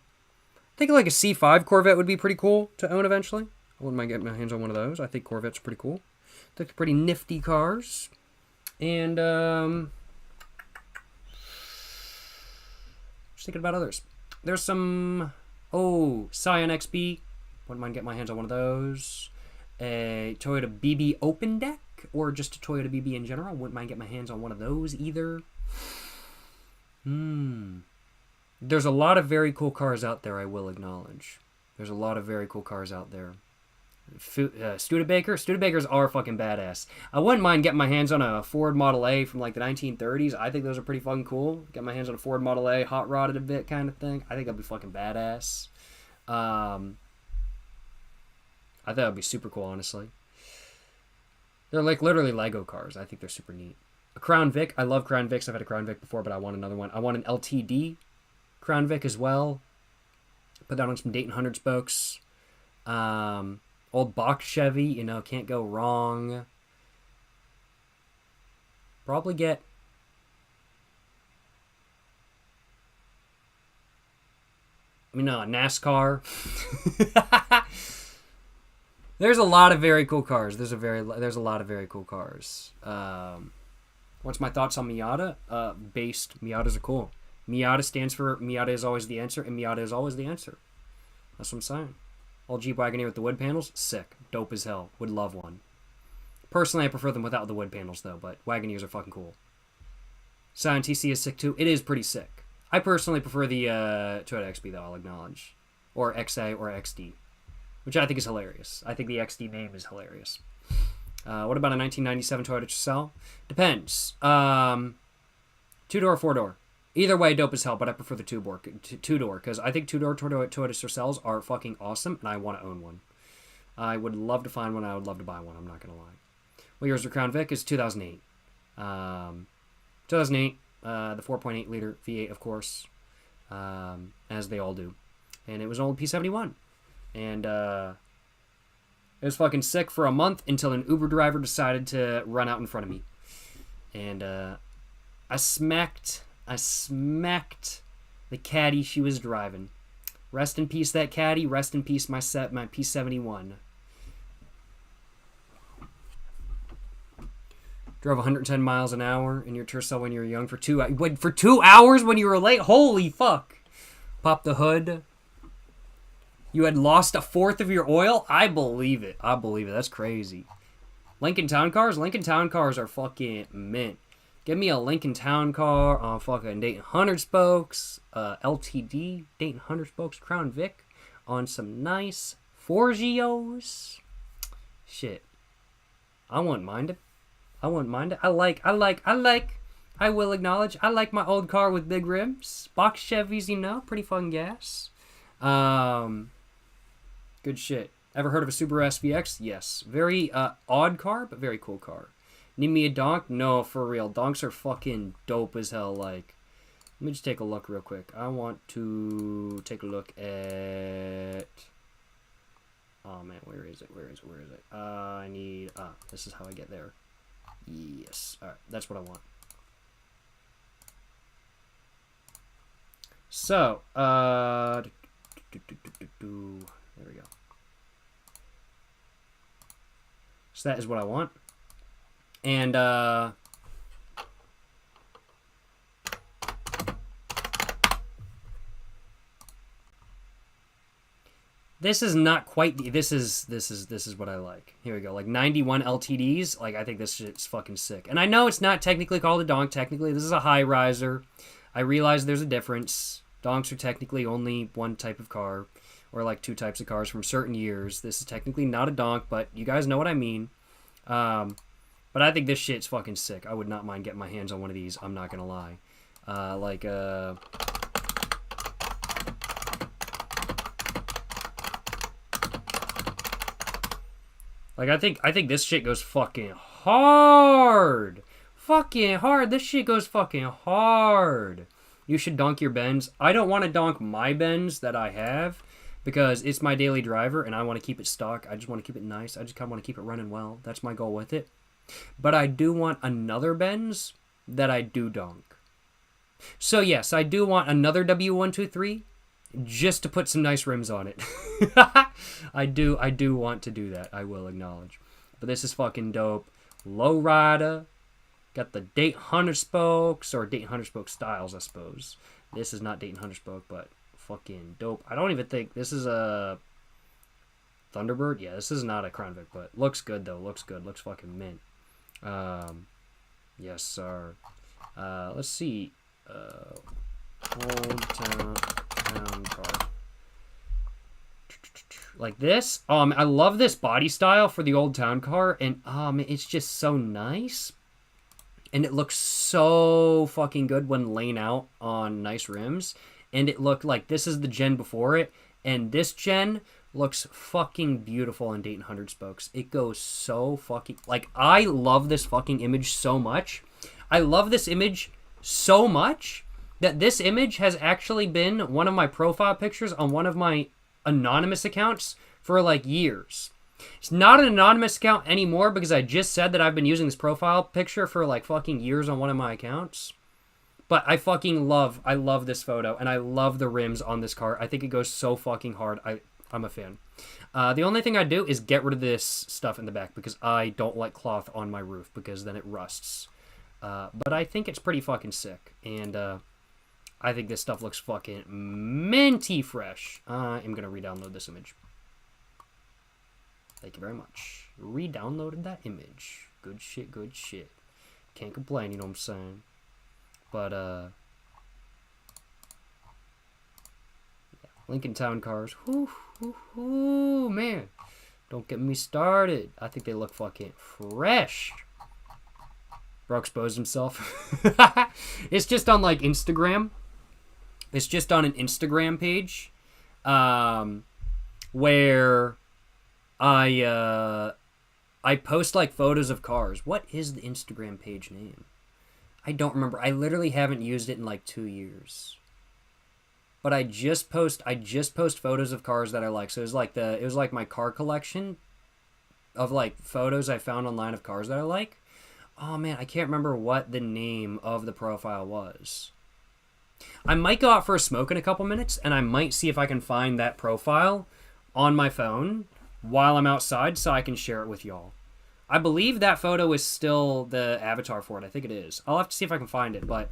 think like a C5 Corvette would be pretty cool to own eventually. I wouldn't mind getting my hands on one of those. I think Corvettes are pretty cool. They're pretty nifty cars. And just thinking about others. There's some Scion XB. Wouldn't mind getting my hands on one of those. A Toyota BB Open Deck, or just a Toyota BB in general. Wouldn't mind getting my hands on one of those either. There's a lot of very cool cars out there, I will acknowledge. There's a lot of very cool cars out there. Studebakers are fucking badass. I wouldn't mind getting my hands on a Ford Model A from like the 1930s. I think those are pretty fucking cool. Get my hands on a Ford Model A, hot rodded a bit kind of thing. I think that'd be fucking badass. I thought that'd be super cool, honestly. They're like literally Lego cars. I think they're super neat. A Crown Vic. I love Crown Vics. I've had a Crown Vic before, but I want another one. I want an LTD Crown Vic as well. Put that on some Dayton 100 spokes. Old box Chevy, you know, can't go wrong. Probably get NASCAR. There's a lot of very cool cars. There's a lot of very cool cars. What's my thoughts on Miata? Based. Miatas are cool. Miata stands for Miata is always the answer, and Miata is always the answer. That's what I'm saying. Old Jeep Wagoneer with the wood panels, sick. Dope as hell. Would love one. Personally, I prefer them without the wood panels, though, but Wagoneers are fucking cool. Scion TC is sick, too. It is pretty sick. I personally prefer the Toyota XB, though, I'll acknowledge. Or XA or XD, which I think is hilarious. I think the XD name is hilarious. What about a 1997 Toyota Tercel? Depends. 2-door or 4-door? Either way, dope as hell, but I prefer the two-door, because I think two-door Toyota Tercels are fucking awesome, and I want to own one. I would love to find one. I would love to buy one. I'm not going to lie. What year is the Crown Vic? It's 2008. 2008, the 4.8 liter V8, of course, as they all do. And it was an old P71. And it was fucking sick for a month until an Uber driver decided to run out in front of me. And I smacked the caddy she was driving. Rest in peace, that caddy. Rest in peace, my P71. Drove 110 miles an hour in your Tercel when you were young for 2 hours when you were late? Holy fuck. Pop the hood. You had lost a fourth of your oil? I believe it. That's crazy. Lincoln Town Cars are fucking mint. Give me a Lincoln Town Car on fucking Dayton 100 spokes, LTD Dayton 100 spokes Crown Vic on some nice Forgios. Shit. I wouldn't mind it. I wouldn't mind it. I will acknowledge, I like my old car with big rims. Box Chevys, you know, pretty fun gas. Good shit. Ever heard of a Subaru SVX? Yes. Very odd car, but very cool car. Need me a donk? No, for real. Donks are fucking dope as hell. Like, let me just take a look real quick. I want to take a look at... Oh, man, where is it? Where is it? I need... this is how I get there. Yes. Alright, that's what I want. So, there we go. So that is what I want. And, this is not quite the, this is what I like. Here we go. Like 91 LTDs. Like, I think this shit's fucking sick. And I know it's not technically called a donk. Technically, this is a high riser. I realize there's a difference. Donks are technically only one type of car, or like two types of cars from certain years. This is technically not a donk, but you guys know what I mean. But I think this shit's fucking sick. I would not mind getting my hands on one of these. I'm not gonna lie. I think this shit goes fucking hard. Fucking hard. This shit goes fucking hard. You should donk your Benz. I don't want to donk my Benz that I have because it's my daily driver and I want to keep it stock. I just want to keep it nice. I just kind of want to keep it running well. That's my goal with it. But I do want another Benz that I do donk. So yes, I do want another W123 just to put some nice rims on it. I do want to do that. I will acknowledge. But this is fucking dope. Low rider. Got the Dayton 100 spokes, or Dayton 100 spoke styles, I suppose. This is not Dayton 100 spoke, but fucking dope. I don't even think this is a Thunderbird. Yeah, this is not a Crown Vic, but looks good though. Looks good. Looks fucking mint. Yes, sir. Let's see. Old town car. Like this. I love this body style for the old town car, and it's just so nice. And it looks so fucking good when laying out on nice rims. And it looked like this is the gen before it. And this gen looks fucking beautiful in Dayton 100 spokes. It goes so fucking... Like, I love this fucking image so much. I love this image so much that this image has actually been one of my profile pictures on one of my anonymous accounts for like years. It's not an anonymous account anymore because I just said that I've been using this profile picture for like fucking years on one of my accounts. But I love this photo, and I love the rims on this car. I think it goes so fucking hard. I'm a fan. The only thing I do is get rid of this stuff in the back because I don't like cloth on my roof because then it rusts. But I think it's pretty fucking sick, and I think this stuff looks fucking minty fresh. I'm gonna re-download this image. Thank you very much. Re-downloaded that image. Good shit, good shit. Can't complain, you know what I'm saying? But, yeah. Lincoln Town cars. Whoo, man. Don't get me started. I think they look fucking fresh. Bro exposed himself. It's just on, like, Instagram. It's just on an Instagram page. Where... I post like photos of cars. What is the Instagram page name? I don't remember. I literally haven't used it in like 2 years. But I just post photos of cars that I like. So it was like my car collection of like photos I found online of cars that I like. Oh man, I can't remember what the name of the profile was. I might go out for a smoke in a couple minutes and I might see if I can find that profile on my phone while I'm outside so I can share it with y'all. I believe that photo is still the avatar for it. I think it is. I'll have to see if I can find it, but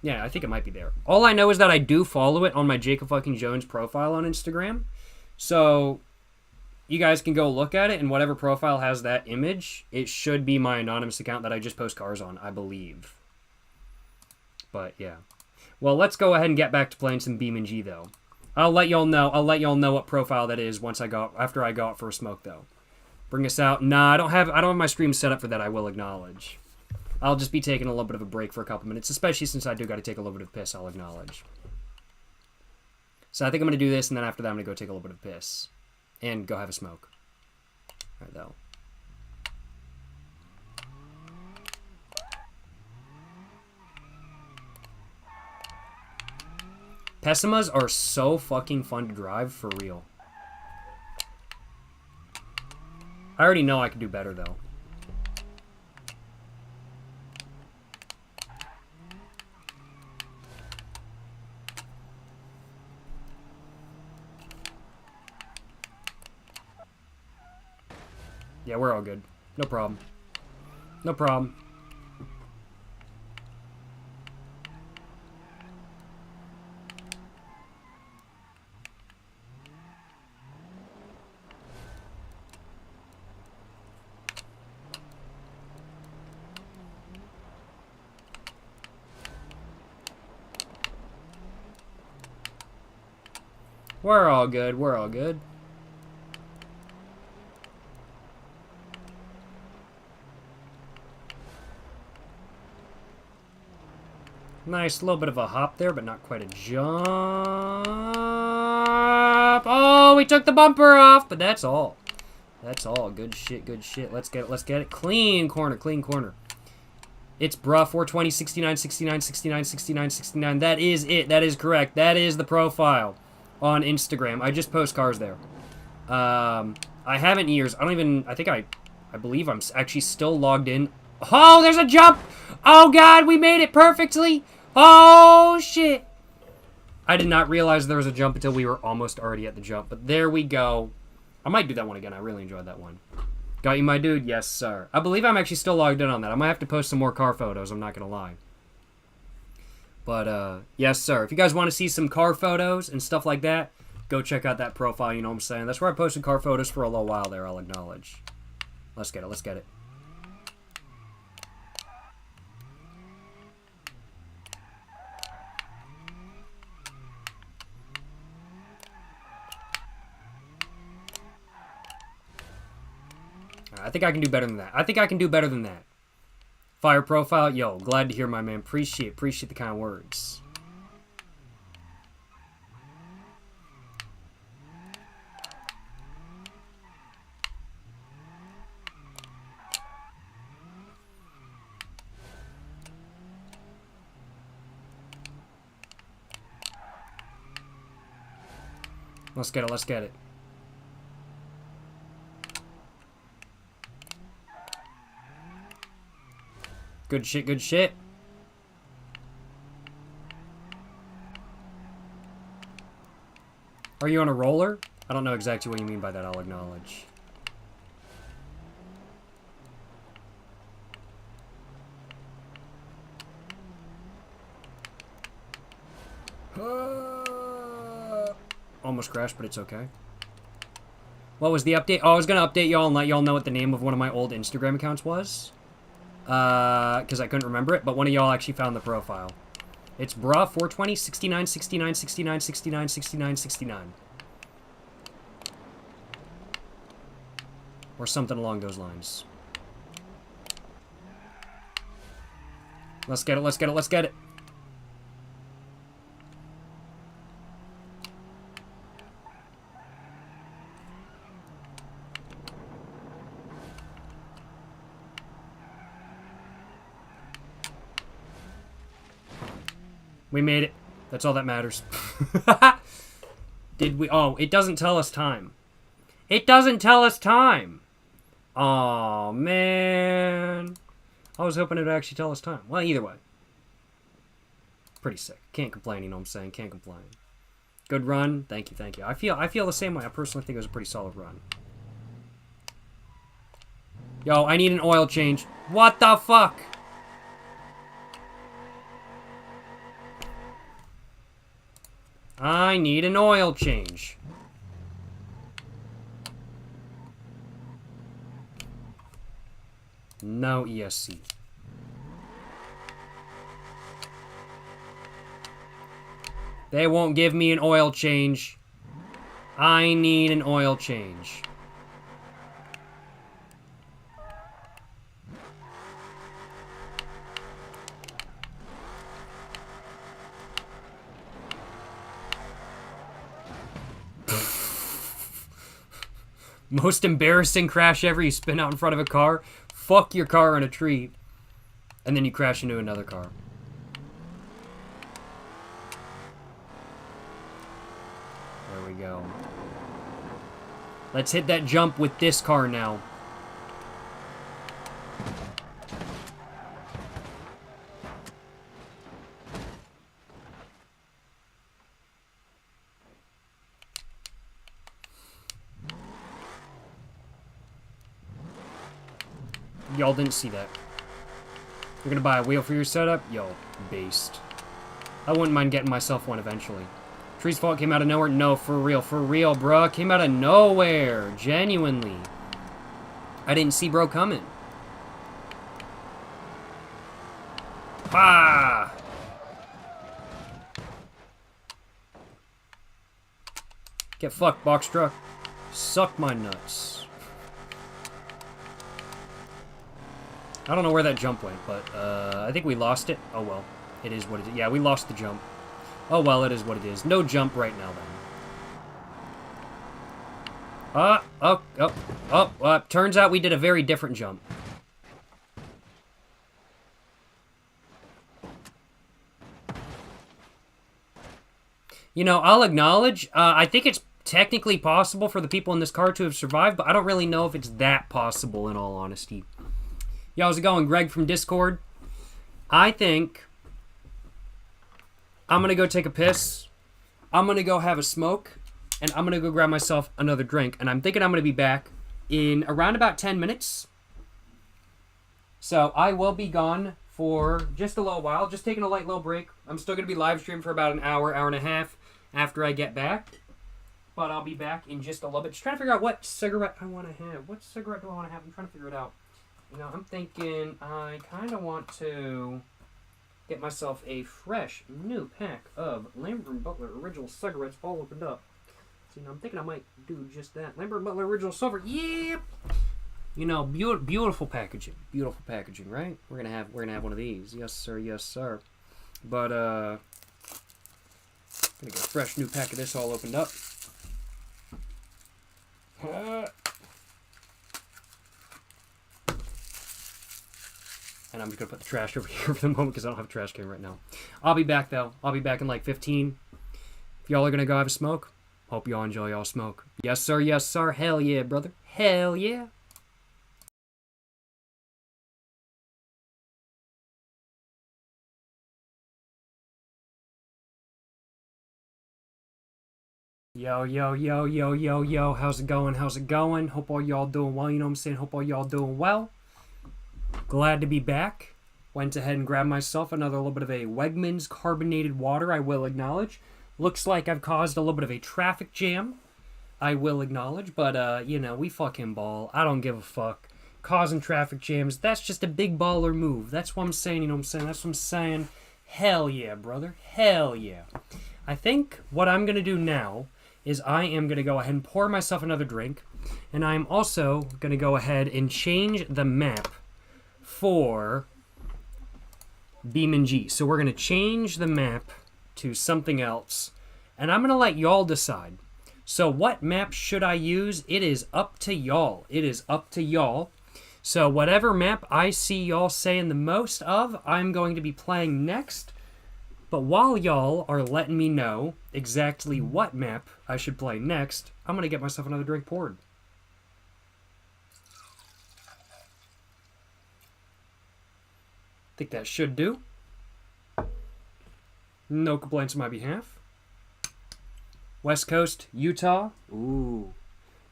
yeah, I think it might be there. All I know is that I do follow it on my Jacob fucking Jones profile on Instagram. So, you guys can go look at it, and whatever profile has that image, it should be my anonymous account that I just post cars on, I believe. But, yeah. Well, let's go ahead and get back to playing some BeamNG, though. I'll let y'all know what profile that is after I go out for a smoke, though. Bring us out. Nah, I don't have my stream set up for that, I will acknowledge. I'll just be taking a little bit of a break for a couple minutes, especially since I do got to take a little bit of piss, I'll acknowledge. So I think I'm going to do this, and then after that I'm going to go take a little bit of piss. And go have a smoke. Alright, though. Pessimas are so fucking fun to drive, for real. I already know I could do better, though. Yeah, we're all good. No problem. No problem. We're all good. We're all good. Nice little bit of a hop there, but not quite a jump. Oh, we took the bumper off, but that's all. That's all. Good shit, good shit. Let's get it, let's get it. Clean corner, clean corner. It's bruh, 420, 69, 69, 69, 69, 69. That is it. That is correct. That is the profile on Instagram. I just post cars there. I haven't in years. I believe I'm actually still logged in. Oh, there's a jump! Oh, God, we made it perfectly! Oh, shit! I did not realize there was a jump until we were almost already at the jump, but there we go. I might do that one again. I really enjoyed that one. Got you, my dude? Yes, sir. I believe I'm actually still logged in on that. I might have to post some more car photos. I'm not going to lie. But, yes, sir. If you guys want to see some car photos and stuff like that, go check out that profile, you know what I'm saying? That's where I posted car photos for a little while there, I'll acknowledge. Let's get it. Let's get it. I think I can do better than that. I think I can do better than that. Fire profile, yo, glad to hear, my man. Appreciate the kind words. Let's get it, let's get it. Good shit, good shit. Are you on a roller? I don't know exactly what you mean by that, I'll acknowledge. Almost crashed, but it's okay. What was the update? Oh, I was going to update y'all and let y'all know what the name of one of my old Instagram accounts was. Because I couldn't remember it, but one of y'all actually found the profile. It's bruh 420 69 69 69 69 69 69. Or something along those lines. Let's get it, let's get it, let's get it. We made it. That's all that matters. Did we? Oh, it doesn't tell us time. It doesn't tell us time. Oh man. I was hoping it would actually tell us time. Well, either way. Pretty sick. Can't complain, you know what I'm saying? Can't complain. Good run. Thank you, thank you. I feel the same way. I personally think it was a pretty solid run. Yo, I need an oil change. What the fuck? I need an oil change. No ESC. They won't give me an oil change. I need an oil change. Most embarrassing crash ever. You spin out in front of a car, fuck your car in a tree, and then you crash into another car. There we go. Let's hit that jump with this car now. Y'all didn't see that. You're gonna buy a wheel for your setup? Yo, based. I wouldn't mind getting myself one eventually. Tree's fault came out of nowhere? No, for real, bruh. Came out of nowhere. Genuinely. I didn't see bro coming. Ha! Get fucked, box truck. Suck my nuts. I don't know where that jump went, but I think we lost it. Oh well, it is what it is. Yeah, we lost the jump. Oh well, it is what it is. No jump right now then. Turns out we did a very different jump. You know, I'll acknowledge, I think it's technically possible for the people in this car to have survived, but I don't really know if it's that possible in all honesty. Yo, how's it going? Greg from Discord. I think I'm going to go take a piss. I'm going to go have a smoke. And I'm going to go grab myself another drink. And I'm thinking I'm going to be back in around about 10 minutes. So I will be gone for just a little while. Just taking a light little break. I'm still going to be live streaming for about an hour, hour and a half after I get back. But I'll be back in just a little bit. Just trying to figure out what cigarette I want to have. What cigarette do I want to have? I'm trying to figure it out. You know, I'm thinking I kind of want to get myself a fresh new pack of Lambert & Butler original cigarettes all opened up. So, you know, I'm thinking I might do just that. Lambert & Butler original silver, yeah. You know, beautiful packaging, right? We're gonna have one of these, yes sir. But gonna get a fresh new pack of this all opened up. And I'm just going to put the trash over here for the moment because I don't have a trash can right now. I'll be back, though. I'll be back in like 15. If y'all are going to go have a smoke, hope y'all enjoy y'all smoke. Yes, sir. Yes, sir. Hell yeah, brother. Hell yeah. Yo. How's it going? Hope all y'all doing well. You know what I'm saying? Hope all y'all doing well. Glad to be back. Went ahead and grabbed myself another little bit of a Wegmans carbonated water, I will acknowledge. Looks like I've caused a little bit of a traffic jam, I will acknowledge. But, you know, we fucking ball. I don't give a fuck. Causing traffic jams, that's just a big baller move. That's what I'm saying, you know what I'm saying? That's what I'm saying. Hell yeah, brother. Hell yeah. I think what I'm going to do now is I am going to go ahead and pour myself another drink. And I'm also going to go ahead and change the map for BeamNG. So we're going to change the map to something else. And I'm going to let y'all decide. So what map should I use? It is up to y'all. It is up to y'all. So whatever map I see y'all saying the most of, I'm going to be playing next. But while y'all are letting me know exactly what map I should play next, I'm going to get myself another drink poured. Think that should do. No complaints on my behalf. West Coast, Utah. Ooh.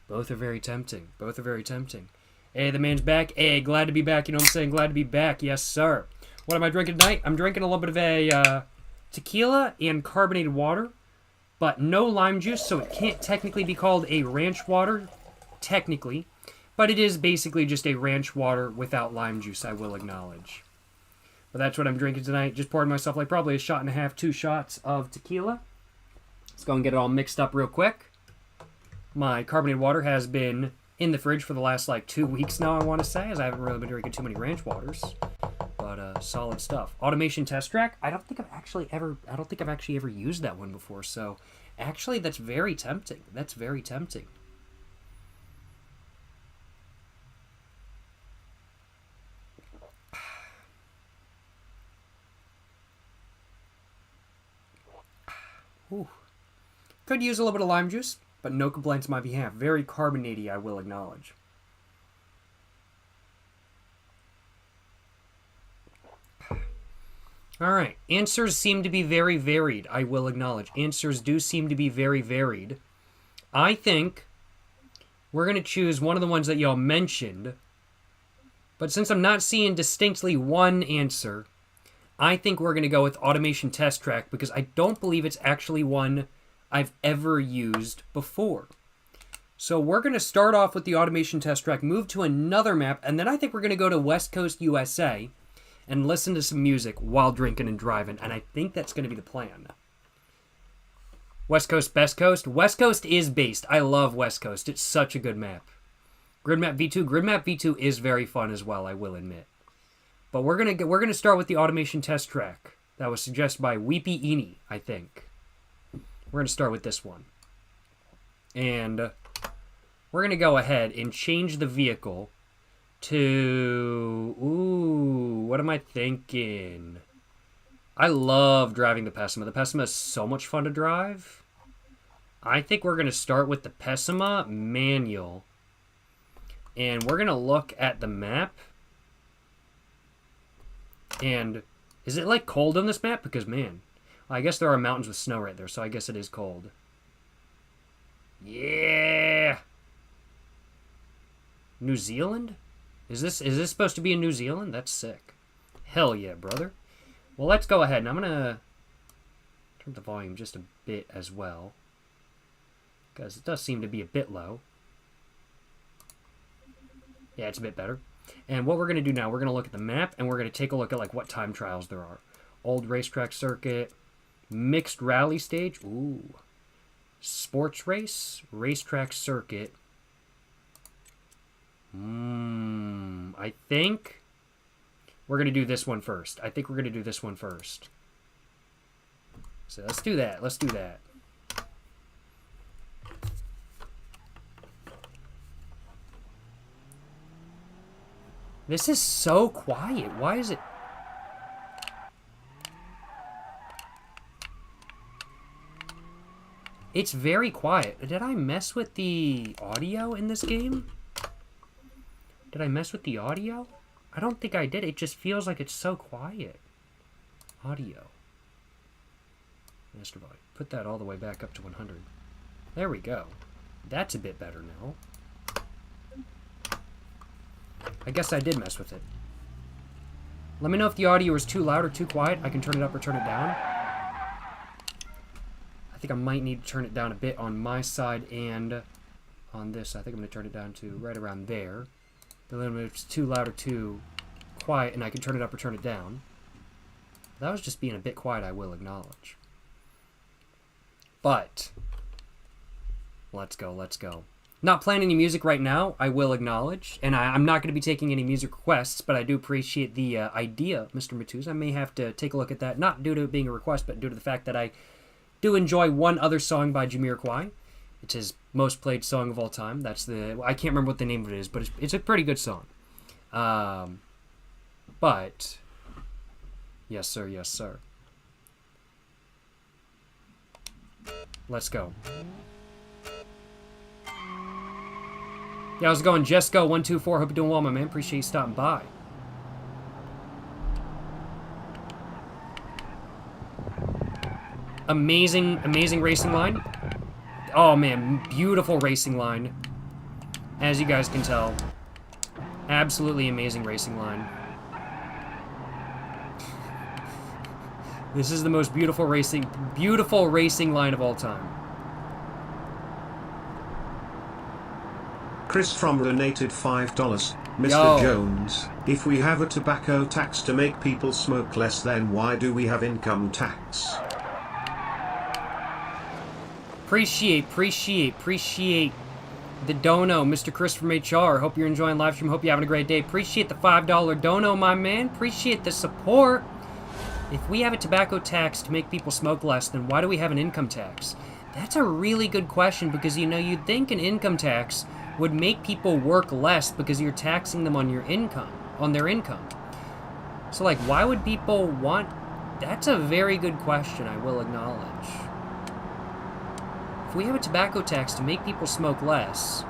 Both are very tempting. Both are very tempting. Hey, the man's back. Hey, glad to be back. You know what I'm saying? Glad to be back. Yes, sir. What am I drinking tonight? I'm drinking a little bit of a tequila and carbonated water, but no lime juice, so it can't technically be called a ranch water, technically. But it is basically just a ranch water without lime juice, I will acknowledge. But that's what I'm drinking tonight. Just poured myself like probably a shot and a half, 2 shots of tequila. Let's go and get it all mixed up real quick. My carbonated water has been in the fridge for the last like 2 weeks now, I want to say, as I haven't really been drinking too many ranch waters. But solid stuff. Automation test track. I don't think I've actually ever used that one before. So actually, that's very tempting. That's very tempting. Ooh. Could use a little bit of lime juice, but no complaints on my behalf. Very carbonated, I will acknowledge. Alright, answers seem to be very varied, I will acknowledge. Answers do seem to be very varied. I think we're going to choose one of the ones that y'all mentioned, but since I'm not seeing distinctly one answer, I think we're going to go with automation test track because I don't believe it's actually one I've ever used before. So we're going to start off with the automation test track, move to another map, and then I think we're going to go to West Coast, USA, and listen to some music while drinking and driving, and I think that's going to be the plan. West Coast, best coast? West Coast is based. I love West Coast. It's such a good map. Grid Map V2. Grid Map V2 is very fun as well, I will admit. But we're gonna start with the automation test track that was suggested by Weepy Eenie, I think. We're gonna start with this one, and we're gonna go ahead and change the vehicle to what am I thinking? I love driving the Pessima. The Pessima is so much fun to drive. I think we're gonna start with the Pessima manual, and we're gonna look at the map. And is it like cold on this map? Because man, well, I guess there are mountains with snow right there, so I guess it is cold. Yeah. New Zealand? Is this supposed to be in New Zealand? That's sick. Hell yeah, brother. Well, let's go ahead, and I'm gonna turn the volume just a bit as well, because it does seem to be a bit low. Yeah, it's a bit better. And what we're going to do now, we're going to look at the map, and we're going to take a look at like what time trials there are. Old racetrack circuit, mixed rally stage, ooh, sports race, racetrack circuit. I think we're going to do this one first. So let's do that. Let's do that. This is so quiet. Why is it? It's very quiet. Did I mess with the audio in this game? Did I mess with the audio? I don't think I did. It just feels like it's so quiet. Audio. Master volume. Put that all the way back up to 100. There we go. That's a bit better now. I guess I did mess with it. Let me know if the audio is too loud or too quiet. I can turn it up or turn it down. I think I might need to turn it down a bit on my side and on this. I think I'm going to turn it down to right around there. Then if it's too loud or too quiet, and I can turn it up or turn it down. That was just being a bit quiet, I will acknowledge. But let's go, let's go. Not playing any music right now, I will acknowledge, and I'm not going to be taking any music requests, but I do appreciate the idea, Mr. Matuz. I may have to take a look at that, not due to it being a request, but due to the fact that I do enjoy one other song by Jamiroquai. It's his most played song of all time. That's I can't remember what the name of it is, but it's a pretty good song. But yes, sir, yes, sir. Let's go. Yeah, how's it going? Jesco124. Hope you're doing well, my man. Appreciate you stopping by. Amazing, amazing racing line. Oh, man. Beautiful racing line. As you guys can tell. Absolutely amazing racing line. This is the most beautiful racing line of all time. Chris from donated $5. Mr. Yo. Jones, if we have a tobacco tax to make people smoke less, then why do we have income tax? Appreciate the dono, Mr. Chris from HR. Hope you're enjoying live stream. Hope you're having a great day. Appreciate the $5 dono, my man. Appreciate the support. If we have a tobacco tax to make people smoke less, then why do we have an income tax? That's a really good question, because, you know, you'd think an income tax would make people work less because you're taxing them on your income, on their income. So, like, why would people want... That's a very good question, I will acknowledge. If we have a tobacco tax to make people smoke less,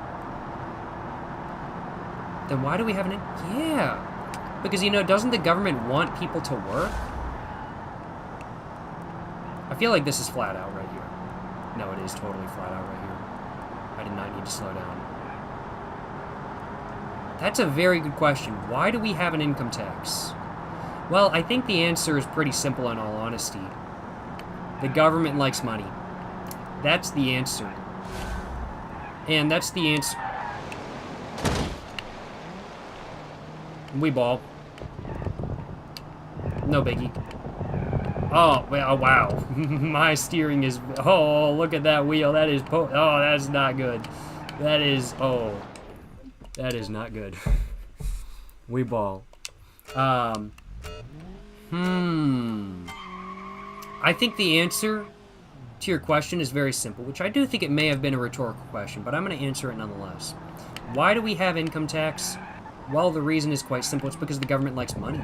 then why do we have an... Yeah. Because, you know, doesn't the government want people to work? I feel like this is flat out right here. No, it is totally flat out right here. I did not need to slow down. That's a very good question. Why do we have an income tax? Well, I think the answer is pretty simple in all honesty. The government likes money. That's the answer. And that's the answer. We ball. No biggie. Oh, well, oh, wow. My steering is... Oh, look at that wheel. That is... Oh, that's not good. That is... Oh. That is not good. We ball. I think the answer to your question is very simple, which I do think it may have been a rhetorical question, but I'm going to answer it nonetheless. Why do we have income tax? Well, the reason is quite simple. It's because the government likes money.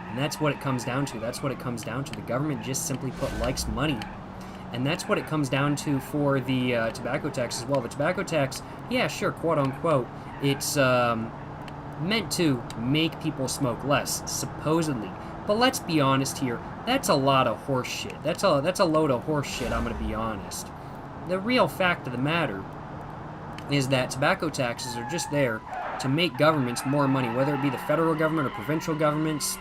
And that's what it comes down to. That's what it comes down to. The government just simply likes money. And that's what it comes down to for the tobacco tax as well. The tobacco tax, yeah, sure, quote-unquote, it's meant to make people smoke less, supposedly. But let's be honest here. That's a lot of horse shit. That's a load of horse shit, I'm going to be honest. The real fact of the matter is that tobacco taxes are just there to make governments more money, whether it be the federal government or provincial governments.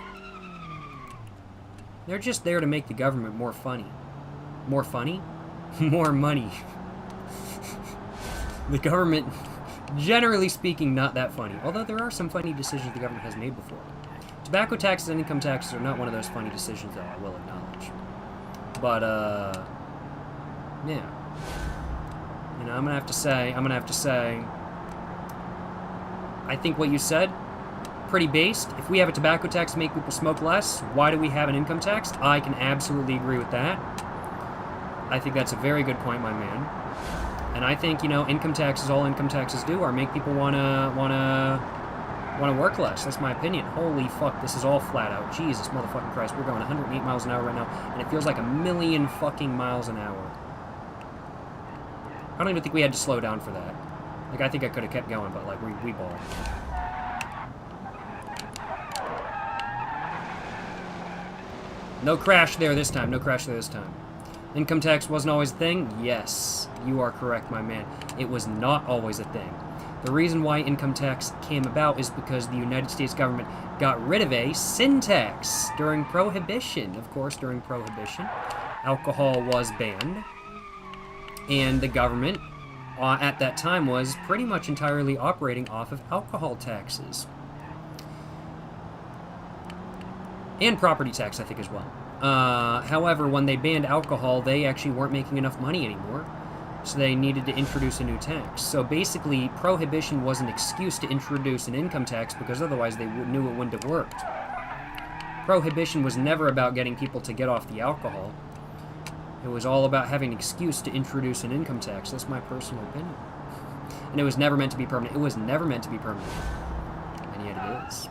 They're just there to make the government more funny. More funny? More money. The government, generally speaking, not that funny. Although there are some funny decisions the government has made before. Tobacco taxes and income taxes are not one of those funny decisions, though, I will acknowledge. But, yeah. You know, I'm gonna have to say, I think what you said, pretty based. If we have a tobacco tax to make people smoke less, why do we have an income tax? I can absolutely agree with that. I think that's a very good point, my man. And I think, you know, income taxes, all income taxes do are make people wanna work less. That's my opinion. Holy fuck, this is all flat out. Jesus motherfucking Christ, we're going 108 miles an hour right now, and it feels like a million fucking miles an hour. I don't even think we had to slow down for that. Like, I think I could have kept going, but, like, we balled. No crash there this time. No crash there this time. Income tax wasn't always a thing? Yes, you are correct, my man. It was not always a thing. The reason why income tax came about is because the United States government got rid of a sin tax during Prohibition. Of course, during Prohibition, alcohol was banned, and the government at that time was pretty much entirely operating off of alcohol taxes. And property tax, I think, as well. However, when they banned alcohol, they actually weren't making enough money anymore. So they needed to introduce a new tax. So basically, Prohibition was an excuse to introduce an income tax because otherwise they knew it wouldn't have worked. Prohibition was never about getting people to get off the alcohol. It was all about having an excuse to introduce an income tax. That's my personal opinion. And it was never meant to be permanent. It was never meant to be permanent. And yet it is.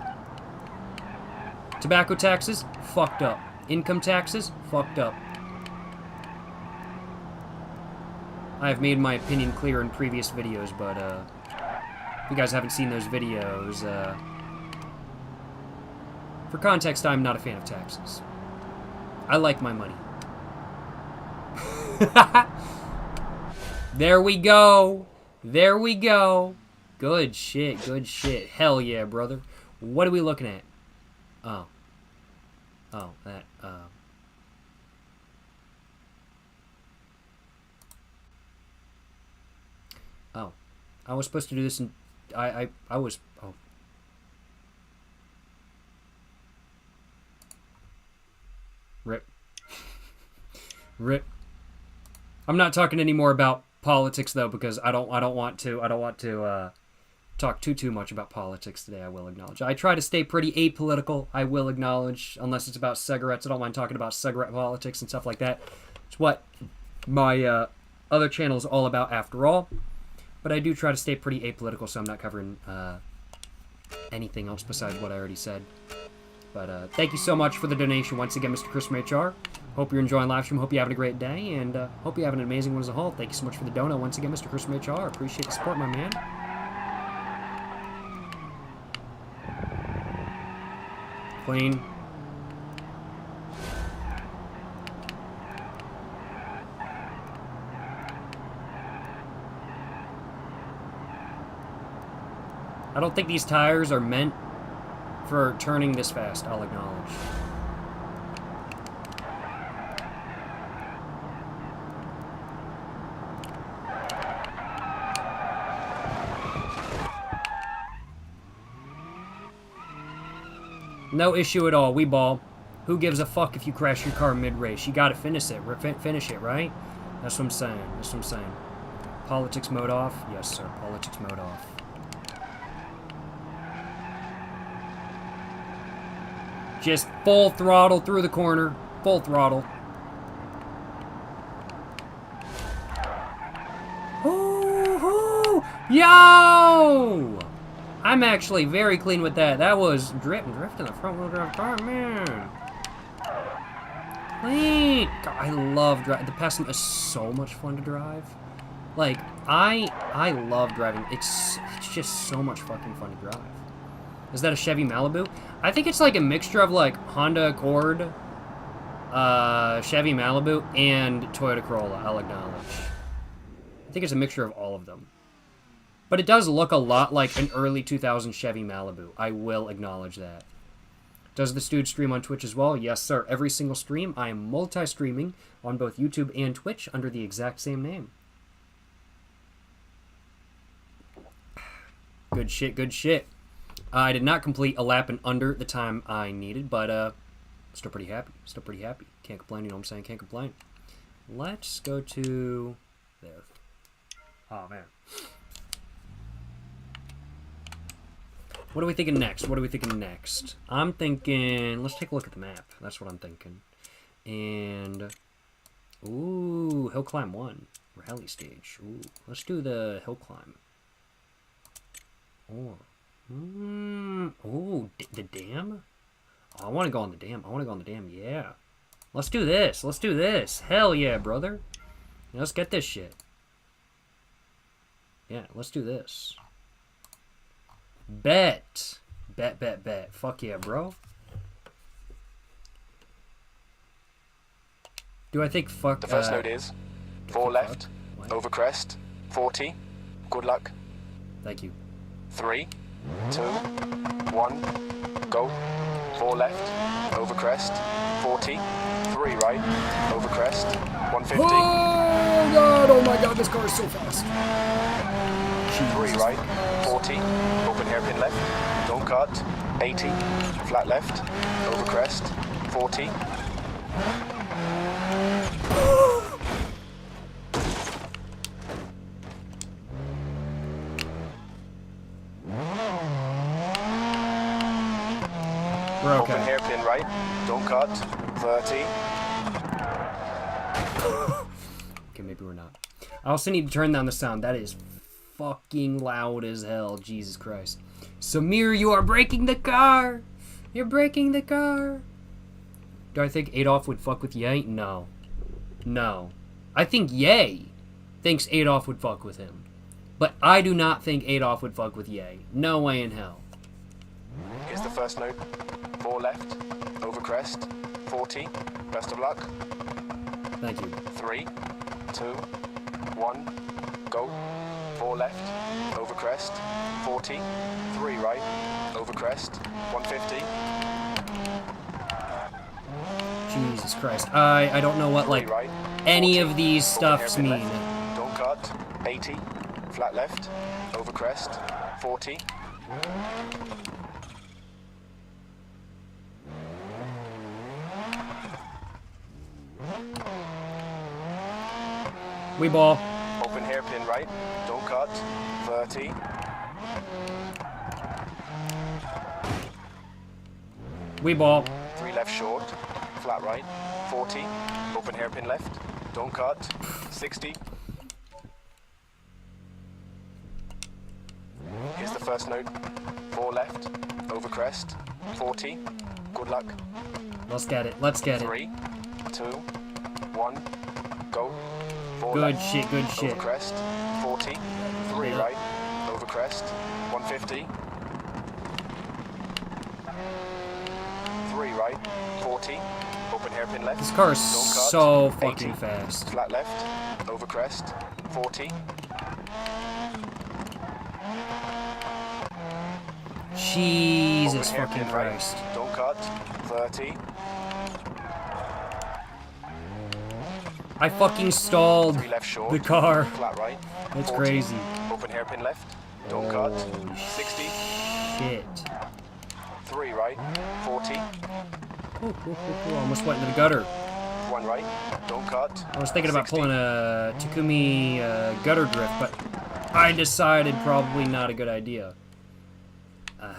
Tobacco taxes? Fucked up. Income taxes? Fucked up. I have made my opinion clear in previous videos, but, if you guys haven't seen those videos, for context, I'm not a fan of taxes. I like my money. There we go. There we go. Good shit, good shit. Hell yeah, brother. What are we looking at? Oh. Oh, that, Oh. I was supposed to do this in... I was... Oh. Rip. Rip. I'm not talking anymore about politics though, because I don't want to talk too much about politics today. I will acknowledge. I try to stay pretty apolitical. I will acknowledge, unless it's about cigarettes. I don't mind talking about cigarette politics and stuff like that. It's what my other channel is all about, after all. But I do try to stay pretty apolitical, so I'm not covering anything else besides what I already said. But thank you so much for the donation once again, Mr. Chris HR. Hope you're enjoying live stream. Hope you're having a great day, and hope you have an amazing one as a whole. Thank you so much for the donut once again, Mr. Chris HR. Appreciate the support, my man. Clean. I don't think these tires are meant for turning this fast, I'll acknowledge. No issue at all. We ball. Who gives a fuck if you crash your car mid-race? You gotta finish it. Finish it, right? That's what I'm saying. That's what I'm saying. Politics mode off? Yes, sir. Politics mode off. Just full throttle through the corner. Full throttle. Woo-hoo! Yo! I'm actually very clean with that. That was drifting the front wheel drive car, man. Clean. God, I love driving. The Passat is so much fun to drive. Like, I love driving. It's just so much fucking fun to drive. Is that a Chevy Malibu? I think it's like a mixture of like Honda Accord, Chevy Malibu, and Toyota Corolla, I'll acknowledge. I think it's a mixture of all of them. But it does look a lot like an early 2000 Chevy Malibu. I will acknowledge that. Does this dude stream on Twitch as well? Yes, sir. Every single stream. I am multi-streaming on both YouTube and Twitch under the exact same name. Good shit, good shit. I did not complete a lap in under the time I needed, but still pretty happy. Still pretty happy. Can't complain, you know what I'm saying? Can't complain. Let's go to... there. Oh, man. What are we thinking next? What are we thinking next? I'm thinking... let's take a look at the map. That's what I'm thinking. And... ooh, hill climb 1. Rally stage. Ooh, let's do the hill climb. Or... ooh, the dam? Oh, I want to go on the dam. I want to go on the dam, yeah. Let's do this. Let's do this. Hell yeah, brother. Let's get this shit. Yeah, let's do this. Bet. Bet, bet, bet. Fuck yeah, bro. Do I think fuck... the first node is 4 left, over crest, 40. Good luck. Thank you. 3, 2, 1, go. 4 left, over crest, 40. 3 right, over crest, 150. Oh god, oh my god, this car is so fast. 3 right, 40. Open hairpin left, don't cut. 80. Flat left, over crest, 40. We're okay. Open hairpin right, don't cut. 30. Okay, maybe we're not. I also need to turn down the sound. That is fucking loud as hell. Jesus Christ. Samir, you are breaking the car! You're breaking the car! Do I think Adolf would fuck with Ye? No. No. I think Ye thinks Adolf would fuck with him. But I do not think Adolf would fuck with Ye. No way in hell. Here's the first node. 4 left, over crest, 40. Best of luck. Thank you. 3, 2, 1, go. 4 left, over crest, 40. 3 right, over crest, 150. Jesus Christ. I don't know what, like, right, any 40. of these Open stuffs hairpin mean. left, don't cut. 80. Flat left, over crest, 40. We ball. Open hairpin right. Don't cut. 30. We ball. 3 left short. Flat right. 40. Open hairpin left. Don't cut. 60. Here's the first note. 4 left. Over crest. 40. Good luck. Let's get it. Let's get it. 3, 2, 1. Go. 4 Good left. shit. Good shit. Over crest. 40. 3 Yeah. right. Over crest. 150. 3 right. 40. Open hairpin left. This car is Don't cut. so 80. fucking fast. Flat left. Over crest. 40. Jesus Open fucking hairpin right. Christ. Don't cut. 30. I fucking stalled 3 left short. the car. Flat right. That's 40. crazy. Open hairpin left. Don't cut. 60. Shit. 3 right. 40. Almost went into the gutter. 1 right. Don't cut. I was thinking about 60. pulling a Takumi gutter drift, but I decided probably not a good idea.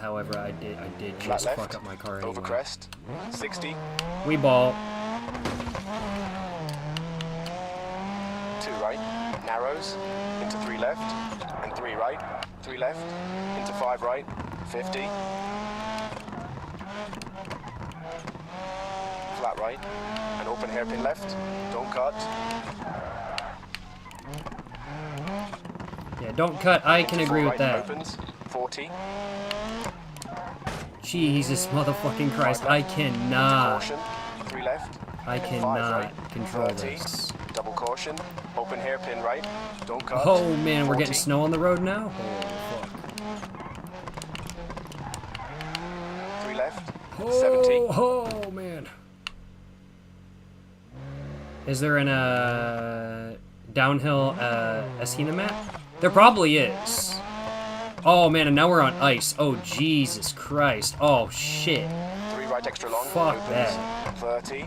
However, I did Flat just left. fuck up my car anyway. Over crest. 60. We ball. 2 right. Narrows. Into 3 left. And 3 right. 3 left. Into 5 right. 50. Flat right. And open hairpin left. Don't cut. Yeah, don't cut. I can Into agree 4 with right that. Opens. 40. Jesus motherfucking Christ. 5 I left. cannot. Caution. 3 left. I 5 cannot right. control 30. this. Double caution. Open hairpin right. Don't cut. Oh man, we're 40. getting snow on the road now? Oh fuck. 3 left. 70. Oh man. Is there an downhill Asina map? There probably is. Oh man, and now we're on ice. Oh Jesus Christ. Oh shit. 3 right extra long. Fuck Opens. that. 30.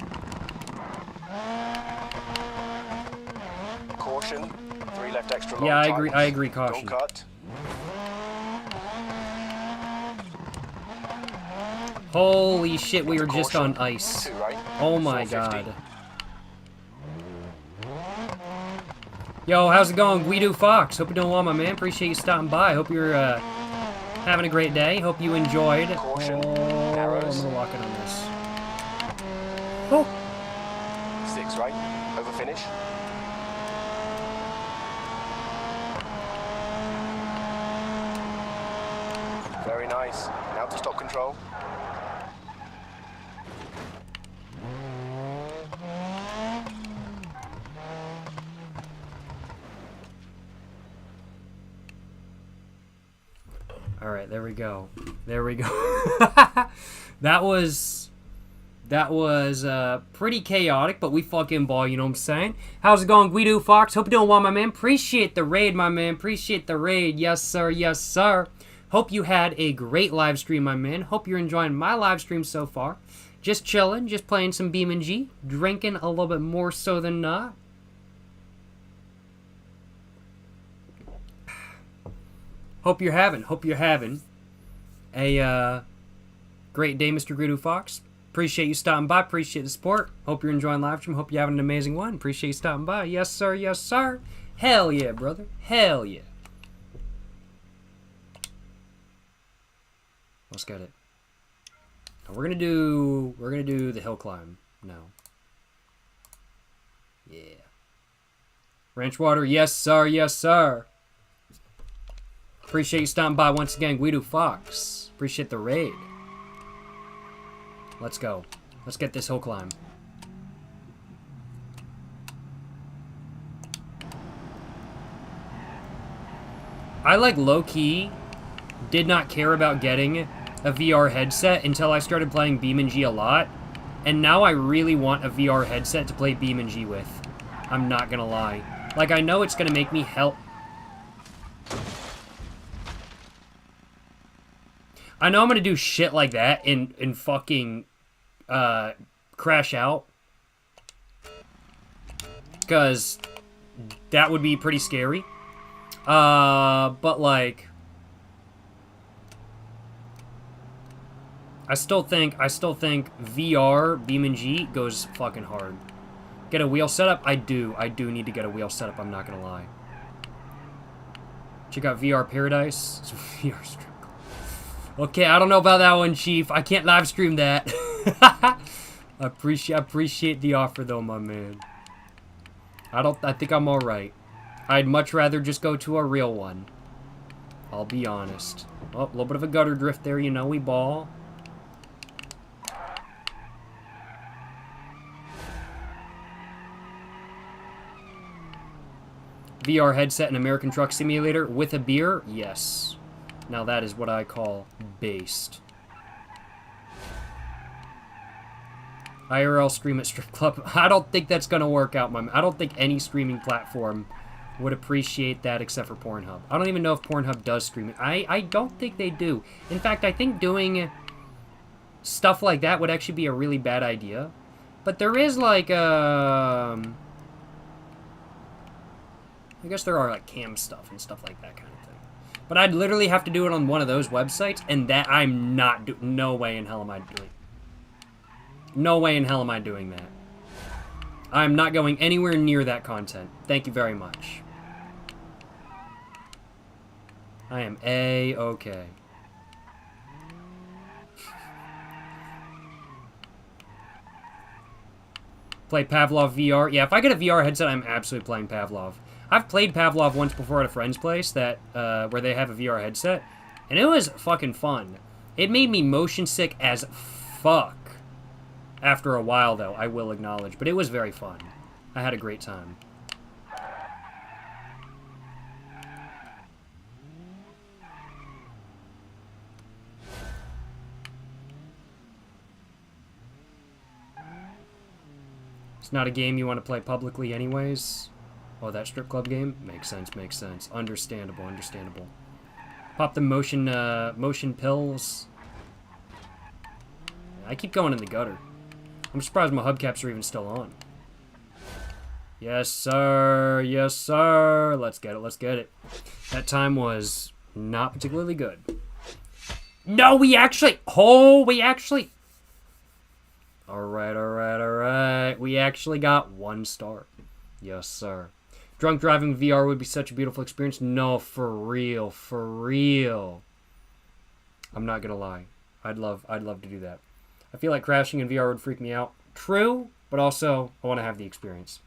Caution. 3 left extra long. Yeah, I tightens. agree, caution. Don't cut. Holy shit, we were just on ice. 2 right. Oh my 450. god. Yo, how's it going, Guido Fox? Hope you're doing well, my man. Appreciate you stopping by. Hope you're having a great day. Hope you enjoyed. Caution. Oh, Narrows. I'm gonna lock it on this. Oh. 6 right. Over finish. Very nice. Now to stop control. All right, there we go. There we go. That was pretty chaotic, but we fucking ball, you know what I'm saying? How's it going, Guido Fox? Hope you're doing well, my man. Appreciate the raid, my man. Appreciate the raid. Yes, sir. Yes, sir. Hope you had a great live stream, my man. Hope you're enjoying my live stream so far. Just chilling, just playing some BeamNG, drinking a little bit more so than not. Hope you're having a great day, Mr. Guido Fox. Appreciate you stopping by. Appreciate the support. Hope you're enjoying live stream. Hope you're having an amazing one. Appreciate you stopping by. Yes, sir. Yes, sir. Hell yeah, brother. Hell yeah. Let's get it. Now we're gonna do the hill climb now. Yeah. Ranch water. Yes, sir. Yes, sir. Appreciate you stopping by once again, Guido Fox. Appreciate the raid. Let's go. Let's get this hill climb. I low-key did not care about getting a VR headset until I started playing BeamNG a lot. And now I really want a VR headset to play BeamNG with. I'm not gonna lie. I know it's gonna make me help. I know I'm gonna do shit like that and fucking crash out. Because that would be pretty scary. But like I still think VR BeamNG goes fucking hard. Get a wheel setup? I do need to get a wheel setup, I'm not gonna lie. Check out VR Paradise. It's VR strip club. Okay, I don't know about that one, Chief. I can't live stream that. I appreciate the offer though, my man. I think I'm alright. I'd much rather just go to a real one. I'll be honest. Oh, a little bit of a gutter drift there, you know, we ball. VR headset and American Truck Simulator with a beer? Yes. Now that is what I call based. IRL stream at strip club. I don't think that's gonna work out, I don't think any streaming platform would appreciate that except for Pornhub. I don't even know if Pornhub does streaming. I don't think they do. In fact, I think doing stuff like that would actually be a really bad idea. But there is like I guess there are like cam stuff and stuff like that kind of thing. But I'd literally have to do it on one of those websites, and that I'm not doing. No way in hell am I doing. No way in hell am I doing that. I'm not going anywhere near that content. Thank you very much. I am A-okay. Play Pavlov VR. Yeah, if I get a VR headset, I'm absolutely playing Pavlov. I've played Pavlov once before at a friend's place that where they have a VR headset, and it was fucking fun. It made me motion sick as fuck after a while, though, I will acknowledge, but it was very fun. I had a great time. It's not a game you want to play publicly anyways. Oh, that strip club game? Makes sense, makes sense. Understandable, understandable. Pop the motion pills. I keep going in the gutter. I'm surprised my hubcaps are even still on. Yes, sir. Yes, sir. Let's get it, let's get it. That time was not particularly good. No, we actually... Oh, we actually... Alright, alright, alright. We actually got 1 star. Yes, sir. Drunk driving VR would be such a beautiful experience. No, for real, for real. I'm not gonna lie. I'd love to do that. I feel like crashing in VR would freak me out. True, but also I want to have the experience.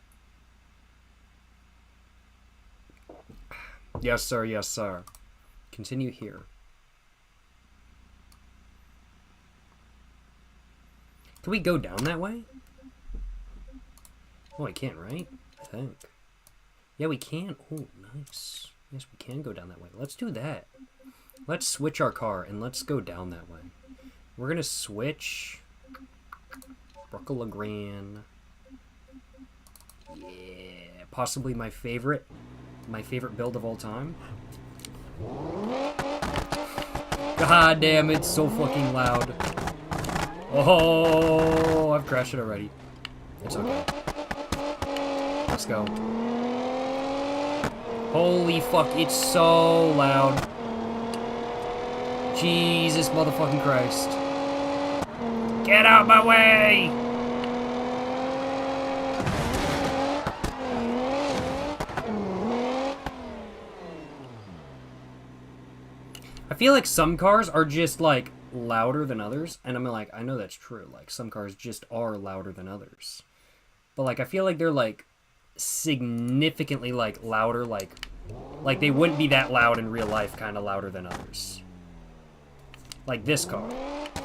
Yes, sir. Yes, sir. Continue here. Can we go down that way? Oh, I can't, right? I think. Yeah, we can. Oh, nice. Yes, we can go down that way. Let's do that. Let's switch our car, and let's go down that way. We're going to switch... Bruckle Legrand. Yeah. Possibly my favorite build of all time. God damn, it's so fucking loud. Oh, I've crashed it already. It's okay. Let's go. Holy fuck, it's so loud. Jesus motherfucking Christ. Get out my way! I feel like some cars are just, like, louder than others. And I'm like, I know that's true. Like, some cars just are louder than others. But, like, I feel like they're, like, significantly, like, louder, like they wouldn't be that loud in real life, kind of louder than others. Like this car.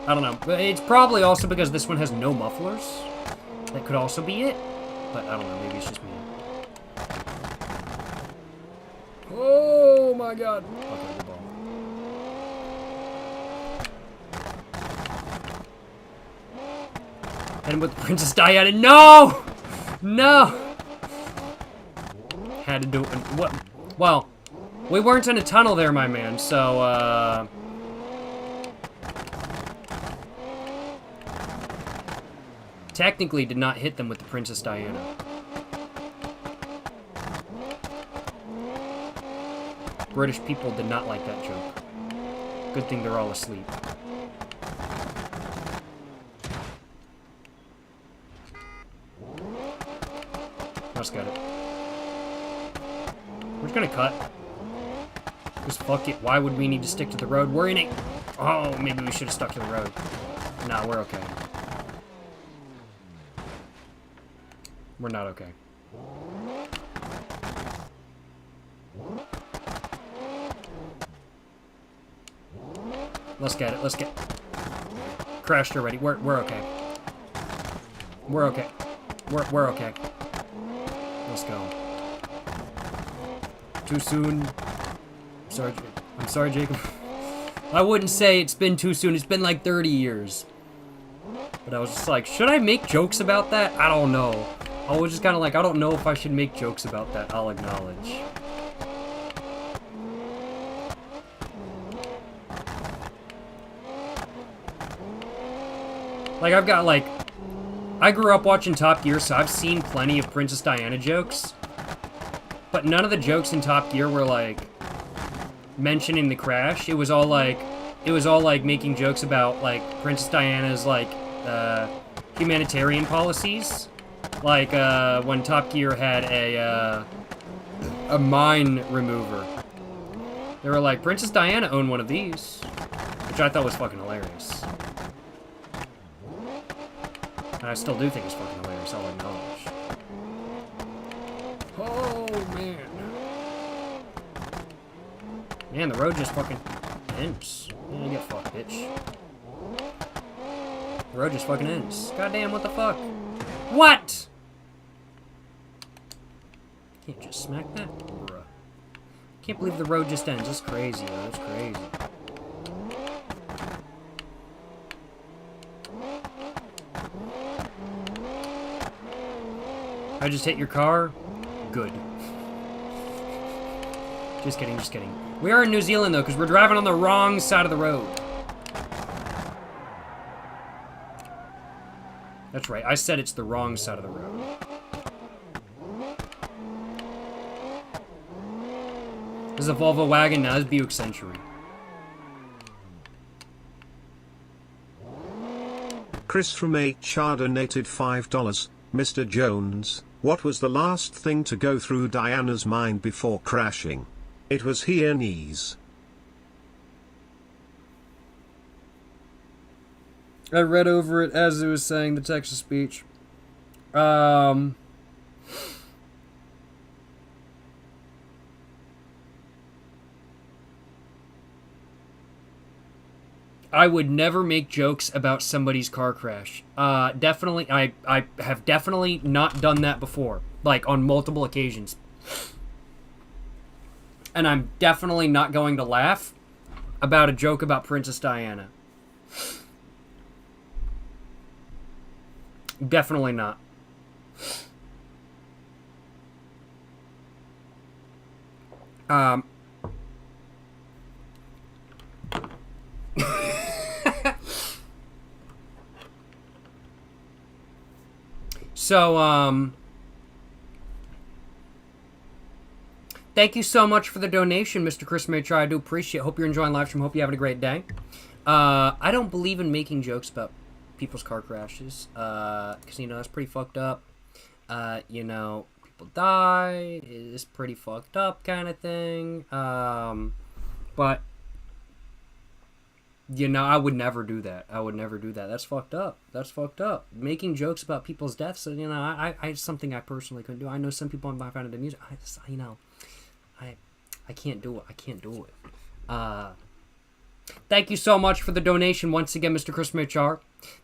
I don't know. But it's probably also because this one has no mufflers. That could also be it. But I don't know. Maybe it's just me. Oh my god. Okay, good ball. And with Princess Diana. No! No! Had to do it. What? Well, we weren't in a tunnel there, my man, so, technically did not hit them with the Princess Diana. British people did not like that joke. Good thing they're all asleep. Let's get it. We're just gonna cut. Because fuck it, why would we need to stick to the road? We're in it. Oh, maybe we should have stuck to the road. Nah, we're okay. We're not okay. Let's get it, let's get... Crashed already. We're okay. We're okay. We're okay. Let's go. Too soon. Sorry, I'm sorry, Jacob. I wouldn't say it's been too soon. It's been like 30 years. But I was just like, should I make jokes about that? I don't know. I was just kind of like, I don't know if I should make jokes about that. I'll acknowledge. Like, I've got, like... I grew up watching Top Gear, so I've seen plenty of Princess Diana jokes. But none of the jokes in Top Gear were, like, mentioning the crash. It was all, like, making jokes about, like, Princess Diana's, like, humanitarian policies. Like, when Top Gear had a mine remover. They were like, Princess Diana owned one of these. Which I thought was fucking hilarious. And I still do think it's fucking hilarious, I'll acknowledge. Oh, man. Man, the road just fucking ends. Yeah, you get fucked, bitch. The road just fucking ends. Goddamn, what the fuck? What? Can't just smack that? Bruh. Can't believe the road just ends. That's crazy, though. That's crazy. I just hit your car? Good. Just kidding, just kidding. We are in New Zealand, though, because we're driving on the wrong side of the road. That's right, I said it's the wrong side of the road. This is a Volvo wagon, now this is Buick Century. Chris from HR donated $5. Mr. Jones, what was the last thing to go through Diana's mind before crashing? It was her knees. I read over it as it was saying the text to speech. I would never make jokes about somebody's car crash. Definitely, I have definitely not done that before. Like, on multiple occasions. And I'm definitely not going to laugh about a joke about Princess Diana. Definitely not. So, thank you so much for the donation, Mr. Chris Major. I do appreciate it. Hope you're enjoying live stream. Hope you're having a great day. I don't believe in making jokes about people's car crashes, because, you know, that's pretty fucked up. You know, people die. It's pretty fucked up kind of thing. But, you know, I would never do that. I would never do that. That's fucked up. That's fucked up. Making jokes about people's deaths, you know, I it's something I personally couldn't do. I know some people might find it amusing. You know, I can't do it. I can't do it. Thank you so much for the donation once again, Mr. Chris HR.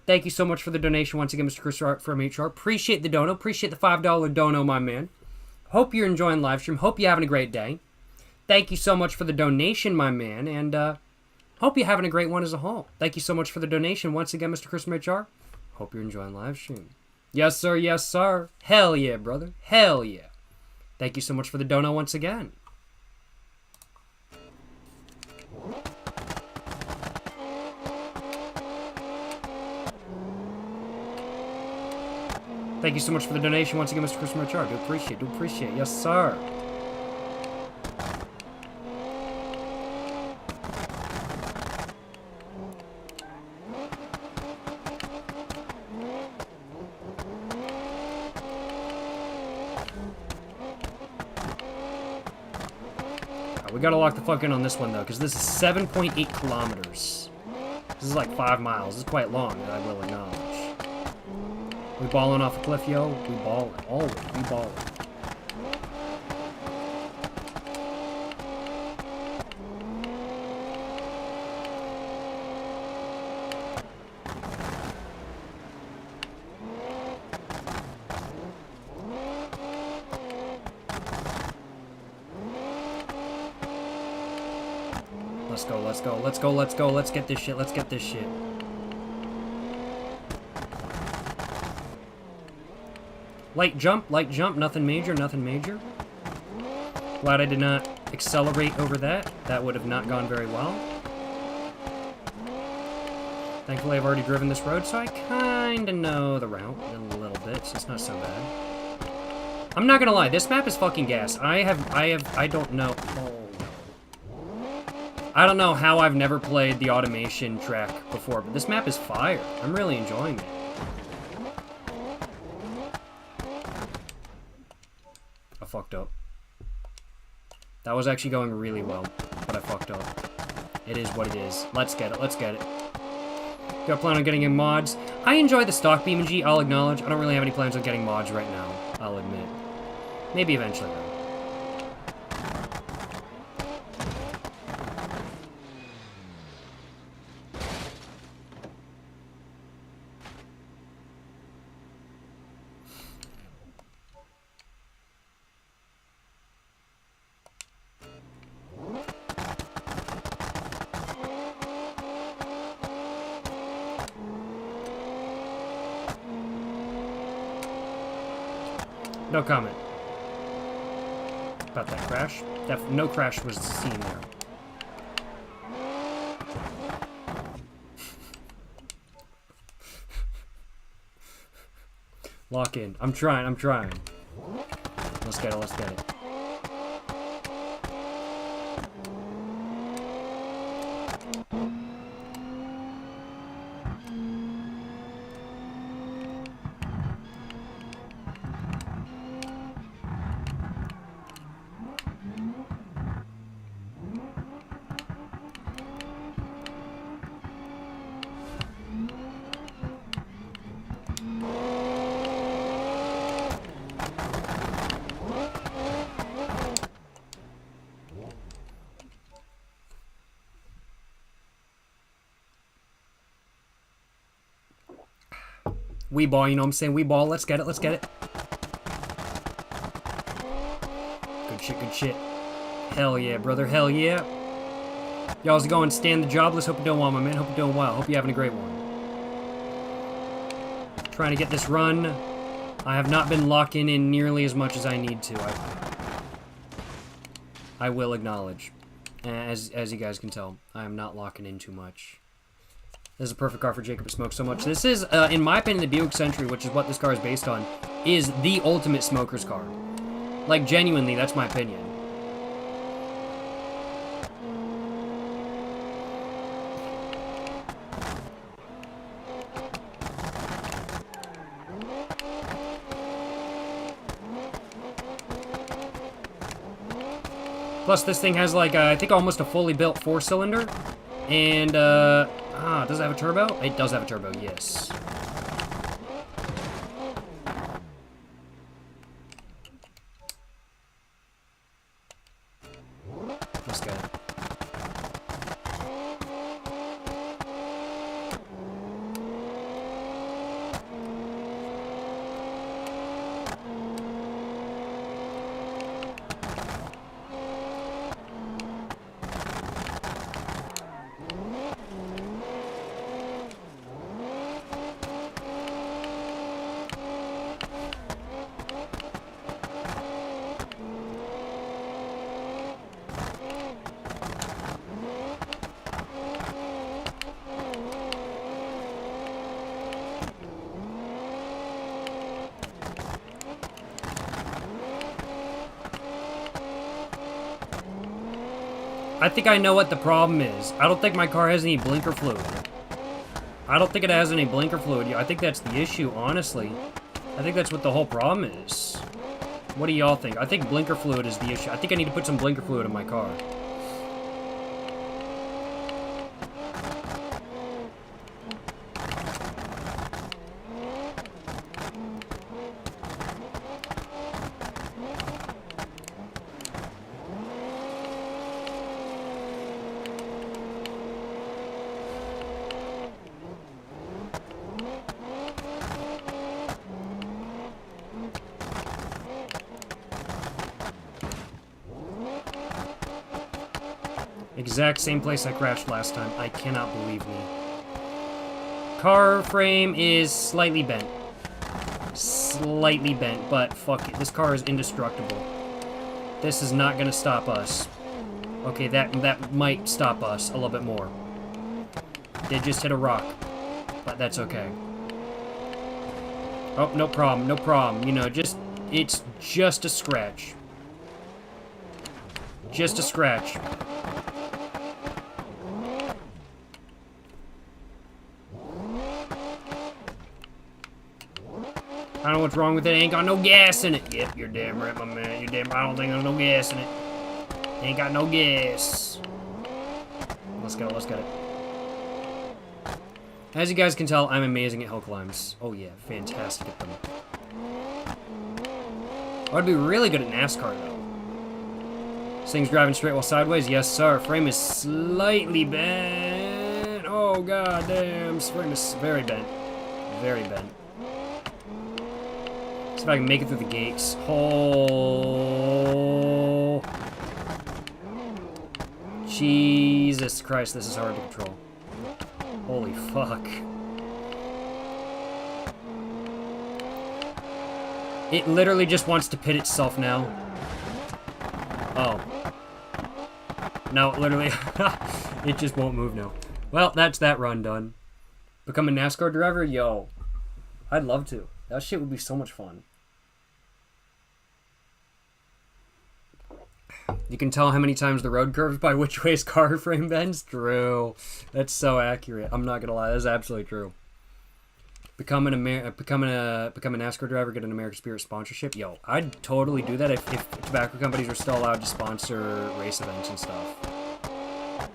Thank you so much for the donation once again, Mr. Chris from HR. Appreciate the dono. Appreciate the $5 dono, my man. Hope you're enjoying live stream. Hope you're having a great day. Thank you so much for the donation, my man. And, hope you're having a great one as a whole. Thank you so much for the donation once again, Mr. Chris HR. Hope you're enjoying live stream. Yes, sir. Yes, sir. Hell yeah, brother. Hell yeah. Thank you so much for the dono once again. Thank you so much for the donation once again, Mr. Chris Richard. Do appreciate. Yes, sir. We gotta lock the fuck in on this one, though, because this is 7.8 kilometers. This is like 5 miles. This is quite long, I will acknowledge. We balling off a cliff, yo? We balling. Always. We balling. Let's go. Let's get this shit. Light jump, nothing major. Glad I did not accelerate over that. That would have not gone very well. Thankfully, I've already driven this road, so I kinda know the route a little bit, so it's not so bad. I'm not gonna lie, this map is fucking gas. I don't know. Oh. I don't know how I've never played the automation track before, but this map is fire. I'm really enjoying it. I fucked up. That was actually going really well, but I fucked up. It is what it is. Let's get it. Got a plan on getting in mods. I enjoy the stock BeamNG, I'll acknowledge. I don't really have any plans on getting mods right now, I'll admit. Maybe eventually, though. No comment about that crash. No crash was seen there. Lock in. I'm trying. Let's get it. We ball, you know what I'm saying? We ball. Let's get it. Good shit. Hell yeah, brother. Hell yeah. Y'all's going Stan the Jobless. Hope you're doing well, my man. Hope you're doing well. Hope you're having a great one. Trying to get this run. I have not been locking in nearly as much as I need to. I will acknowledge. As you guys can tell, I am not locking in too much. This is a perfect car for Jacob to smoke so much. This is, in my opinion, the Buick Century, which is what this car is based on, is the ultimate smoker's car. Like, genuinely, that's my opinion. Plus, this thing has, like, I think almost a fully built 4-cylinder. And, does it have a turbo? It does have a turbo, yes. Let's go. I think I know what the problem is. I don't think my car has any blinker fluid. I don't think it has any blinker fluid. I think that's the issue, honestly. I think that's what the whole problem is. What do y'all think? I think blinker fluid is the issue. I think I need to put some blinker fluid in my car. Exact same place I crashed last time. I cannot believe me. Car frame is slightly bent. Slightly bent, but fuck it. This car is indestructible. This is not gonna stop us. Okay, that might stop us a little bit more. Did just hit a rock, but that's okay. Oh, no problem, no problem. You know, it's just a scratch. Just a scratch. I don't know what's wrong with it. Ain't got no gas in it. Yep, you're damn right, my man. You're damn right. I don't think there's no gas in it. Ain't got no gas. Let's go. Let's get it. As you guys can tell, I'm amazing at hill climbs. Oh yeah, fantastic at them. I'd be really good at NASCAR though. This thing's driving straight while sideways. Yes, sir. Frame is slightly bent. Oh god damn. This frame is very bent. Very bent. See if I can make it through the gates. Oh. Jesus Christ, this is hard to control. Holy fuck. It literally just wants to pit itself now. Oh. No, literally. It just won't move now. Well, that's that run done. Become a NASCAR driver? Yo. I'd love to. That shit would be so much fun. You can tell how many times the road curves by which way his car frame bends? True. That's so accurate. I'm not gonna lie. That's absolutely true. Become a NASCAR driver, get an American Spirit sponsorship. Yo, I'd totally do that if tobacco companies were still allowed to sponsor race events and stuff.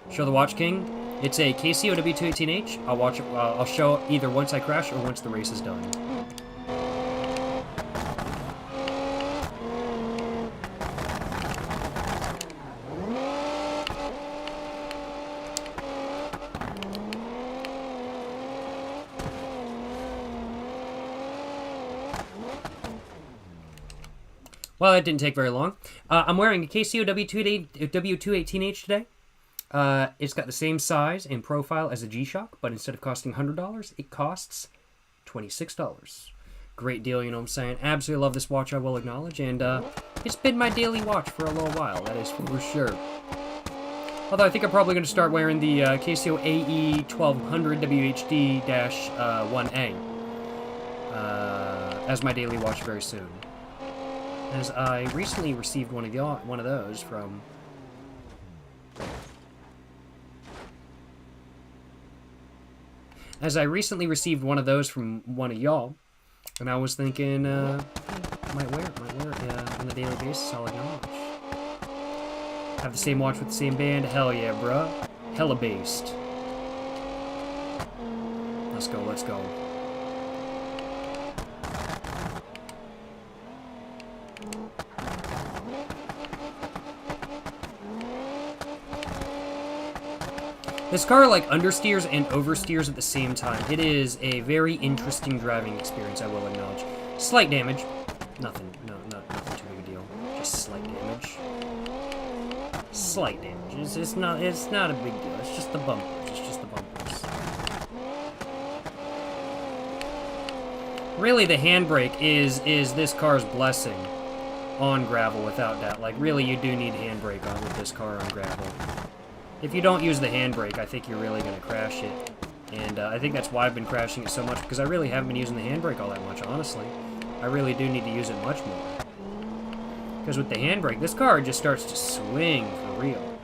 Show the Watch King. It's a KCO W218H. I'll watch it. I'll show it either once I crash or once the race is done. Well, that didn't take very long. I'm wearing a KCO W218H today. It's got the same size and profile as a G-Shock, but instead of costing $100, it costs $26. Great deal, you know what I'm saying? Absolutely love this watch, I will acknowledge, and it's been my daily watch for a little while, that is for sure. Although I think I'm probably going to start wearing the KCO AE 1200 WHD-1A as my daily watch very soon. As I recently received one of those from one of y'all, and I was thinking, might wear it on a daily basis. I'll acknowledge. Have the same watch with the same band? Hell yeah, bruh. Hella based. Let's go, let's go. This car, like, understeers and oversteers at the same time. It is a very interesting driving experience, I will acknowledge. Slight damage. Nothing too big a deal. Just slight damage. Slight damage. It's not a big deal. It's just the bumpers. It's just the bumpers. Really, the handbrake is this car's blessing on gravel, without doubt. Like, really, you do need handbrake on with this car on gravel. If you don't use the handbrake, I think you're really going to crash it. And I think that's why I've been crashing it so much, because I really haven't been using the handbrake all that much, honestly. I really do need to use it much more. Because with the handbrake, this car just starts to swing for real.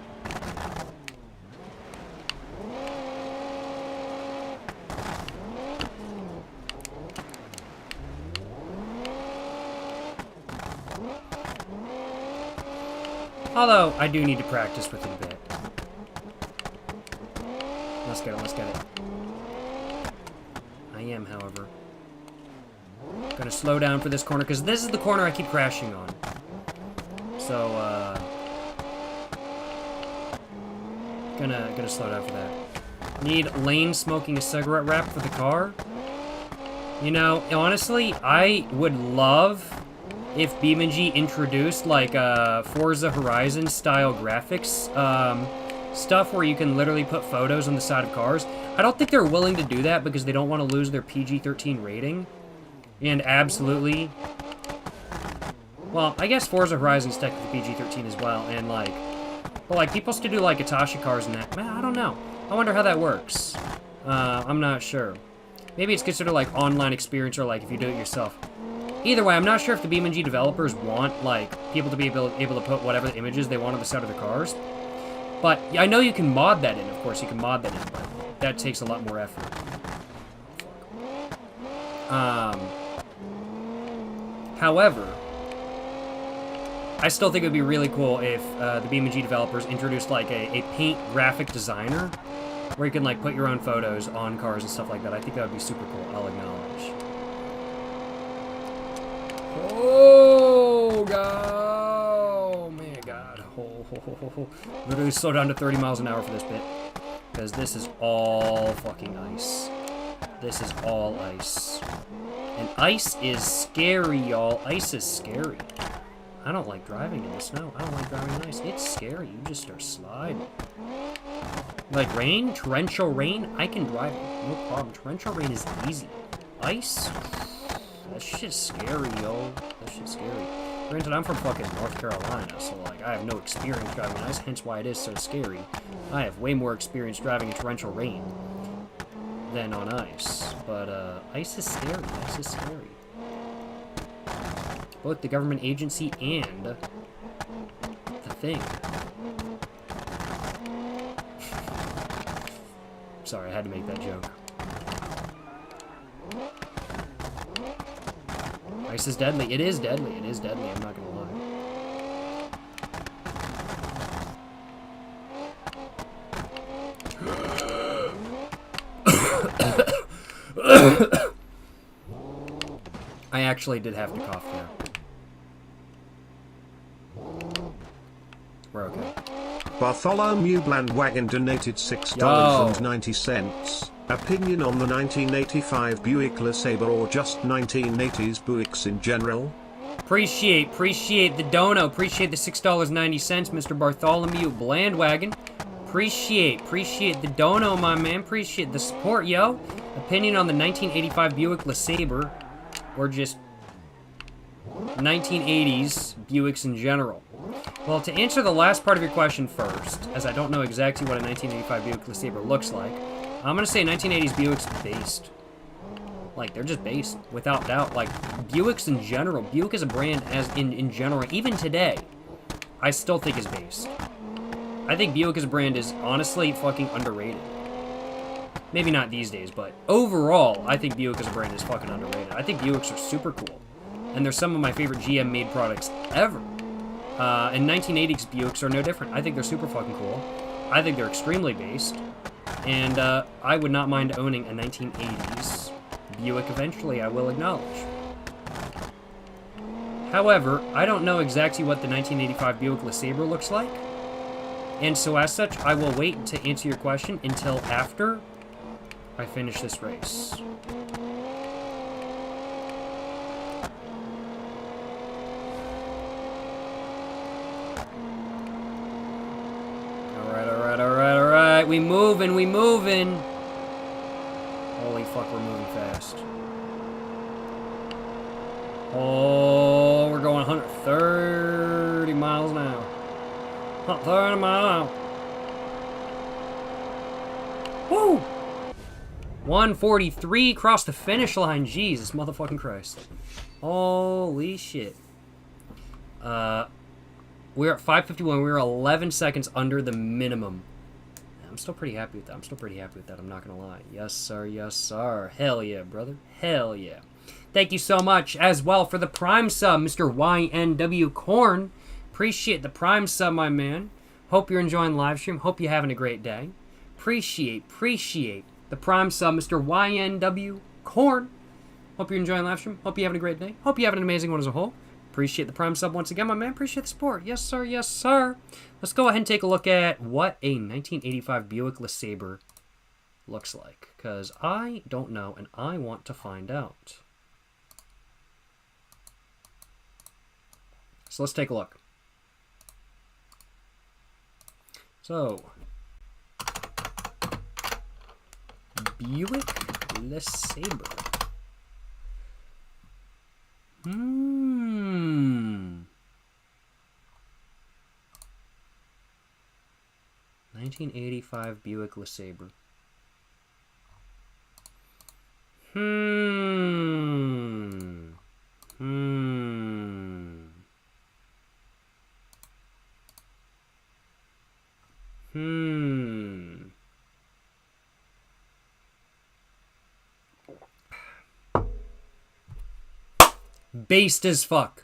Although, I do need to practice with it a bit. Let's get it, let's get it. I am, however, gonna slow down for this corner, because this is the corner I keep crashing on. So, gonna slow down for that. Need Lane smoking a cigarette wrap for the car. You know, honestly, I would love if BeamNG introduced, like, Forza Horizon style graphics, stuff where you can literally put photos on the side of cars. I don't think they're willing to do that because they don't want to lose their PG-13 rating. And absolutely... Well, I guess Forza Horizon's technically PG-13 as well, and, like... But, like, people still do, like, Itachi cars and that. Man, I don't know. I wonder how that works. I'm not sure. Maybe it's considered, like, online experience or, like, if you do it yourself. Either way, I'm not sure if the BeamNG developers want, like, people to be able to put whatever images they want on the side of their cars. But I know you can mod that in, of course. You can mod that in, but that takes a lot more effort. However, I still think it would be really cool if the BeamNG developers introduced, like, a paint graphic designer where you can, like, put your own photos on cars and stuff like that. I think that would be super cool. I'll acknowledge. Oh, God. Oh, man, God. Oh. Literally slow down to 30 miles an hour for this bit. Because this is all fucking ice. This is all ice. And ice is scary, y'all. Ice is scary. I don't like driving in the snow. I don't like driving in ice. It's scary. You just start sliding. Like rain? Torrential rain? I can drive it. No problem. Torrential rain is easy. Ice? That shit's scary, yo. That shit's scary. Granted, I'm from fucking North Carolina, so, like, I have no experience driving ice, hence why it is so scary. I have way more experience driving in torrential rain than on ice. But, ice is scary. Ice is scary. Both the government agency and the thing. Sorry, I had to make that joke. Ice is deadly. It is deadly. It is deadly. I'm not gonna lie. I actually did have to cough there. We're okay. Bartholomew Blandwagon donated $6.90. Opinion on the 1985 Buick LeSabre or just 1980s Buicks in general? Appreciate the dono. Appreciate the $6.90, Mr. Bartholomew Blandwagon. Appreciate the dono, my man. Appreciate the support, yo. Opinion on the 1985 Buick LeSabre or just 1980s Buicks in general. Well, to answer the last part of your question first, as I don't know exactly what a 1985 Buick LeSabre looks like, I'm gonna say 1980s Buick's based. Like, they're just based, without doubt. Like, Buicks in general, Buick as a brand as in general, even today, I still think is based. I think Buick as a brand is honestly fucking underrated. Maybe not these days, but overall, I think Buick as a brand is fucking underrated. I think Buicks are super cool. And they're some of my favorite GM-made products ever. And 1980s Buicks are no different. I think they're super fucking cool. I think they're extremely based. And I would not mind owning a 1980s Buick eventually, I will acknowledge. However, I don't know exactly what the 1985 Buick LeSabre looks like. And so as such, I will wait to answer your question until after I finish this race. Alright, we moving. Holy fuck, we're moving fast. Oh, we're going 130 miles an hour. 130 miles an hour. Woo! 143, crossed the finish line. Jesus motherfucking Christ. Holy shit. We're at 5:51. We're 11 seconds under the minimum. I'm still pretty happy with that. I'm not gonna lie. Yes, sir. Yes, sir. Hell yeah, brother. Hell yeah. Thank you so much as well for the Prime sub, Mr. YNW Corn. Appreciate the Prime sub, my man. Hope you're enjoying the live stream. Hope you're having a great day. Appreciate the Prime sub, Mr. YNW Corn. Hope you're enjoying the live stream. Hope you're having a great day. Hope you're having an amazing one as a whole. Appreciate the Prime sub once again, my man. Appreciate the support. Yes, sir. Yes, sir. Let's go ahead and take a look at what a 1985 Buick LeSabre looks like, because I don't know, and I want to find out. So let's take a look. So, Buick LeSabre. 1985 Buick LeSabre. Based as fuck.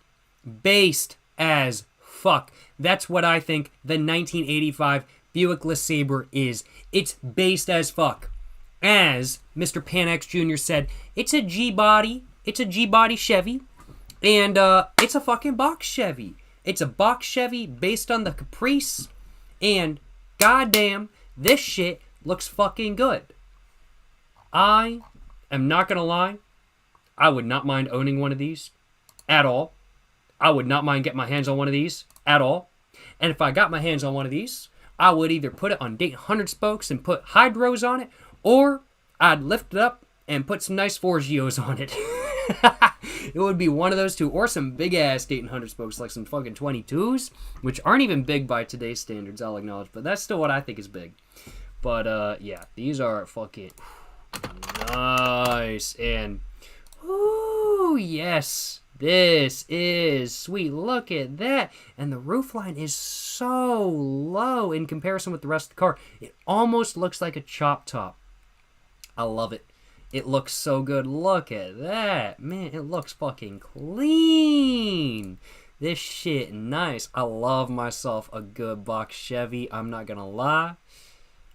Based as fuck. That's what I think the 1985 Buick LeSabre is. It's based as fuck. As Mr. Panex Jr. said, it's a G-body. It's a G-body Chevy. And it's a fucking box Chevy. It's a box Chevy based on the Caprice. And goddamn, this shit looks fucking good. I am not gonna lie. I would not mind owning one of these at all. I would not mind getting my hands on one of these at all. And if I got my hands on one of these, I would either put it on Dayton 100 spokes and put hydros on it, or I'd lift it up and put some nice Forgios on it. It would be one of those two, or some big-ass Dayton 100 spokes, like some fucking 22s, which aren't even big by today's standards, I'll acknowledge, but that's still what I think is big. But, yeah, these are fucking nice, and, ooh, yes, this is sweet. Look at that, and the roofline is so low in comparison with the rest of the car. It almost looks like a chop top. I love it. It looks so good. Look at that. Man, it looks fucking clean. This shit nice. I love myself a good box Chevy. I'm not gonna lie.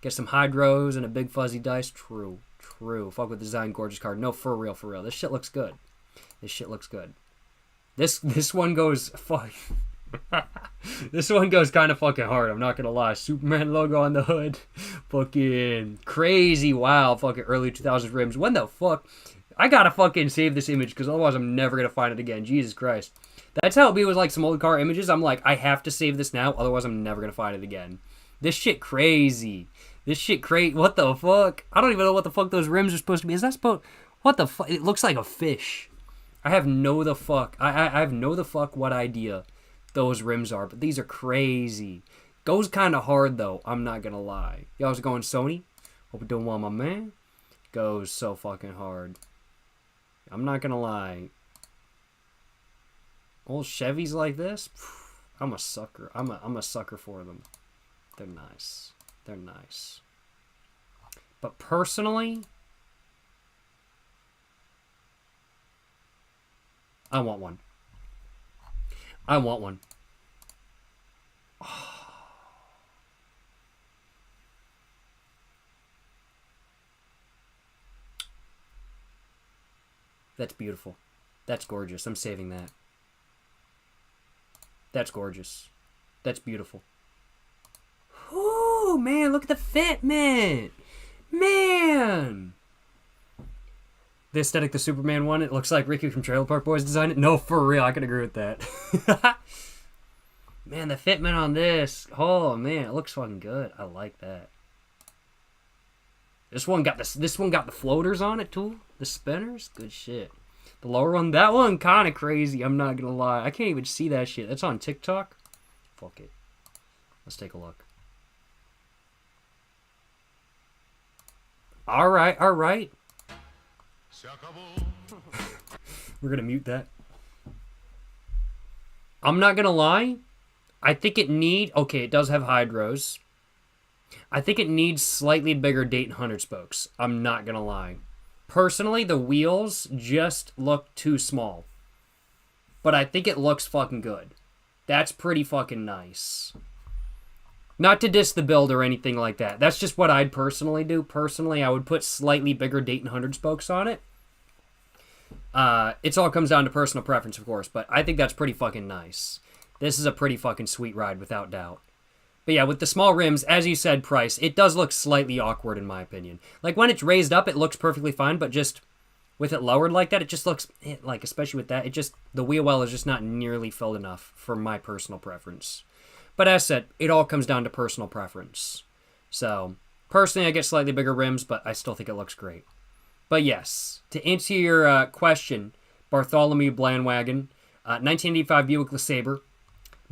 Get some hydros and a big fuzzy dice. True. Fuck with the design, gorgeous car. No, for real. This shit looks good. This one goes fuck. This one goes kind of fucking hard, I'm not gonna lie. Superman logo on the hood. Fucking crazy, wild, fucking early 2000s rims. When the fuck? I gotta fucking save this image, because otherwise I'm never gonna find it again. Jesus Christ. That's how it be with like some old car images. I'm like, I have to save this now, otherwise I'm never gonna find it again. This shit crazy. What the fuck? I don't even know what the fuck those rims are supposed to be. Is that supposed... What the fuck? It looks like a fish. I have no the fuck. I have no the fuck what idea those rims are, but these are crazy. Goes kind of hard though, I'm not gonna lie. Yo, how's it going, Sony? Hope you're doing well, my man. Goes so fucking hard. I'm not gonna lie. Old Chevys like this, I'm a sucker. I'm a sucker for them. They're nice. But personally, I want one. That's beautiful. That's gorgeous. I'm saving that. That's gorgeous. That's beautiful. Ooh, man, look at the fitment. Man. The aesthetic the Superman one, it looks like Ricky from Trailer Park Boys designed it. No, for real, I can agree with that. Man, the fitment on this. Oh, man, it looks fucking good. I like that. This one got the floaters on it too. The spinners, good shit. The lower one, that one kind of crazy. I'm not gonna lie. I can't even see that shit. That's on TikTok. Fuck it. Let's take a look. All right. We're gonna mute that. I'm not gonna lie. I think it does have hydros. I think it needs slightly bigger Dayton 100 spokes. I'm not gonna lie. Personally, the wheels just look too small. But I think it looks fucking good. That's pretty fucking nice. Not to diss the build or anything like that. That's just what I'd personally do. Personally, I would put slightly bigger Dayton 100 spokes on it. It all comes down to personal preference, of course, but I think that's pretty fucking nice. This is a pretty fucking sweet ride, without doubt. But yeah, with the small rims, as you said, Price, it does look slightly awkward in my opinion. Like, when it's raised up, it looks perfectly fine, but just with it lowered like that, it just looks, like, especially with that, it just, the wheel well is just not nearly filled enough for my personal preference. But as said, it all comes down to personal preference. So, personally, I get slightly bigger rims, but I still think it looks great. But yes, to answer your question, Bartholomew Blandwagon, 1985 Buick LeSabre,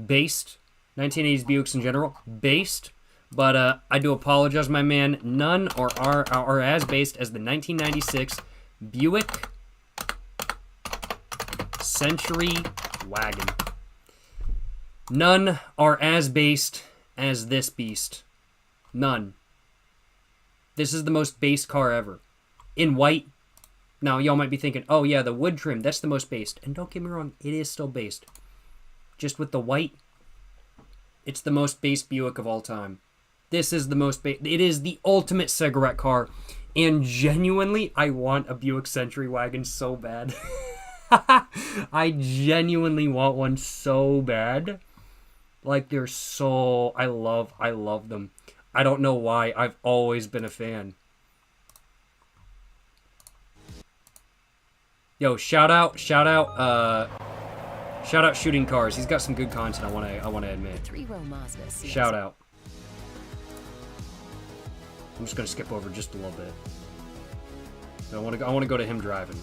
based. 1980s Buicks in general, based. But I do apologize, my man. None are as based as the 1996 Buick Century Wagon. None are as based as this beast. None. This is the most based car ever. In white. Now, y'all might be thinking, oh yeah, the wood trim, that's the most based. And don't get me wrong, it is still based. Just with the white, it's the most based Buick of all time. This is the most based. It is the ultimate cigarette car. And genuinely, I want a Buick Century Wagon so bad. I genuinely want one so bad. Like, they're so... I love them. I don't know why. I've always been a fan. Yo, shout out Shooting Cars. He's got some good content, I want to admit. Shout out. I'm just going to skip over just a little bit. I want to go to him driving.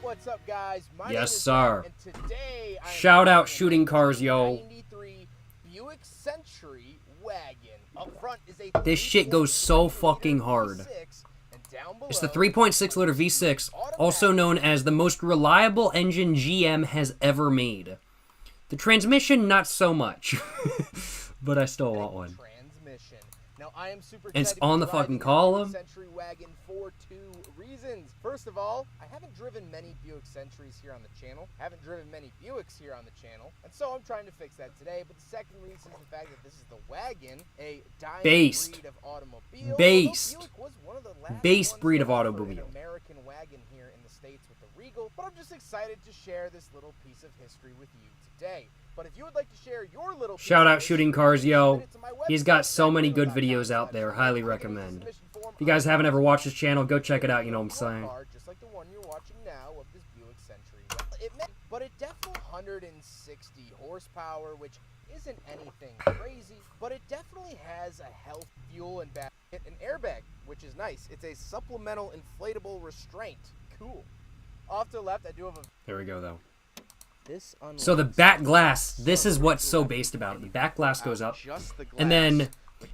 What's up, guys? My yes, name is sir. Matt, and today shout out Shooting Cars, yo. 93 Buick Century Wagon. Up front is a this shit goes so fucking hard. It's the 3.6 liter V6, also known as the most reliable engine GM has ever made. The transmission, not so much, but I still want one. Now, I am super and it's on the fucking column. Century Wagon for two reasons. First of all, I haven't driven many Buick Centuries here on the channel. I haven't driven many Buicks here on the channel. And so I'm trying to fix that today. But the second reason is the fact that this is the wagon, a dying breed of automobile. Based. Buick was one of the last Based breed of an automobile. American wagon here in the States with the Regal. But I'm just excited to share this little piece of history with you today. But if you would like to share your little shout out Shooting Cars, yo. He's got so many good videos out there. Highly recommend. If you guys haven't ever watched his channel, go check it out, you know what I'm saying. Just like the one you're watching now of this Buick Century. But it definitely 160 horsepower, which isn't anything crazy, but it definitely has a health, fuel, and an airbag, which is nice. It's a supplemental inflatable restraint. Cool. Off to the left, I do have a... There we go, though. So the back glass, this is what's so based about it. The back glass goes up, and then,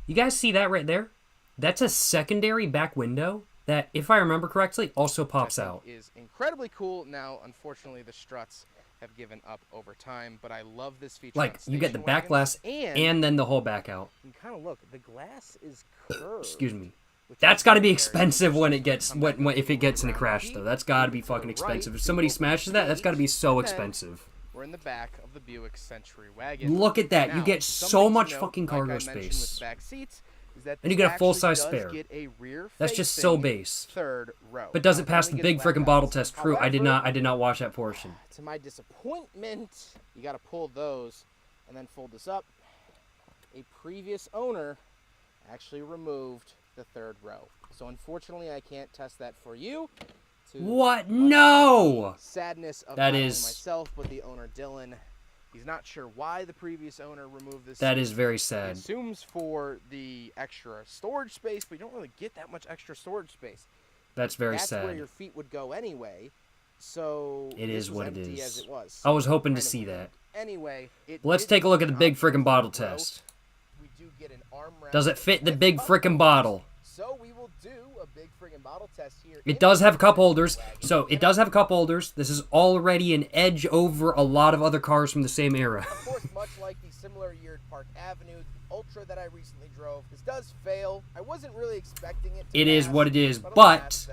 you guys see that right there? That's a secondary back window that, if I remember correctly, also pops out. Is incredibly cool. Now, unfortunately, the struts have given up over time, but I love this feature. Like, you get the back glass and then the whole back out. You can kind of look, the glass is curved. Excuse me. That's got to be expensive when it gets if it gets in a crash, though. That's got to be fucking expensive. If somebody smashes that, that's got to be so expensive. We're in the back of the Buick Century Wagon. Look at that. You get so much fucking cargo space. And you get a full-size spare. That's just so base. But does it pass the big freaking bottle test? True. I did not watch that portion. To my disappointment, you got to pull those and then fold this up. A previous owner actually removed the third row. So unfortunately, I can't test that for you. What? No! Sadness of that not only is myself, but the owner Dylan. He's not sure why the previous owner removed this. That is very sad. He assumes for the extra storage space, but you don't really get that much extra storage space. That's very sad. That's where your feet would go anyway. So it is what it is. As it was. I was hoping to see that. Anyway, let's take a look at the big freaking bottle test. We do get an arm wrap. Does it fit the big freaking bottle? So we will do a big friggin' bottle test here. It does have cup holders. So it does have cup holders. This is already an edge over a lot of other cars from the same era. Of course, much like the similar year Park Avenue Ultra that I recently drove, this does fail. I wasn't really expecting it to It is what it is, but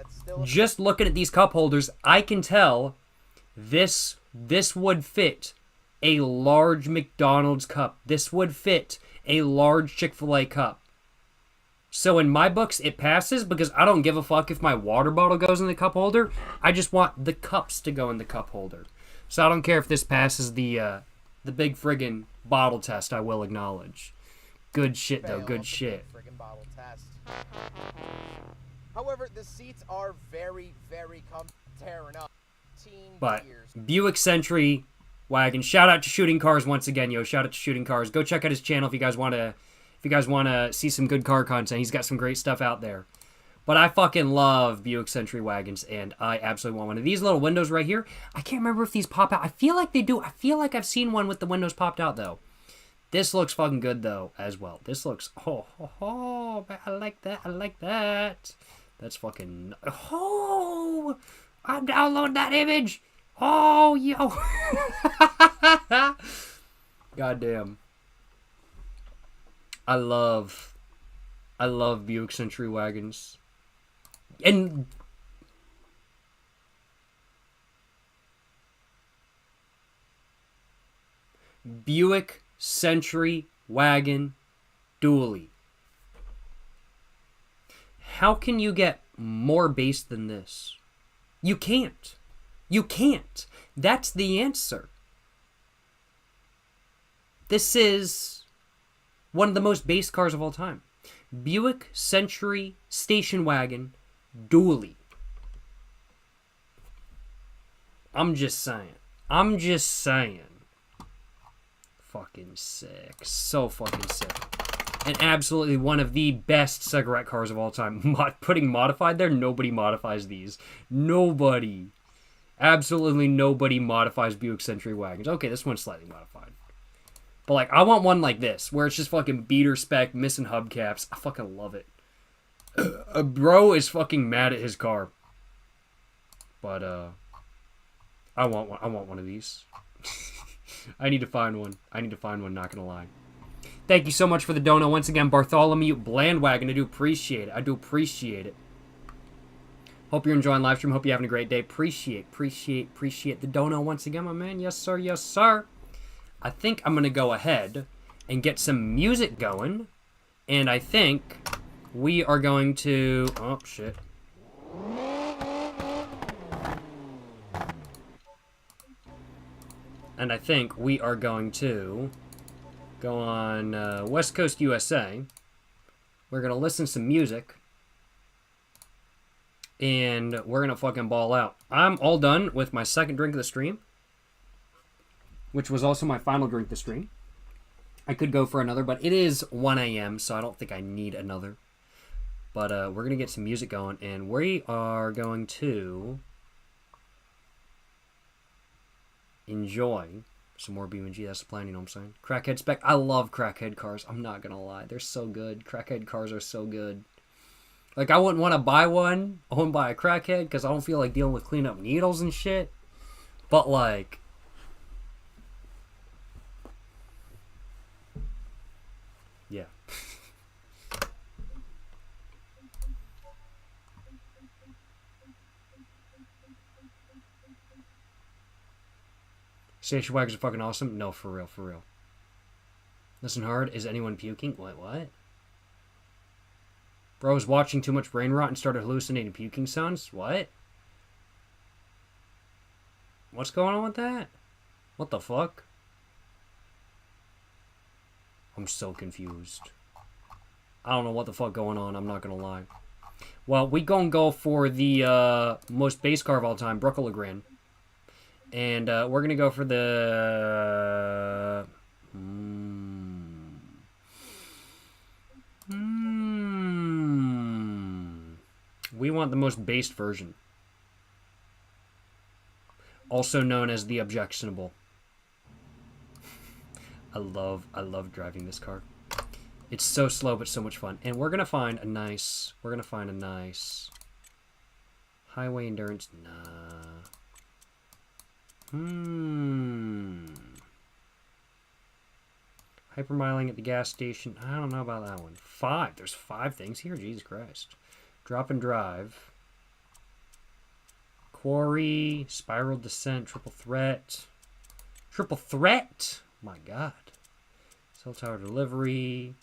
just looking at these cup holders, I can tell this This would fit a large McDonald's cup. This would fit a large Chick-fil-A cup. So in my books, it passes because I don't give a fuck if my water bottle goes in the cup holder. I just want the cups to go in the cup holder. So I don't care if this passes the big friggin' bottle test, I will acknowledge. Good shit, though. Good shit. Friggin' bottle test. However, the seats are very, very tearing up. But Buick Century wagon. Shout out to Shooting Cars once again, yo. Shout out to Shooting Cars. Go check out his channel if you guys want to see some good car content. He's got some great stuff out there. But I fucking love Buick Century wagons, and I absolutely want one of these little windows right here. I can't remember if these pop out. I feel like they do. I feel like I've seen one with the windows popped out, though. This looks fucking good, though, as well. This looks... Oh, I like that. I like that. That's fucking... Oh, I'm downloading that image. Oh, yo. Goddamn. I love Buick Century wagons. And Buick Century wagon dually. How can you get more bass than this? You can't. You can't. That's the answer. This is one of the most bass cars of all time. Buick Century station wagon dually. I'm just saying. I'm just saying. Fucking sick. So fucking sick. And absolutely one of the best cigarette cars of all time. Putting modified there, nobody modifies these. Nobody. Absolutely nobody modifies Buick Century wagons. Okay, this one's slightly modified. But, like, I want one like this, where it's just fucking beater spec, missing hubcaps. I fucking love it. A bro is fucking mad at his car. But, I want one of these. I need to find one. Not gonna lie. Thank you so much for the dono. Once again, Bartholomew Blandwagon. I do appreciate it. Hope you're enjoying live stream. Hope you're having a great day. Appreciate the dono once again, my man. Yes, sir. Yes, sir. I think I'm going to go ahead and get some music going. And I think we are going to... Oh, shit. And I think we are going to go on West Coast USA. We're going to listen to some music. And we're going to fucking ball out. I'm all done with my second drink of the stream, which was also my final drink of the stream. I could go for another, but it is 1 a.m., so I don't think I need another. But we're going to get some music going, and we are going to enjoy some more BeamNG. That's the plan, you know what I'm saying? Crackhead spec. I love crackhead cars. I'm not going to lie. They're so good. Crackhead cars are so good. Like, I wouldn't want to buy one. I wouldn't buy a crackhead because I don't feel like dealing with cleaning up needles and shit. But, like... Yeah. Station wagons are fucking awesome. No, for real, for real. Listen hard. Is anyone puking? Wait, what? Bro was watching too much brain rot and started hallucinating puking sounds? What? What's going on with that? What the fuck? I'm so confused. I don't know what the fuck going on, I'm not gonna lie. Well, we gonna go for the most base car of all time, Brooke Legrand. And we're gonna go for the... We want the most based version. Also known as the objectionable. I love driving this car. It's so slow but so much fun. And we're gonna find a nice highway endurance. Nah. Hypermiling at the gas station. I don't know about that one. 5. There's 5 things here? Jesus Christ. Drop and drive. Quarry, Spiral Descent, Triple Threat. Triple Threat? My God. Cell Tower Delivery.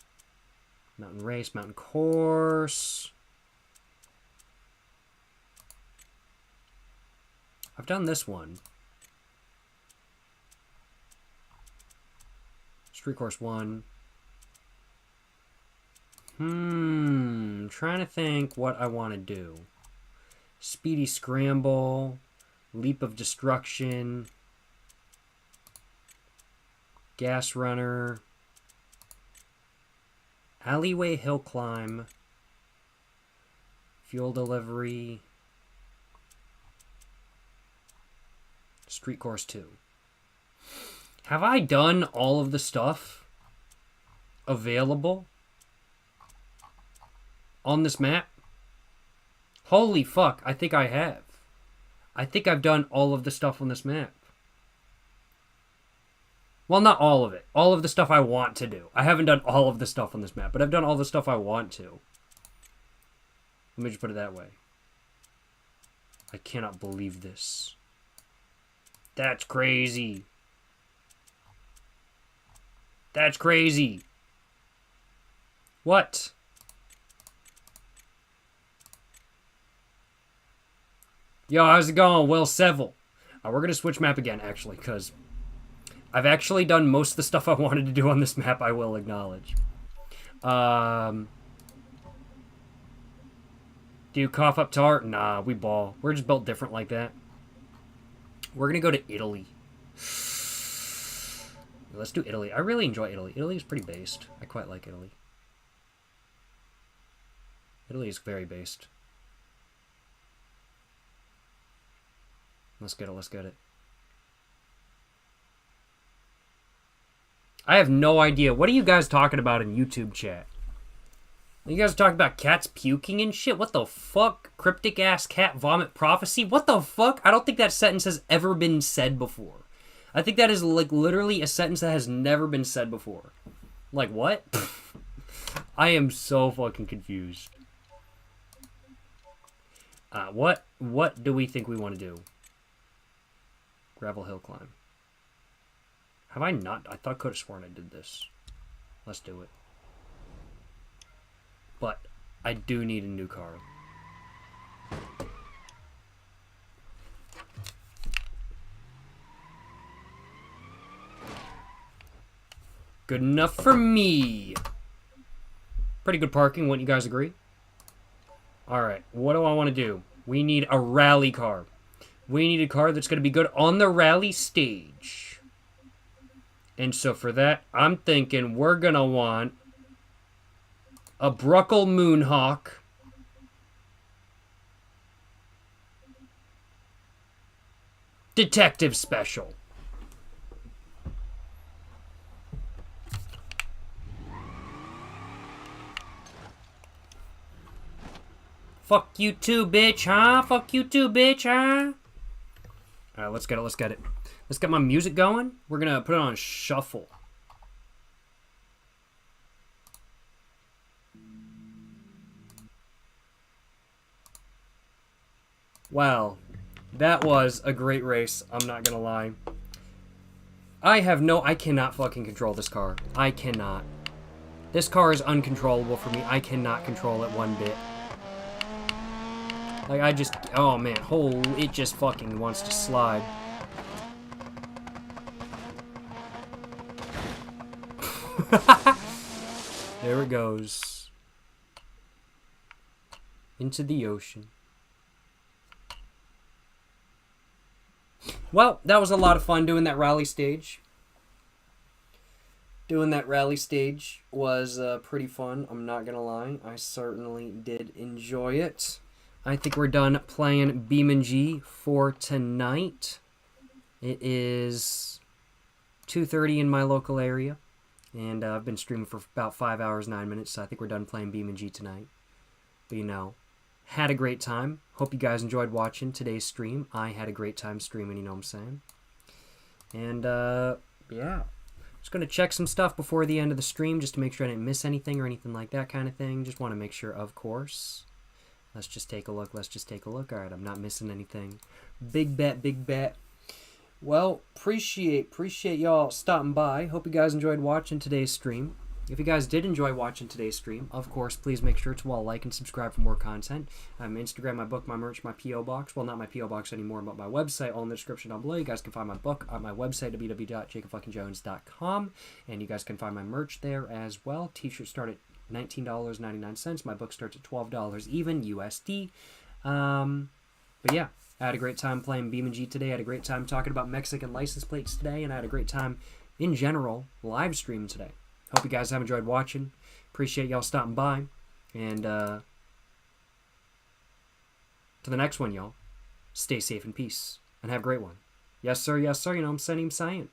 Mountain Race, Mountain Course. I've done this one. Street Course 1. Trying to think what I want to do. Speedy Scramble. Leap of Destruction. Gas Runner. Alleyway Hill Climb. Fuel Delivery. Street Course 2. Have I done all of the stuff available on this map? Holy fuck, I think I have. I think I've done all of the stuff on this map. Well, not all of it. All of the stuff I want to do. I haven't done all of the stuff on this map, but I've done all the stuff I want to. Let me just put it that way. I cannot believe this. That's crazy. That's crazy. What? Yo, how's it going? Well, Seville. We're going to switch map again, actually, because I've actually done most of the stuff I wanted to do on this map, I will acknowledge. Do you cough up tar? Nah, we ball. We're just built different like that. We're going to go to Italy. Let's do Italy. I really enjoy Italy. Italy is pretty based. I quite like Italy. Italy is very based. Let's get it, let's get it. I have no idea. What are you guys talking about in YouTube chat? You guys are talking about cats puking and shit? What the fuck? Cryptic ass cat vomit prophecy? What the fuck? I don't think that sentence has ever been said before. I think that is like literally a sentence that has never been said before. Like what? I am so fucking confused. What do we think we want to do? Gravel hill climb. Have I not? I thought I could have sworn I did this. Let's do it. But I do need a new car. Good enough for me. Pretty good parking, wouldn't you guys agree? Alright, what do I want to do? We need a rally car. We need a car that's going to be good on the rally stage. And so for that, I'm thinking we're going to want a Bruckle Moonhawk. Detective Special. Fuck you too, bitch, huh? Fuck you too, bitch, huh? Alright, let's get it, let's get it. Let's get my music going. We're gonna put it on shuffle. Wow. That was a great race, I'm not gonna lie. I cannot fucking control this car. I cannot. This car is uncontrollable for me. I cannot control it one bit. Like, oh man, it just fucking wants to slide. There it goes. Into the ocean. Well, that was a lot of fun doing that rally stage. Doing that rally stage was pretty fun, I'm not gonna lie. I certainly did enjoy it. I think we're done playing BeamNG for tonight. It is 2:30 in my local area, and I've been streaming for about 5 hours, 9 minutes, so I think we're done playing BeamNG tonight. But, you know, had a great time. Hope you guys enjoyed watching today's stream. I had a great time streaming, you know what I'm saying? And, yeah. Just going to check some stuff before the end of the stream just to make sure I didn't miss anything or anything like that kind of thing. Just want to make sure, of course. Let's just take a look. Let's just take a look. All right, I'm not missing anything. Big bet, big bet. Well, appreciate y'all stopping by. Hope you guys enjoyed watching today's stream. If you guys did enjoy watching today's stream, of course, please make sure to all like and subscribe for more content. Instagram, my book, my merch, my P.O. Box. Well, not my P.O. Box anymore, but my website, all in the description down below. You guys can find my book on my website, www.jacobfuckingjones.com. And you guys can find my merch there as well. T-shirts start at $19.99. My book starts at $12 even, USD. But yeah, I had a great time playing BeamNG today. I had a great time talking about Mexican license plates today. And I had a great time, in general, live streaming today. Hope you guys have enjoyed watching. Appreciate y'all stopping by. And to the next one, y'all. Stay safe and peace. And have a great one. Yes, sir. Yes, sir. You know what I'm saying?